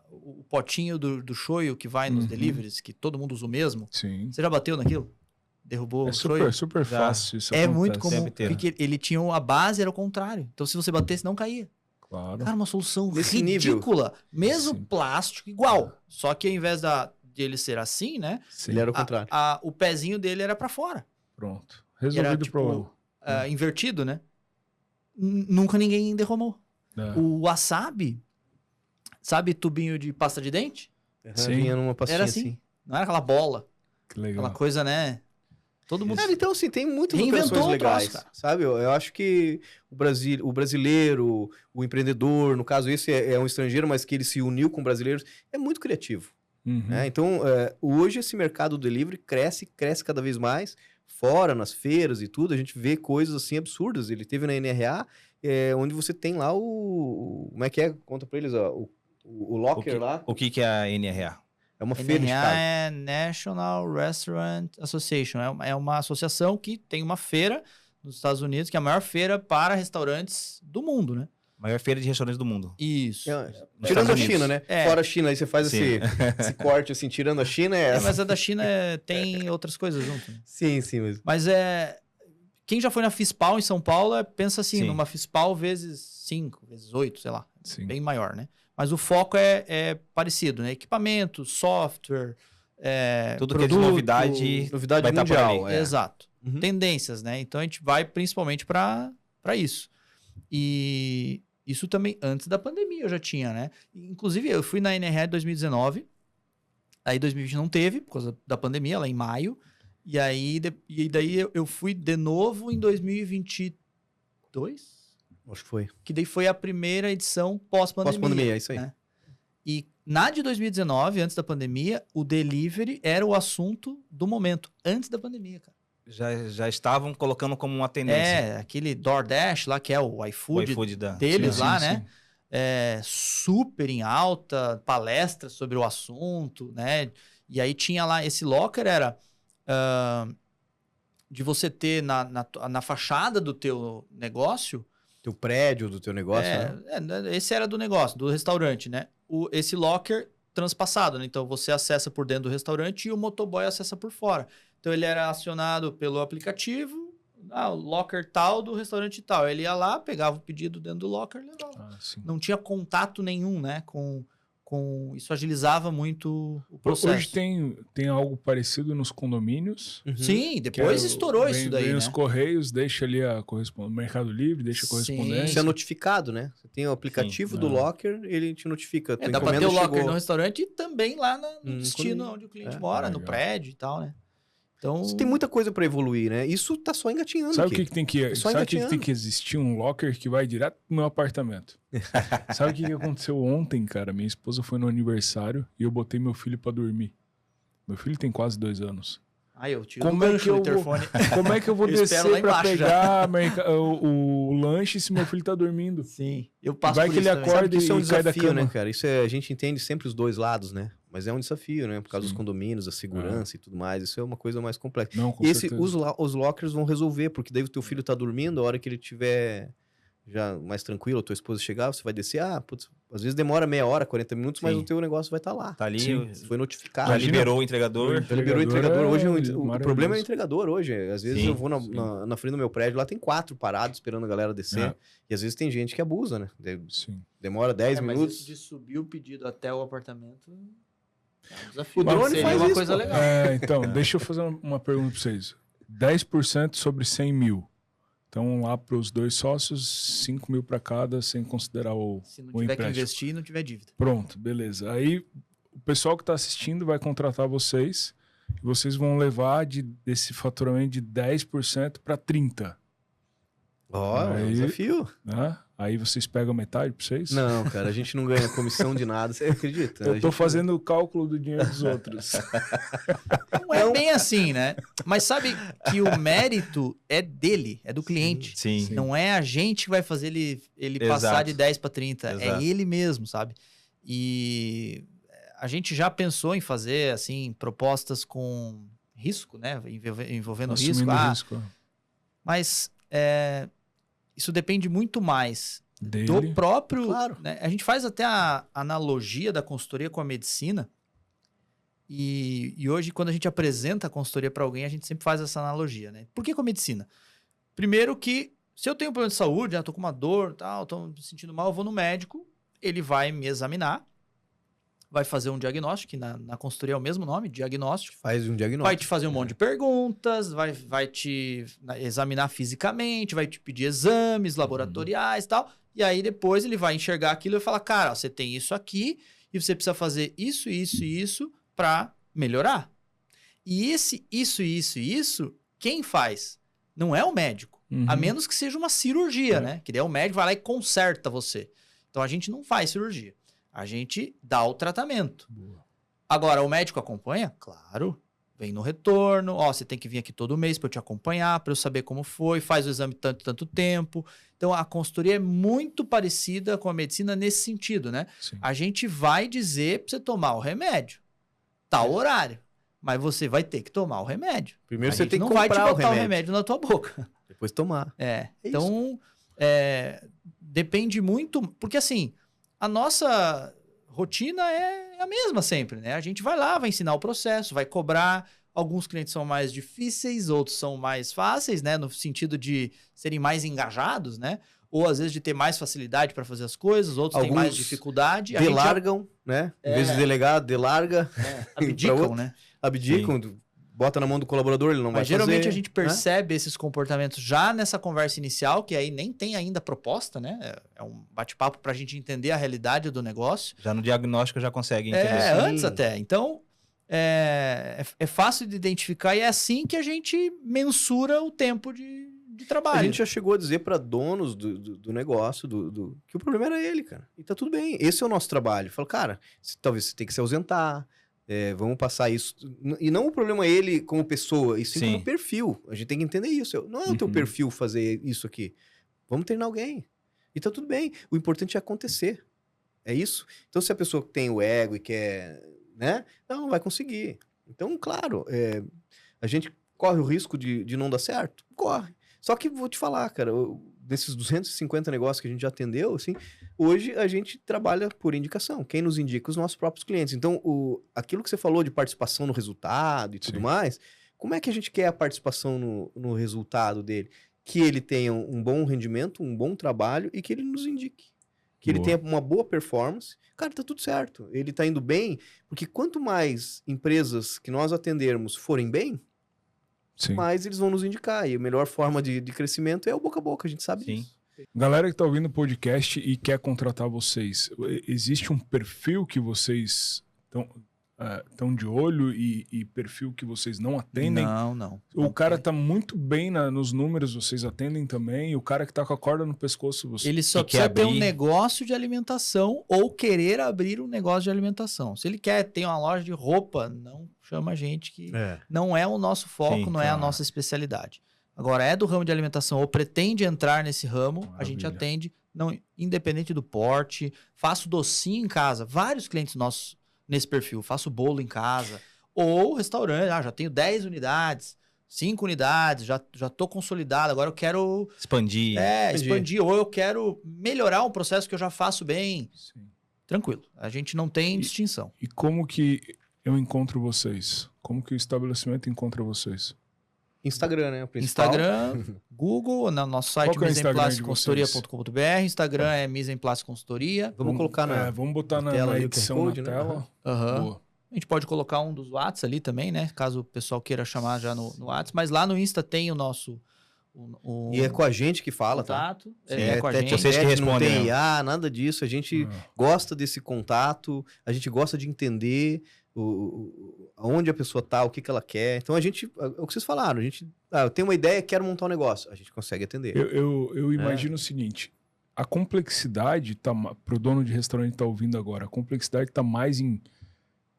o potinho do shoyu que vai nos deliveries, que todo mundo usa o mesmo? Sim. Você já bateu naquilo? Derrubou o shoyu? super fácil isso É acontece. muito comum, porque ele tinha a base, era o contrário. Então, se você batesse, não caía. Claro. Cara, uma solução Nesse ridícula. Mesmo Sim. plástico, igual. Só que ao invés de ele ser assim, né? Sim. Ele era o contrário. O pezinho dele era pra fora. Pronto. E Resolvido era, o problema. invertido, né? Nunca ninguém derramou. É. O wasabi, sabe tubinho de pasta de dente? Sim. Vinha numa pastinha Era assim. Não era aquela bola. Que legal. Aquela coisa, né? Todo mundo... Cara, então, assim, tem muitas Reinventou operações o legais, troço, cara. sabe? Eu acho que o brasileiro, o empreendedor, no caso esse é um estrangeiro, mas que ele se uniu com brasileiros, é muito criativo. Uhum. Né? Então, hoje esse mercado do delivery cresce cada vez mais, fora, nas feiras e tudo, a gente vê coisas assim absurdas. Ele teve na NRA, onde você tem lá como é que é? Conta pra eles, ó, o locker lá. O que é a NRA? É uma feira de NRA carne. é National Restaurant Association. É uma associação que tem uma feira nos Estados Unidos, que é a maior feira para restaurantes do mundo, né? Maior feira de restaurantes do mundo. Isso. Nos Tirando a Estados China, Unidos. né? Fora a China, aí você faz Sim. esse corte, assim, tirando a China, Mas a da China tem outras coisas junto. Né? Sim, mas... Mas quem já foi na FISPAL em São Paulo, pensa assim, Sim. numa FISPAL vezes 5, vezes 8, sei lá. Sim. Bem maior, né? Mas o foco é parecido, né? Equipamento, software, Tudo que é de produto, novidade Novidade vai tá por mundial, ali. Exato. Uhum. Tendências, né? Então a gente vai principalmente para isso. E isso também antes da pandemia eu já tinha, né? Inclusive eu fui na NRE 2019, aí 2020 não teve, por causa da pandemia, lá em maio. E aí daí eu fui de novo em 2022, Acho que foi. que daí foi a primeira edição pós-pandemia. Pós-pandemia, é isso aí. né? E na de 2019, antes da pandemia, o delivery era o assunto do momento, antes da pandemia, cara. Já estavam colocando como uma tendência. Aquele DoorDash lá, que é o O iFood iFood da... deles Sim, lá, sim, né? sim. Super em alta, palestras sobre o assunto, né? E aí tinha lá, esse locker era de você ter na fachada do teu negócio. Teu prédio, do teu negócio, né? Esse era do negócio, do restaurante, né? Esse locker transpassado, né? Então você acessa por dentro do restaurante e o motoboy acessa por fora. Então ele era acionado pelo aplicativo, o locker tal do restaurante tal. Ele ia lá, pegava o pedido dentro do locker e levava. Ah, sim. Não tinha contato nenhum, né? Isso agilizava muito o processo. Hoje tem algo parecido nos condomínios. Uhum. Sim, que depois é estourou vem- isso daí, vem né? os Correios, deixa ali a correspondência. Mercado Livre, deixa a Sim. correspondência. Isso é notificado, né? Você tem o aplicativo Sim. do Ah. locker, ele te notifica. Tua Dá pra ter encomenda o locker chegou. no restaurante e também lá no destino condomínio. onde o cliente É, mora, no legal. prédio e tal, né? Então, Você tem muita coisa pra evoluir, né? Isso tá só engatinhando Sabe o aqui. que tem que, Só sabe o que engatinhando. tem que existir? Um locker que vai direto pro meu apartamento. Sabe o que aconteceu ontem, cara? Minha esposa foi no aniversário e eu botei meu filho pra dormir. Meu filho tem quase 2 anos. eu tiro Como o é gancho que do eu interfone. Como é que eu vou Eu espero descer lá pra embaixo já. pegar o lanche se meu filho tá dormindo? Sim, eu passo Vai por que isso ele também. acorda Sabe que isso é um e cai da desafio, né, cama. cara? A gente entende sempre os dois lados, né? Mas é um desafio, né? Por causa dos condomínios, da segurança e tudo mais. Isso é uma coisa mais complexa. Não, com E certeza. os lockers vão resolver, porque daí o teu filho tá dormindo, a hora que ele tiver já mais tranquilo, a tua esposa chegar, você vai descer, putz, às vezes demora meia hora, 40 minutos, mas Sim. o teu negócio vai estar lá. Tá ali, Sim. Foi notificado. já Imagina- liberou o entregador. Já liberou o Entregador entregador. Hoje é o maravilhoso. problema é o entregador hoje. Às vezes Sim, eu vou sim. na frente do meu prédio, lá tem 4 parados esperando a galera descer. É. E às vezes tem gente que abusa, né? Sim. Demora 10 Mas minutos. isso de subir o pedido até o apartamento é um desafio. O drone Seria faz uma isso, coisa pô. legal. Então, deixa eu fazer uma pergunta pra vocês. 10% sobre 100 mil. Então, lá para os 2 sócios, 5 mil para cada, sem considerar Se não o tiver que empréstimo. investir, não tiver dívida. Pronto, beleza. Aí, o pessoal que está assistindo vai contratar vocês e vocês vão levar desse faturamento de 10% para 30%. Ó, é um Aí- desafio. Né? Aí vocês pegam metade para vocês? Não, cara, a gente não ganha comissão de nada, você acredita? Eu tô fazendo o cálculo do dinheiro dos outros. Não é bem assim, né? Mas sabe que o mérito é dele, é do cliente. Sim. Não é a gente que vai fazer ele passar Exato. de 10 para 30. Exato. É ele mesmo, sabe? E a gente já pensou em fazer, assim, propostas com risco, né? Envolvendo risco. Assumindo o risco Mas isso depende muito mais dele. do próprio... Claro. Né? A gente faz até a analogia da consultoria com a medicina. E hoje, quando a gente apresenta a consultoria para alguém, a gente sempre faz essa analogia, né? Por que com a medicina? Primeiro que, se eu tenho um problema de saúde, tô com uma dor, tal, tô me sentindo mal, eu vou no médico, ele vai me examinar, vai fazer um diagnóstico, que na consultoria é o mesmo nome, diagnóstico. Faz um diagnóstico. Vai te fazer um monte de perguntas, vai te examinar fisicamente, vai te pedir exames laboratoriais e tal. E aí depois ele vai enxergar aquilo e vai falar, cara, ó, você tem isso aqui e você precisa fazer isso, isso e isso para melhorar. E isso, quem faz? Não é o médico. Uhum. A menos que seja uma cirurgia, né? Que daí o médico vai lá e conserta você. Então a gente não faz cirurgia. A gente dá o tratamento. Boa. Agora, o médico acompanha? Claro. Vem no retorno. Ó, você tem que vir aqui todo mês para eu te acompanhar, para eu saber como foi. Faz o exame tanto tempo. Então, a consultoria é muito parecida com a medicina nesse sentido, né? Sim. A gente vai dizer para você tomar o remédio. Tal horário. Mas você vai ter que tomar o remédio. Primeiro A você gente tem que não vai te comprar o botar o remédio, remédio na tua boca. depois tomar. É. É Então, depende muito... Porque, assim, a nossa rotina é a mesma sempre, né? A gente vai lá, vai ensinar o processo, vai cobrar. Alguns clientes são mais difíceis, outros são mais fáceis, né? No sentido de serem mais engajados, né? Ou, às vezes, de ter mais facilidade para fazer as coisas. Outros têm mais dificuldade. Delargam, né? Em vez de delegar, delarga. Abdicam, né? Abdicam, bota na mão do colaborador, ele não vai fazer. Mas geralmente a gente percebe esses comportamentos já nessa conversa inicial, que aí nem tem ainda proposta, né? É um bate-papo para a gente entender a realidade do negócio. Já no diagnóstico já consegue entender. Antes até. Então, é fácil de identificar e é assim que a gente mensura o tempo de trabalho. A gente já chegou a dizer para donos do negócio que o problema era ele, cara. E tá tudo bem. Esse é o nosso trabalho. Fala, cara, talvez você tenha que se ausentar. Vamos passar isso. E não o problema é ele como pessoa, e sim como perfil. A gente tem que entender isso. Não é o teu perfil fazer isso aqui. Vamos treinar alguém. E tá tudo bem. O importante é acontecer. É isso. Então, se a pessoa tem o ego e quer, né? Não vai conseguir. Então, claro, a gente corre o risco de não dar certo? Corre. Só que vou te falar, cara, desses 250 negócios que a gente já atendeu, assim, hoje a gente trabalha por indicação. Quem nos indica? Os nossos próprios clientes. Então, aquilo que você falou de participação no resultado e tudo mais, como é que a gente quer a participação no resultado dele? Que ele tenha um bom rendimento, um bom trabalho e que ele nos indique. Que ele tenha uma boa performance. Cara, tá tudo certo. Ele tá indo bem, porque quanto mais empresas que nós atendermos forem bem, mais eles vão nos indicar. E a melhor forma de crescimento é o boca a boca, a gente sabe disso. Galera que tá ouvindo o podcast e quer contratar vocês, existe um perfil que vocês estão de olho e perfil que vocês não atendem? Não. O cara tá muito bem nos números, vocês atendem também? O cara que tá com a corda no pescoço, vocês... Ele só precisa ter um negócio de alimentação ou querer abrir um negócio de alimentação. Se ele quer ter uma loja de roupa, não chama a gente, que não é o nosso foco, não é a nossa especialidade. Agora, é do ramo de alimentação ou pretende entrar nesse ramo, a gente atende, não, independente do porte. Faço docinho em casa. Vários clientes nossos nesse perfil. Faço bolo em casa. Ou restaurante. Já tenho 10 unidades, 5 unidades, já tô consolidado. Agora eu quero... Expandir. Expandir. Ou eu quero melhorar um processo que eu já faço bem. Sim. Tranquilo. A gente não tem distinção. E como que eu encontro vocês? Como que o estabelecimento encontra vocês? Instagram, né? O principal. Instagram, Google, no nosso site misenplasticonsultoria.com.br. Instagram é Misenplastic Consultoria. Vamos colocar vamos botar na edição na tela. A gente pode colocar um dos WhatsApp ali também, né? Caso o pessoal queira chamar já no WhatsApp. Mas lá no Insta tem o nosso... E é com a gente que fala, contato, tá? É com a gente. Vocês que respondem. Não tem IA, nada disso. A gente gosta desse contato, a gente gosta de entender aonde a pessoa tá, o que ela quer. Então a gente, é o que vocês falaram, a gente, eu tenho uma ideia, quero montar um negócio. A gente consegue atender. Eu imagino o seguinte, a complexidade tá, pro dono de restaurante que tá ouvindo agora, a complexidade tá mais em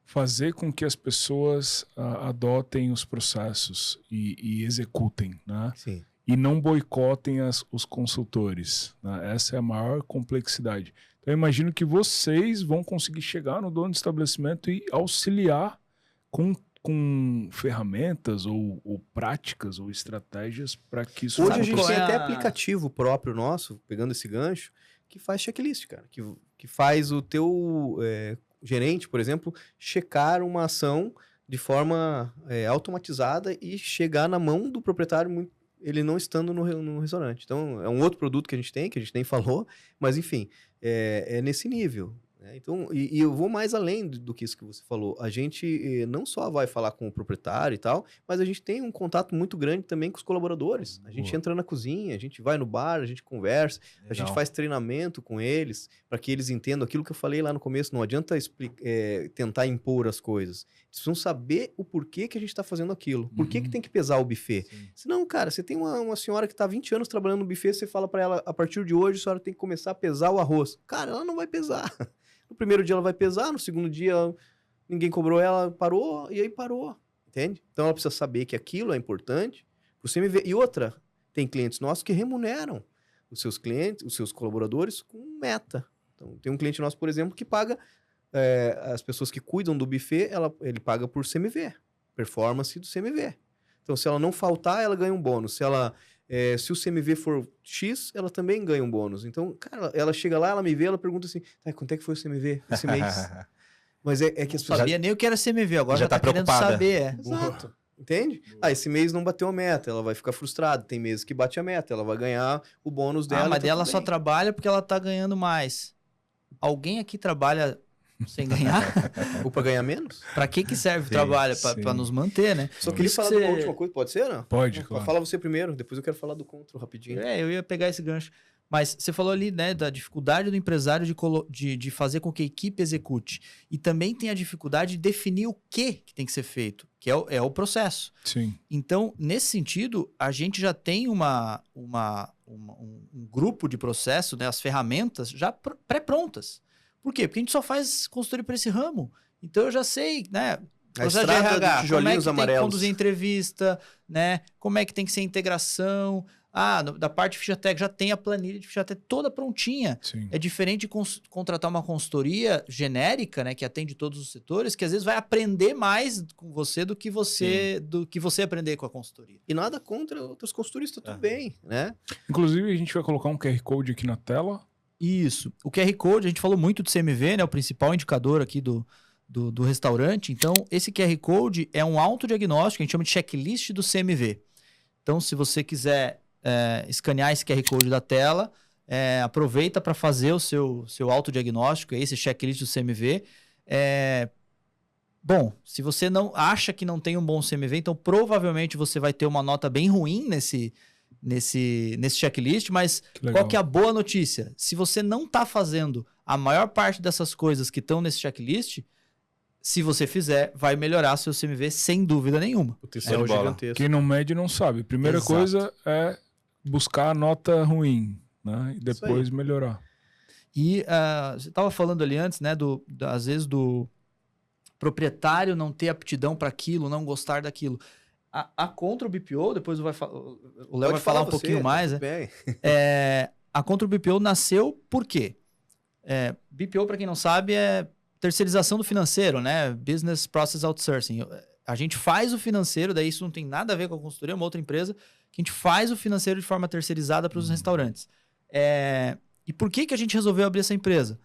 fazer com que as pessoas adotem os processos e executem, né? Sim. E não boicotem os consultores, né? Essa é a maior complexidade. Então, eu imagino que vocês vão conseguir chegar no dono do estabelecimento e auxiliar com ferramentas ou práticas ou estratégias para que isso Hoje a gente tem até aplicativo próprio nosso, pegando esse gancho, que faz checklist, cara. Que faz o teu gerente, por exemplo, checar uma ação de forma automatizada e chegar na mão do proprietário, ele não estando no restaurante. Então, é um outro produto que a gente nem falou, mas enfim, é nesse nível. Né? Então, e eu vou mais além do que isso que você falou. A gente não só vai falar com o proprietário e tal, mas a gente tem um contato muito grande também com os colaboradores. A gente entra na cozinha, a gente vai no bar, a gente conversa, a gente faz treinamento com eles, para que eles entendam aquilo que eu falei lá no começo. Não adianta tentar impor as coisas. Eles precisam saber o porquê que a gente está fazendo aquilo. Por que tem que pesar o buffet? Sim. Senão, cara, você tem uma senhora que está há 20 anos trabalhando no buffet, você fala para ela, a partir de hoje, a senhora tem que começar a pesar o arroz. Cara, ela não vai pesar. No primeiro dia ela vai pesar, no segundo dia ninguém cobrou ela, parou, e aí parou. Entende? Então ela precisa saber que aquilo é importante pro CMV. E outra, tem clientes nossos que remuneram os seus clientes, os seus colaboradores com meta. Então tem um cliente nosso, por exemplo, que paga as pessoas que cuidam do buffet, ele paga por CMV, performance do CMV. Então, se ela não faltar, ela ganha um bônus. Se ela Se o CMV for X, ela também ganha um bônus. Então, cara, ela chega lá, ela me vê, ela pergunta assim, quanto é que foi o CMV esse mês? Mas é que as Não pessoas... sabia nem o que era CMV, agora já já tá tá querendo preocupada. saber. Exato. Entende? Esse mês não bateu a meta, ela vai ficar frustrada. Tem meses que bate a meta, ela vai ganhar o bônus dela. Mas e tá ela tudo só bem. trabalha porque ela tá ganhando mais. Alguém aqui trabalha sem ganhar? Ou pra ganhar menos? Pra que serve o Sim, trabalho? sim. Pra nos manter, né? Só Por queria isso falar que de uma você- última coisa, pode ser, não? Pode, claro. Fala você primeiro, depois eu quero falar do contra rapidinho. Eu ia pegar esse gancho. Mas você falou ali, né, da dificuldade do empresário de fazer com que a equipe execute. E também tem a dificuldade de definir o que tem que ser feito, que é o processo. Sim. Então, nesse sentido, a gente já tem um grupo de processo, né, as ferramentas já pré-prontas. Por quê? Porque a gente só faz consultoria para esse ramo. Então, eu já sei, né? Processo de estrada RH, de como é tijolinhos que tem que amarelos. conduzir entrevista, né? Como é que tem que ser a integração. Da parte de ficha técnica, já tem a planilha de ficha técnica toda prontinha. Sim. É diferente de contratar uma consultoria genérica, né, que atende todos os setores, que às vezes vai aprender mais com você do que você aprender com a consultoria. E nada contra outros consultoristas, tudo bem, né? Inclusive, a gente vai colocar um QR Code aqui na tela. Isso. O QR Code, a gente falou muito do CMV, né, o principal indicador aqui do restaurante. Então, esse QR Code é um autodiagnóstico, a gente chama de checklist do CMV. Então, se você quiser escanear esse QR Code da tela, aproveita para fazer o seu autodiagnóstico, esse checklist do CMV. Bom, se você não acha que não tem um bom CMV, então provavelmente você vai ter uma nota bem ruim nesse checklist, mas Que legal. qual que é a boa notícia? Se você não está fazendo a maior parte dessas coisas que estão nesse checklist, se você fizer, vai melhorar seu CMV sem dúvida nenhuma. Potencial de bola. gigantesco. Quem não mede não sabe. Primeira Exato. coisa é buscar a nota ruim, né? E depois melhorar. E você estava falando ali antes, né, às vezes do proprietário não ter aptidão para aquilo, não gostar daquilo. A contra o BPO, depois o Léo vai Pode falar um você, pouquinho tá mais, tudo né? bem. A contra o BPO nasceu por quê? BPO, para quem não sabe, é terceirização do financeiro, né? Business Process Outsourcing. A gente faz o financeiro, daí isso não tem nada a ver com a consultoria, é uma outra empresa, que a gente faz o financeiro de forma terceirizada para os restaurantes. E por que a gente resolveu abrir essa empresa?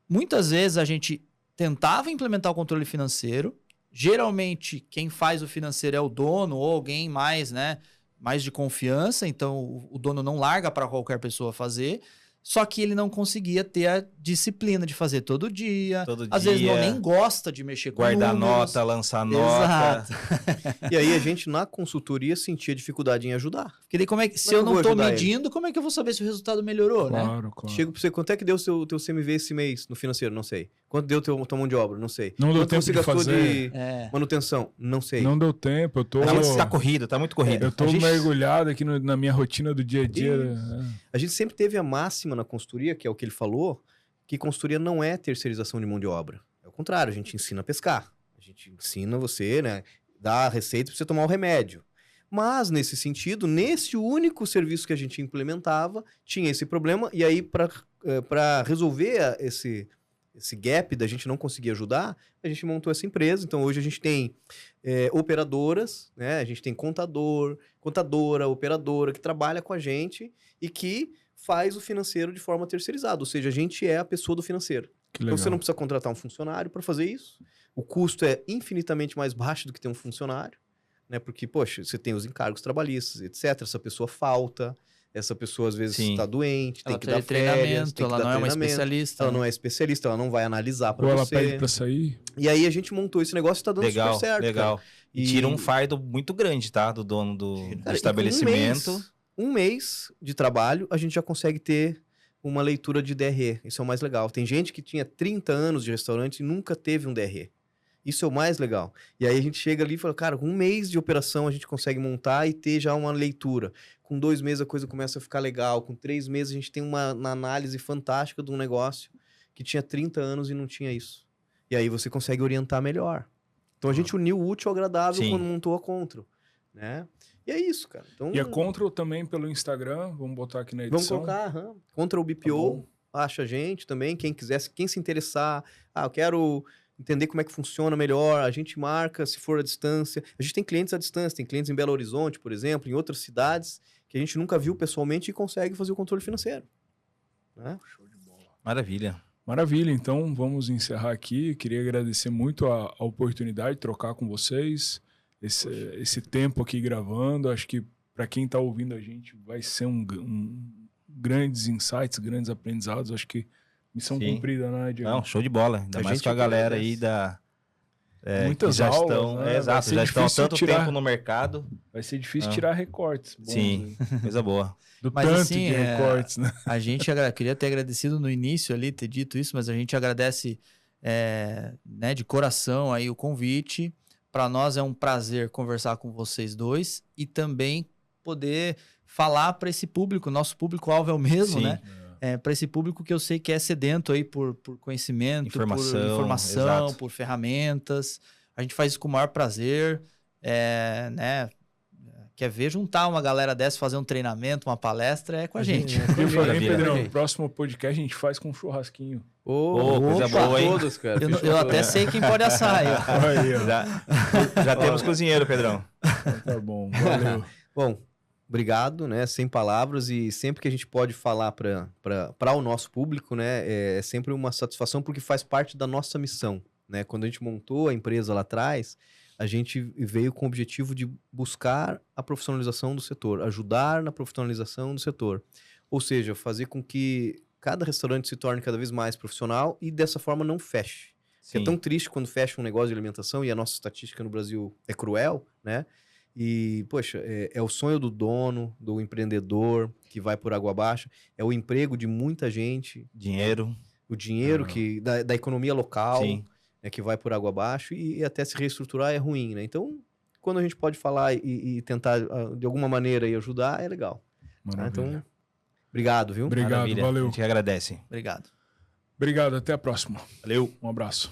Muitas vezes a gente tentava implementar o controle financeiro, geralmente quem faz o financeiro é o dono ou alguém mais, né, mais de confiança, então o dono não larga para qualquer pessoa fazer, só que ele não conseguia ter a disciplina de fazer todo dia. Às vezes nem gosta de mexer com guardar números. nota, lançar nota. Exato. E aí a gente, na consultoria, sentia dificuldade em ajudar. Porque daí, se Como é eu que eu não vou tô ajudar medindo, como é que eu vou saber se o resultado melhorou, né? Claro, claro. Chego pra você, quanto é que deu o teu CMV esse mês no financeiro? Não sei. Quanto deu tua mão de obra? Não sei. Não deu Quanto tempo você de gastou fazer. de manutenção? Não sei. Não deu tempo, eu tô... Tá corrido, tá muito corrido. Eu tô A gente- mergulhado aqui na minha rotina do dia a dia. A gente sempre teve a máxima na consultoria, que é o que ele falou, que consultoria não é terceirização de mão de obra. É o contrário, a gente ensina a pescar. A gente ensina você, né, dá a receita para você tomar o remédio. Mas, nesse sentido, nesse único serviço que a gente implementava, tinha esse problema, e aí, para resolver esse gap da gente não conseguir ajudar, a gente montou essa empresa. Então, hoje a gente tem operadoras, né? A gente tem contadora, operadora, que trabalha com a gente e que faz o financeiro de forma terceirizada. Ou seja, a gente é a pessoa do financeiro. Que legal. Então, você não precisa contratar um funcionário para fazer isso. O custo é infinitamente mais baixo do que ter um funcionário, né? Porque, poxa, você tem os encargos trabalhistas, etc. Essa pessoa falta, essa pessoa às vezes Sim. está doente, tem Ela que tem dar férias, treinamento, tem que ela dar não é uma treinamento. especialista. Ela né? não é especialista, ela não vai analisar Ou para ela você. pede pra sair. E aí a gente montou esse negócio e tá dando Legal, super certo, legal. cara. E tira um fardo muito grande, tá? Do dono do Cara, e com estabelecimento. um mês de trabalho, a gente já consegue ter uma leitura de DRE. Isso é o mais legal. Tem gente que tinha 30 anos de restaurante e nunca teve um DRE. Isso é o mais legal. E aí a gente chega ali e fala, cara, com um mês de operação a gente consegue montar e ter já uma leitura. Com 2 meses a coisa começa a ficar legal. Com 3 meses a gente tem uma análise fantástica de um negócio que tinha 30 anos e não tinha isso. E aí você consegue orientar melhor. Então a gente uniu o útil ao agradável Sim. quando montou a Contro, né? E é isso, cara. Então, E a Control também pelo Instagram, vamos botar aqui na edição. vamos colocar, contra o BPO, bom. acha a gente também, quem quiser, quem se interessar, eu quero entender como é que funciona melhor, a gente marca, se for à distância. A gente tem clientes à distância, tem clientes em Belo Horizonte, por exemplo, em outras cidades, que que a gente nunca viu pessoalmente e consegue fazer o controle financeiro. Né? Maravilha. Maravilha, então vamos encerrar aqui. Queria agradecer muito a oportunidade de trocar com vocês, esse tempo aqui gravando. Acho que para quem está ouvindo a gente vai ser grandes insights, grandes aprendizados. Acho que missão cumprida, né, Diego? Não, show de bola. Ainda mais com a galera aí da... muitas já aulas, estão, né? exato, já estão há tanto tempo no mercado. Vai ser difícil tirar recortes. Bons, Sim, coisa boa. Do Mas, tanto assim, de recortes, né? A gente queria ter agradecido no início ali, ter dito isso, mas a gente agradece né, de coração aí o convite. Para nós é um prazer conversar com vocês dois e também poder falar para esse público. Nosso público-alvo é o mesmo, Sim. né? Para esse público que eu sei que é sedento aí por conhecimento, por informação, exato. por ferramentas. A gente faz isso com o maior prazer, né? Quer ver juntar uma galera dessa, fazer um treinamento, uma palestra, é com a gente. Eu falei, Maravilha. Pedrão, o próximo podcast a gente faz com um churrasquinho. Coisa Opa, boa, hein? todos, cara. Eu até sei quem pode assar aí. Ó. Aí, ó. Já temos cozinheiro, Pedrão. Então tá bom, valeu. Bom, obrigado, né? Sem palavras, e sempre que a gente pode falar para o nosso público, né? É sempre uma satisfação porque faz parte da nossa missão, né? Quando a gente montou a empresa lá atrás, a gente veio com o objetivo de buscar a profissionalização do setor, ajudar na profissionalização do setor. Ou seja, fazer com que cada restaurante se torne cada vez mais profissional e dessa forma não feche. É tão triste quando fecha um negócio de alimentação, e a nossa estatística no Brasil é cruel, né? E, poxa, é o sonho do dono, do empreendedor que vai por água abaixo, é o emprego de muita gente. Dinheiro. O dinheiro da economia local, Sim. que vai por água abaixo, e até se reestruturar é ruim, né? Então, quando a gente pode falar e tentar, de alguma maneira, aí ajudar, é legal. Tá? Então, obrigado, viu? Obrigado, Maravilha. valeu. A gente agradece. Obrigado. Obrigado, até a próxima. Valeu. Um abraço.